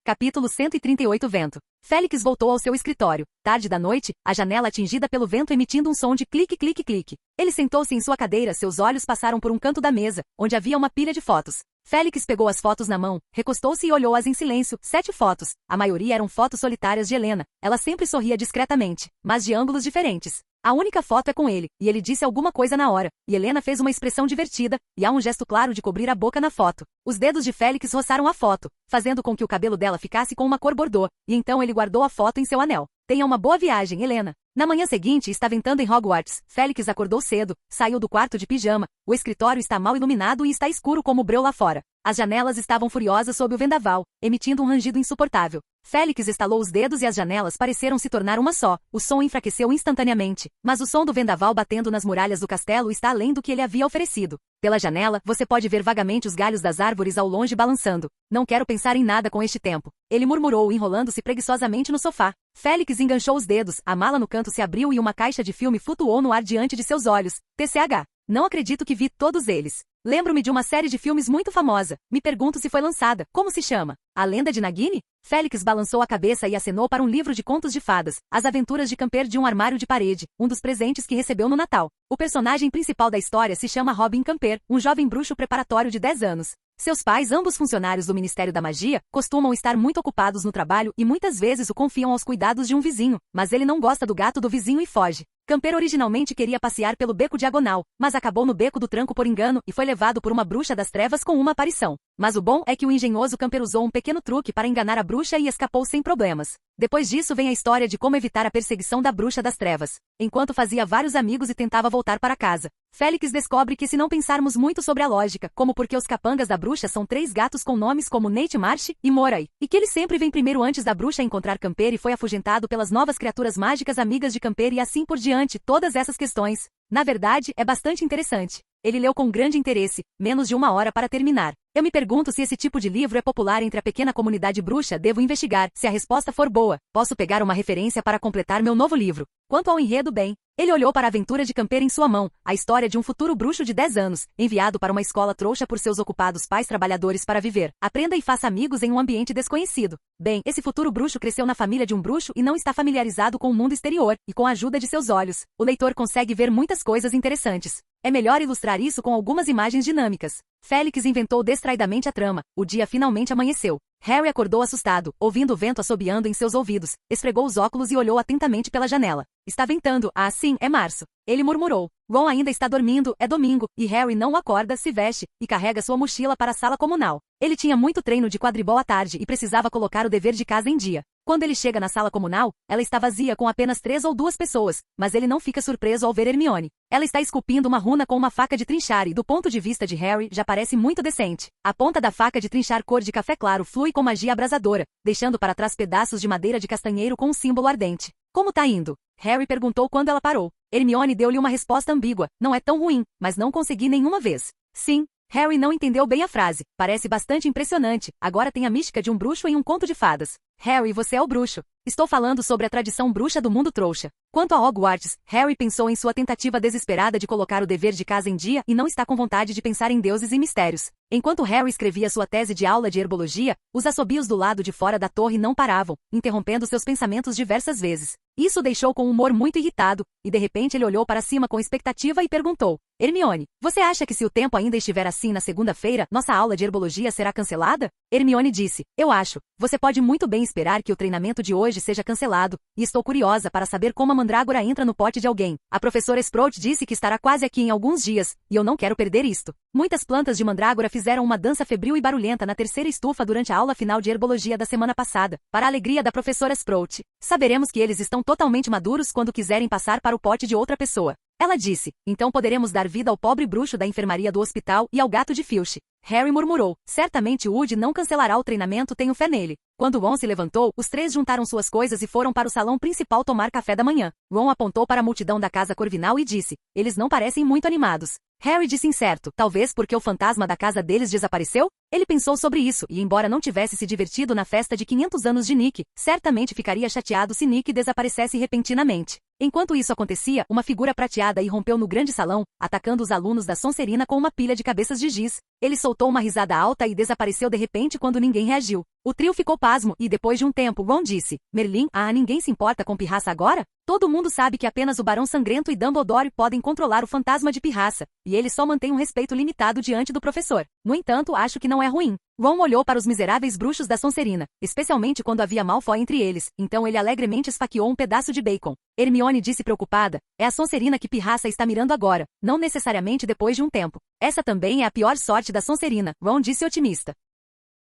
Capítulo 138 Vento. Félix voltou ao seu escritório. Tarde da noite, a janela atingida pelo vento emitindo um som de clique, clique, clique. Ele sentou-se em sua cadeira, seus olhos passaram por um canto da mesa, onde havia uma pilha de fotos. Félix pegou as fotos na mão, recostou-se e olhou-as em silêncio. 7 fotos. A maioria eram fotos solitárias de Helena. Ela sempre sorria discretamente, mas de ângulos diferentes. A única foto é com ele, e ele disse alguma coisa na hora, e Helena fez uma expressão divertida, e há um gesto claro de cobrir a boca na foto. Os dedos de Félix roçaram a foto, fazendo com que o cabelo dela ficasse com uma cor bordô, e então ele guardou a foto em seu anel. Tenha uma boa viagem, Helena. Na manhã seguinte, está ventando em Hogwarts. Félix acordou cedo, saiu do quarto de pijama. O escritório está mal iluminado e está escuro como o breu lá fora. As janelas estavam furiosas sob o vendaval, emitindo um rangido insuportável. Félix estalou os dedos e as janelas pareceram se tornar uma só. O som enfraqueceu instantaneamente, mas o som do vendaval batendo nas muralhas do castelo está além do que ele havia oferecido. Pela janela, você pode ver vagamente os galhos das árvores ao longe balançando. Não quero pensar em nada com este tempo. Ele murmurou, enrolando-se preguiçosamente no sofá. Félix enganchou os dedos, a mala no canto se abriu e uma caixa de filme flutuou no ar diante de seus olhos. TCH. Não acredito que vi todos eles. Lembro-me de uma série de filmes muito famosa. Me pergunto se foi lançada. Como se chama? A Lenda de Nagini? Félix balançou a cabeça e acenou para um livro de contos de fadas, As Aventuras de Camper de um armário de parede, um dos presentes que recebeu no Natal. O personagem principal da história se chama Robin Camper, um jovem bruxo preparatório de 10 anos. Seus pais, ambos funcionários do Ministério da Magia, costumam estar muito ocupados no trabalho e muitas vezes o confiam aos cuidados de um vizinho, mas ele não gosta do gato do vizinho e foge. Camper originalmente queria passear pelo beco diagonal, mas acabou no beco do tranco por engano e foi levado por uma bruxa das trevas com uma aparição. Mas o bom é que o engenhoso Camper usou um pequeno truque para enganar a bruxa e escapou sem problemas. Depois disso vem a história de como evitar a perseguição da bruxa das trevas. Enquanto fazia vários amigos e tentava voltar para casa, Félix descobre que se não pensarmos muito sobre a lógica, como porque os capangas da bruxa são 3 gatos com nomes como Nate Marsh e Moray, e que ele sempre vem primeiro antes da bruxa encontrar Camper e foi afugentado pelas novas criaturas mágicas amigas de Camper e assim por diante, todas essas questões. Na verdade, é bastante interessante. Ele leu com grande interesse, menos de 1 hora para terminar. Eu me pergunto se esse tipo de livro é popular entre a pequena comunidade bruxa. Devo investigar. Se a resposta for boa, posso pegar uma referência para completar meu novo livro. Quanto ao enredo, bem, ele olhou para a aventura de Camper em sua mão, a história de um futuro bruxo de 10 anos, enviado para uma escola trouxa por seus ocupados pais trabalhadores para viver. Aprenda e faça amigos em um ambiente desconhecido. Bem, esse futuro bruxo cresceu na família de um bruxo e não está familiarizado com o mundo exterior, e com a ajuda de seus olhos, o leitor consegue ver muitas coisas interessantes. É melhor ilustrar isso com algumas imagens dinâmicas. Félix inventou distraidamente a trama. O dia finalmente amanheceu. Harry acordou assustado, ouvindo o vento assobiando em seus ouvidos, esfregou os óculos e olhou atentamente pela janela. Está ventando. Ah, sim, é março. Ele murmurou. Ron ainda está dormindo, é domingo, e Harry não o acorda, se veste, e carrega sua mochila para a sala comunal. Ele tinha muito treino de quadribol à tarde e precisava colocar o dever de casa em dia. Quando ele chega na sala comunal, ela está vazia com apenas 3 ou 2 pessoas, mas ele não fica surpreso ao ver Hermione. Ela está esculpindo uma runa com uma faca de trinchar e, do ponto de vista de Harry, já parece muito decente. A ponta da faca de trinchar cor de café claro flui com magia abrasadora, deixando para trás pedaços de madeira de castanheiro com um símbolo ardente. Como tá indo? Harry perguntou quando ela parou. Hermione deu-lhe uma resposta ambígua. Não é tão ruim, mas não consegui nenhuma vez. Sim. Harry não entendeu bem a frase. Parece bastante impressionante. Agora tem a mística de um bruxo em um conto de fadas. Harry, você é o bruxo. Estou falando sobre a tradição bruxa do mundo trouxa. Quanto a Hogwarts, Harry pensou em sua tentativa desesperada de colocar o dever de casa em dia e não está com vontade de pensar em deuses e mistérios. Enquanto Harry escrevia sua tese de aula de herbologia, os assobios do lado de fora da torre não paravam, interrompendo seus pensamentos diversas vezes. Isso o deixou com um humor muito irritado, e de repente ele olhou para cima com expectativa e perguntou: Hermione, você acha que se o tempo ainda estiver assim na segunda-feira, nossa aula de herbologia será cancelada? Hermione disse: eu acho. Você pode muito bem esperar que o treinamento de hoje seja cancelado, e estou curiosa para saber como a mandrágora entra no pote de alguém. A professora Sprout disse que estará quase aqui em alguns dias, e eu não quero perder isto. Muitas plantas de mandrágora fizeram uma dança febril e barulhenta na terceira estufa durante a aula final de herbologia da semana passada, para a alegria da professora Sprout. Saberemos que eles estão totalmente maduros quando quiserem passar para o pote de outra pessoa. Ela disse: então poderemos dar vida ao pobre bruxo da enfermaria do hospital e ao gato de Filch. Harry murmurou: certamente Woody não cancelará o treinamento, tenho fé nele. Quando Ron se levantou, os 3 juntaram suas coisas e foram para o salão principal tomar café da manhã. Ron apontou para a multidão da casa Corvinal e disse: eles não parecem muito animados. Harry disse incerto: talvez porque o fantasma da casa deles desapareceu? Ele pensou sobre isso e, embora não tivesse se divertido na festa de 500 anos de Nick, certamente ficaria chateado se Nick desaparecesse repentinamente. Enquanto isso acontecia, uma figura prateada irrompeu no grande salão, atacando os alunos da Sonserina com uma pilha de cabeças de giz. Ele soltou uma risada alta e desapareceu de repente quando ninguém reagiu. O trio ficou pasmo e, depois de um tempo, Ron disse: Merlin, ninguém se importa com pirraça agora? Todo mundo sabe que apenas o Barão Sangrento e Dumbledore podem controlar o fantasma de pirraça, e ele só mantém um respeito limitado diante do professor. No entanto, acho que não é ruim. Ron olhou para os miseráveis bruxos da Sonserina, especialmente quando havia Malfoy entre eles, então ele alegremente esfaqueou um pedaço de bacon. Hermione disse preocupada: é a Sonserina que pirraça está mirando agora, não necessariamente depois de um tempo. Essa também é a pior sorte da Sonserina, Ron disse otimista.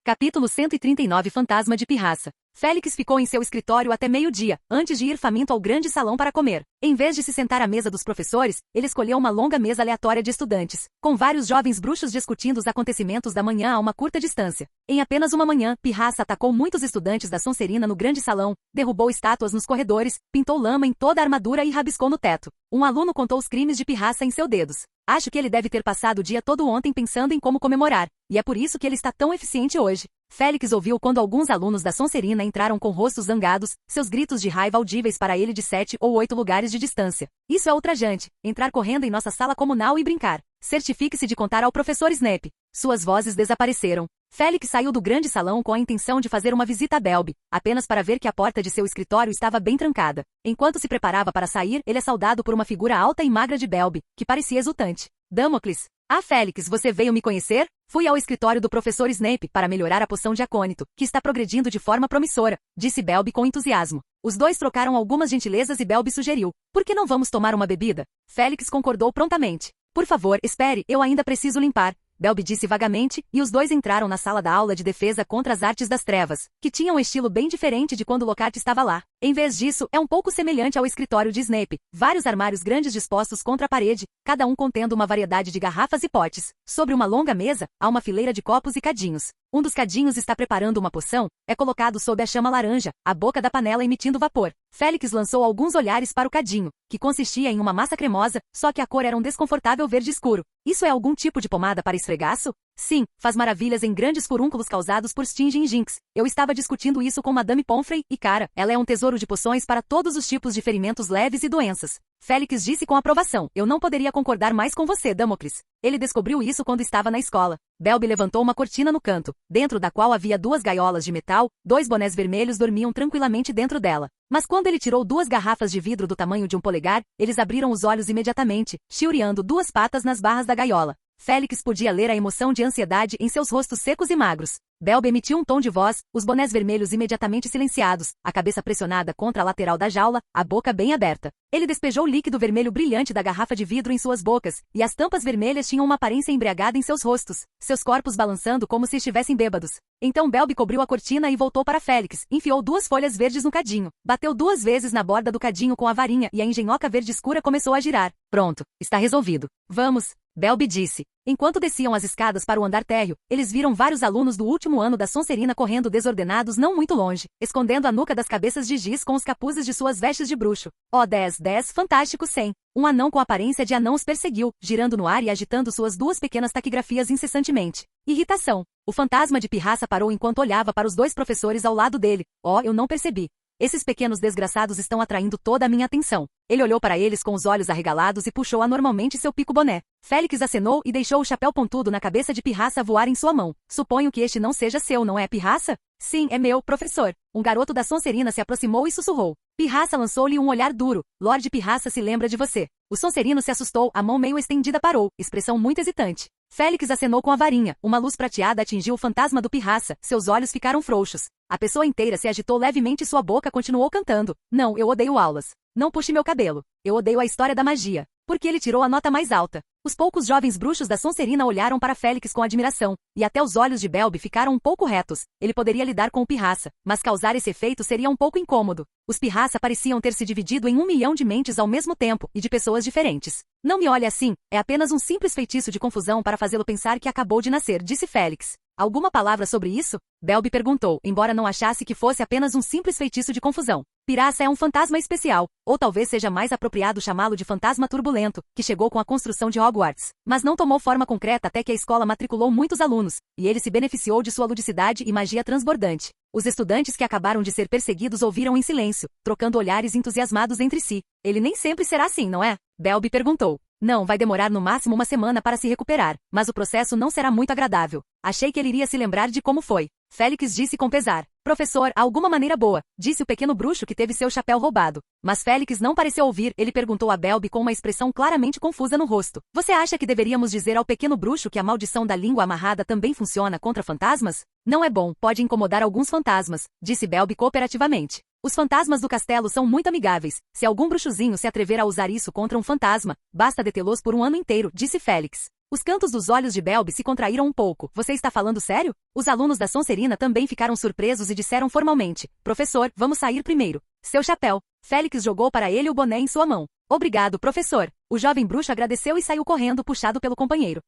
Capítulo 139 Fantasma de Pirraça. Félix ficou em seu escritório até meio-dia, antes de ir faminto ao grande salão para comer. Em vez de se sentar à mesa dos professores, ele escolheu uma longa mesa aleatória de estudantes, com vários jovens bruxos discutindo os acontecimentos da manhã a uma curta distância. Em apenas uma manhã, Pirraça atacou muitos estudantes da Sonserina no grande salão, derrubou estátuas nos corredores, pintou lama em toda a armadura e rabiscou no teto. Um aluno contou os crimes de Pirraça em seus dedos. Acho que ele deve ter passado o dia todo ontem pensando em como comemorar, e é por isso que ele está tão eficiente hoje. Félix ouviu quando alguns alunos da Sonserina entraram com rostos zangados, seus gritos de raiva audíveis para ele de 7 ou 8 lugares de distância. Isso é ultrajante, entrar correndo em nossa sala comunal e brincar. Certifique-se de contar ao professor Snape. Suas vozes desapareceram. Félix saiu do grande salão com a intenção de fazer uma visita a Belby, apenas para ver que a porta de seu escritório estava bem trancada. Enquanto se preparava para sair, ele é saudado por uma figura alta e magra de Belby, que parecia exultante. Damocles. Félix, você veio me conhecer? Fui ao escritório do professor Snape para melhorar a poção de acônito, que está progredindo de forma promissora, disse Belby com entusiasmo. Os dois trocaram algumas gentilezas e Belby sugeriu: por que não vamos tomar uma bebida? Félix concordou prontamente. Por favor, espere, eu ainda preciso limpar. Belby disse vagamente, e os dois entraram na sala da aula de defesa contra as artes das trevas, que tinha um estilo bem diferente de quando Lockhart estava lá. Em vez disso, é um pouco semelhante ao escritório de Snape. Vários armários grandes dispostos contra a parede, cada um contendo uma variedade de garrafas e potes. Sobre uma longa mesa, há uma fileira de copos e cadinhos. Um dos cadinhos está preparando uma poção, é colocado sob a chama laranja, a boca da panela emitindo vapor. Félix lançou alguns olhares para o cadinho, que consistia em uma massa cremosa, só que a cor era um desconfortável verde escuro. Isso é algum tipo de pomada para esfregaço? Sim, faz maravilhas em grandes furúnculos causados por Sting e Jinx. Eu estava discutindo isso com Madame Pomfrey, e cara, ela é um tesouro de poções para todos os tipos de ferimentos leves e doenças. Félix disse com aprovação: eu não poderia concordar mais com você, Damocles. Ele descobriu isso quando estava na escola. Belby levantou uma cortina no canto, dentro da qual havia 2 gaiolas de metal, 2 bonés vermelhos dormiam tranquilamente dentro dela. Mas quando ele tirou 2 garrafas de vidro do tamanho de um polegar, eles abriram os olhos imediatamente, chilreando 2 patas nas barras da gaiola. Félix podia ler a emoção de ansiedade em seus rostos secos e magros. Belby emitiu um tom de voz, os bonés vermelhos imediatamente silenciados, a cabeça pressionada contra a lateral da jaula, a boca bem aberta. Ele despejou o líquido vermelho brilhante da garrafa de vidro em suas bocas, e as tampas vermelhas tinham uma aparência embriagada em seus rostos, seus corpos balançando como se estivessem bêbados. Então Belby cobriu a cortina e voltou para Félix, enfiou 2 folhas verdes no cadinho, bateu 2 vezes na borda do cadinho com a varinha e a engenhoca verde escura começou a girar. Pronto, está resolvido. Vamos, Belby disse. Enquanto desciam as escadas para o andar térreo, eles viram vários alunos do último ano da Sonserina correndo desordenados não muito longe, escondendo a nuca das cabeças de giz com os capuzes de suas vestes de bruxo. 10, fantástico 100. Um anão com aparência de anão os perseguiu, girando no ar e agitando suas 2 pequenas taquigrafias incessantemente. Irritação. O fantasma de Pirraça parou enquanto olhava para os 2 professores ao lado dele. Eu não percebi. Esses pequenos desgraçados estão atraindo toda a minha atenção. Ele olhou para eles com os olhos arregalados e puxou anormalmente seu pico-boné. Félix acenou e deixou o chapéu pontudo na cabeça de Pirraça voar em sua mão. Suponho que este não seja seu, não é, Pirraça? Sim, é meu, professor. Um garoto da Sonserina se aproximou e sussurrou. Pirraça lançou-lhe um olhar duro. Lorde Pirraça se lembra de você. O Sonserino se assustou, a mão meio estendida parou, expressão muito hesitante. Félix acenou com a varinha. Uma luz prateada atingiu o fantasma do Pirraça. Seus olhos ficaram frouxos. A pessoa inteira se agitou levemente e sua boca continuou cantando. Não, eu odeio aulas. Não puxe meu cabelo. Eu odeio a história da magia. Porque ele tirou a nota mais alta. Os poucos jovens bruxos da Sonserina olharam para Félix com admiração, e até os olhos de Belby ficaram um pouco retos. Ele poderia lidar com o Pirraça, mas causar esse efeito seria um pouco incômodo. Os Pirraça pareciam ter se dividido em 1 milhão de mentes ao mesmo tempo, e de pessoas diferentes. Não me olhe assim, é apenas um simples feitiço de confusão para fazê-lo pensar que acabou de nascer, disse Félix. Alguma palavra sobre isso? Belby perguntou, embora não achasse que fosse apenas um simples feitiço de confusão. Pirraça é um fantasma especial, ou talvez seja mais apropriado chamá-lo de fantasma turbulento, que chegou com a construção de Hogwarts, mas não tomou forma concreta até que a escola matriculou muitos alunos, e ele se beneficiou de sua ludicidade e magia transbordante. Os estudantes que acabaram de ser perseguidos ouviram em silêncio, trocando olhares entusiasmados entre si. Ele nem sempre será assim, não é? Belby perguntou. Não, vai demorar no máximo uma semana para se recuperar, mas o processo não será muito agradável. Achei que ele iria se lembrar de como foi. Félix disse com pesar. Professor, há alguma maneira boa, disse o pequeno bruxo que teve seu chapéu roubado. Mas Félix não pareceu ouvir, ele perguntou a Belby com uma expressão claramente confusa no rosto. Você acha que deveríamos dizer ao pequeno bruxo que a maldição da língua amarrada também funciona contra fantasmas? Não é bom, pode incomodar alguns fantasmas, disse Belby cooperativamente. Os fantasmas do castelo são muito amigáveis. Se algum bruxozinho se atrever a usar isso contra um fantasma, basta detê-los por um ano inteiro, disse Félix. Os cantos dos olhos de Belby se contraíram um pouco. Você está falando sério? Os alunos da Sonserina também ficaram surpresos e disseram formalmente. Professor, vamos sair primeiro. Seu chapéu. Félix jogou para ele o boné em sua mão. Obrigado, professor. O jovem bruxo agradeceu e saiu correndo, puxado pelo companheiro.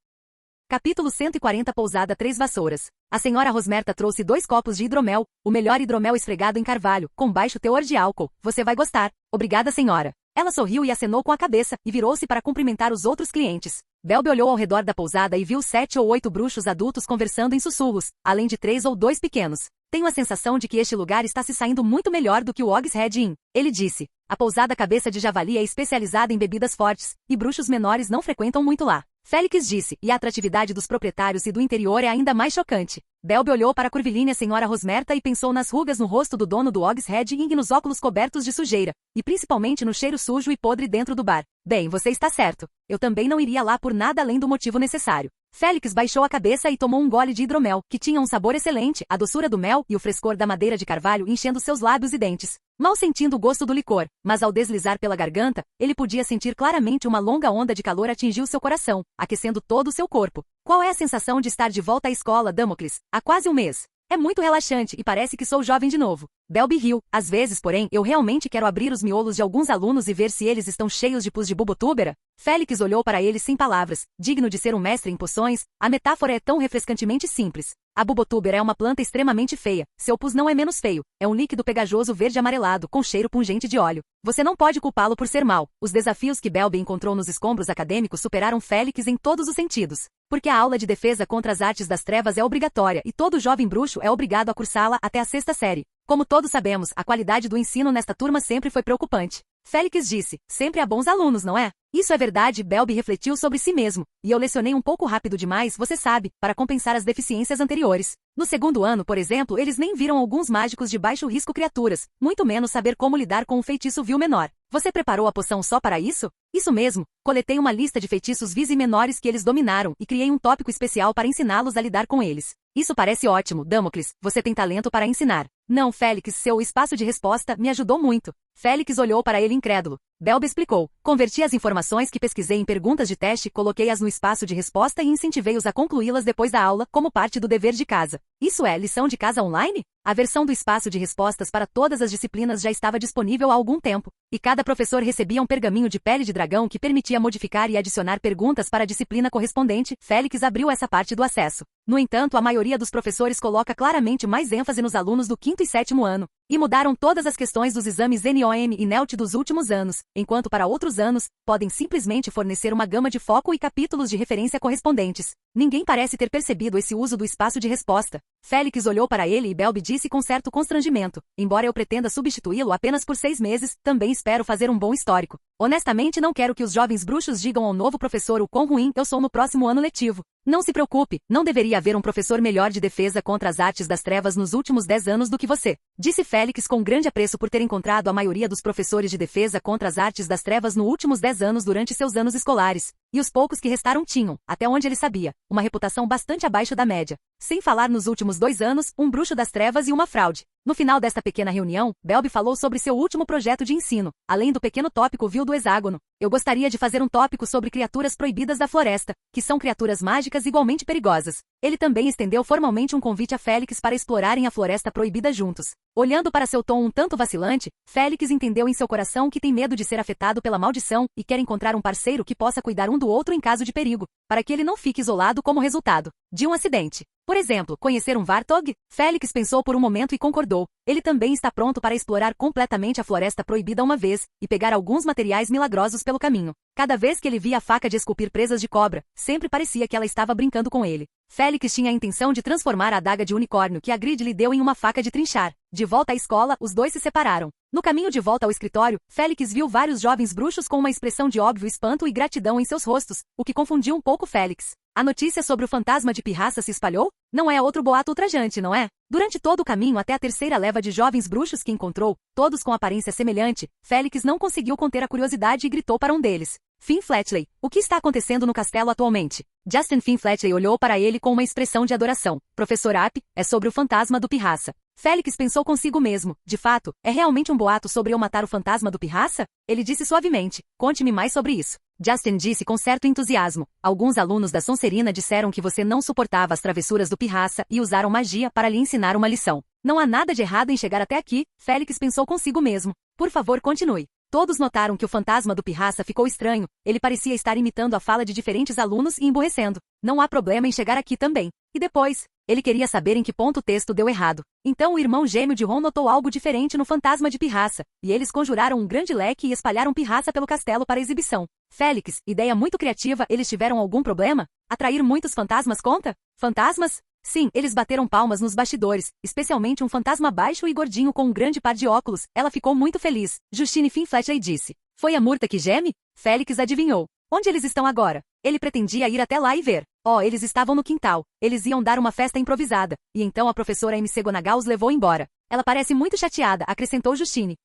Capítulo 140 Pousada 3 Vassouras. A senhora Rosmerta trouxe 2 copos de hidromel, o melhor hidromel esfregado em carvalho, com baixo teor de álcool. Você vai gostar. Obrigada, senhora. Ela sorriu e acenou com a cabeça, e virou-se para cumprimentar os outros clientes. Belby olhou ao redor da pousada e viu 7 ou 8 bruxos adultos conversando em sussurros, além de 3 ou 2 pequenos. Tenho a sensação de que este lugar está se saindo muito melhor do que o Hogshead Inn, ele disse. A pousada Cabeça de Javali é especializada em bebidas fortes, e bruxos menores não frequentam muito lá. Félix disse, e a atratividade dos proprietários e do interior é ainda mais chocante. Belby olhou para a curvilínea senhora Rosmerta e pensou nas rugas no rosto do dono do Hogshead Inn e nos óculos cobertos de sujeira, e principalmente no cheiro sujo e podre dentro do bar. Bem, você está certo. Eu também não iria lá por nada além do motivo necessário. Félix baixou a cabeça e tomou um gole de hidromel, que tinha um sabor excelente, a doçura do mel e o frescor da madeira de carvalho enchendo seus lábios e dentes. Mal sentindo o gosto do licor, mas ao deslizar pela garganta, ele podia sentir claramente uma longa onda de calor atingiu seu coração, aquecendo todo o seu corpo. Qual é a sensação de estar de volta à escola, Damocles? Há quase um mês. É muito relaxante e parece que sou jovem de novo. Belby riu. Às vezes, porém, eu realmente quero abrir os miolos de alguns alunos e ver se eles estão cheios de pus de bubotúbera. Félix olhou para ele sem palavras. Digno de ser um mestre em poções, a metáfora é tão refrescantemente simples. A bubotúbera é uma planta extremamente feia. Seu pus não é menos feio. É um líquido pegajoso verde amarelado, com cheiro pungente de óleo. Você não pode culpá-lo por ser mau. Os desafios que Belby encontrou nos escombros acadêmicos superaram Félix em todos os sentidos. Porque a aula de defesa contra as artes das trevas é obrigatória e todo jovem bruxo é obrigado a cursá-la até a 6ª série. Como todos sabemos, a qualidade do ensino nesta turma sempre foi preocupante. Félix disse, sempre há bons alunos, não é? Isso é verdade, Belby refletiu sobre si mesmo, e eu lecionei um pouco rápido demais, você sabe, para compensar as deficiências anteriores. No 2º ano, por exemplo, eles nem viram alguns mágicos de baixo risco criaturas, muito menos saber como lidar com um feitiço vil menor. Você preparou a poção só para isso? Isso mesmo, coletei uma lista de feitiços vis e menores que eles dominaram e criei um tópico especial para ensiná-los a lidar com eles. Isso parece ótimo, Damocles, você tem talento para ensinar. Não, Félix, seu espaço de resposta me ajudou muito. Félix olhou para ele incrédulo. Belby explicou. Converti as informações que pesquisei em perguntas de teste, coloquei-as no espaço de resposta e incentivei-os a concluí-las depois da aula, como parte do dever de casa. Isso é lição de casa online? A versão do espaço de respostas para todas as disciplinas já estava disponível há algum tempo, e cada professor recebia um pergaminho de pele de dragão que permitia modificar e adicionar perguntas para a disciplina correspondente. Félix abriu essa parte do acesso. No entanto, a maioria dos professores coloca claramente mais ênfase nos alunos do 5º e 7º ano, e mudaram todas as questões dos exames NOM e NELT dos últimos anos, enquanto para outros anos, podem simplesmente fornecer uma gama de foco e capítulos de referência correspondentes. Ninguém parece ter percebido esse uso do espaço de resposta. Félix olhou para ele e Belby disse com certo constrangimento. Embora eu pretenda substituí-lo apenas por 6 meses, também espero fazer um bom histórico. Honestamente não quero que os jovens bruxos digam ao novo professor o quão ruim eu sou no próximo ano letivo. Não se preocupe, não deveria haver um professor melhor de defesa contra as artes das trevas nos últimos 10 anos do que você, disse Félix com grande apreço por ter encontrado a maioria dos professores de defesa contra as artes das trevas nos últimos 10 anos durante seus anos escolares. E os poucos que restaram tinham, até onde ele sabia, uma reputação bastante abaixo da média. Sem falar nos últimos 2 anos, um bruxo das trevas e uma fraude. No final desta pequena reunião, Belby falou sobre seu último projeto de ensino, além do pequeno tópico vil do hexágono. Eu gostaria de fazer um tópico sobre criaturas proibidas da floresta, que são criaturas mágicas igualmente perigosas. Ele também estendeu formalmente um convite a Félix para explorarem a floresta proibida juntos. Olhando para seu tom um tanto vacilante, Félix entendeu em seu coração que tem medo de ser afetado pela maldição e quer encontrar um parceiro que possa cuidar um do outro em caso de perigo, para que ele não fique isolado como resultado de um acidente. Por exemplo, conhecer um Vartog? Félix pensou por um momento e concordou. Ele também está pronto para explorar completamente a Floresta Proibida uma vez, e pegar alguns materiais milagrosos pelo caminho. Cada vez que ele via a faca de esculpir presas de cobra, sempre parecia que ela estava brincando com ele. Félix tinha a intenção de transformar a adaga de unicórnio que a Grid lhe deu em uma faca de trinchar. De volta à escola, os dois se separaram. No caminho de volta ao escritório, Félix viu vários jovens bruxos com uma expressão de óbvio espanto e gratidão em seus rostos, o que confundiu um pouco Félix. A notícia sobre o fantasma de Pirraça se espalhou? Não é outro boato ultrajante, não é? Durante todo o caminho até a terceira leva de jovens bruxos que encontrou, todos com aparência semelhante, Félix não conseguiu conter a curiosidade e gritou para um deles. Finn Fletchley, o que está acontecendo no castelo atualmente? Justin Finn Fletchley olhou para ele com uma expressão de adoração. Professor App, é sobre o fantasma do Pirraça. Félix pensou consigo mesmo. De fato, é realmente um boato sobre eu matar o fantasma do Pirraça? Ele disse suavemente. Conte-me mais sobre isso. Justin disse com certo entusiasmo. Alguns alunos da Sonserina disseram que você não suportava as travessuras do Pirraça e usaram magia para lhe ensinar uma lição. Não há nada de errado em chegar até aqui, Félix pensou consigo mesmo. Por favor, continue. Todos notaram que o fantasma do Pirraça ficou estranho, ele parecia estar imitando a fala de diferentes alunos e emburrecendo. Não há problema em chegar aqui também. E depois? Ele queria saber em que ponto o texto deu errado. Então o irmão gêmeo de Ron notou algo diferente no fantasma de Pirraça, e eles conjuraram um grande leque e espalharam Pirraça pelo castelo para exibição. Félix, ideia muito criativa, eles tiveram algum problema? Atrair muitos fantasmas conta? Fantasmas? Sim, eles bateram palmas nos bastidores, especialmente um fantasma baixo e gordinho com um grande par de óculos. Ela ficou muito feliz. Justine Finn Fletchley disse. Foi a Murta que geme? Félix adivinhou. Onde eles estão agora? Ele pretendia ir até lá e ver. Oh, eles estavam no quintal. Eles iam dar uma festa improvisada. E então a professora MC Gonagal os levou embora. Ela parece muito chateada, acrescentou Justine.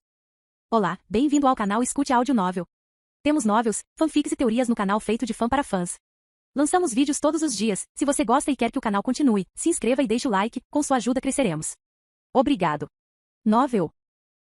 Olá, bem-vindo ao canal Escute Áudio Novel. Temos novels, fanfics e teorias no canal feito de fã para fãs. Lançamos vídeos todos os dias. Se você gosta e quer que o canal continue, se inscreva e deixe o like, com sua ajuda cresceremos. Obrigado. Novel.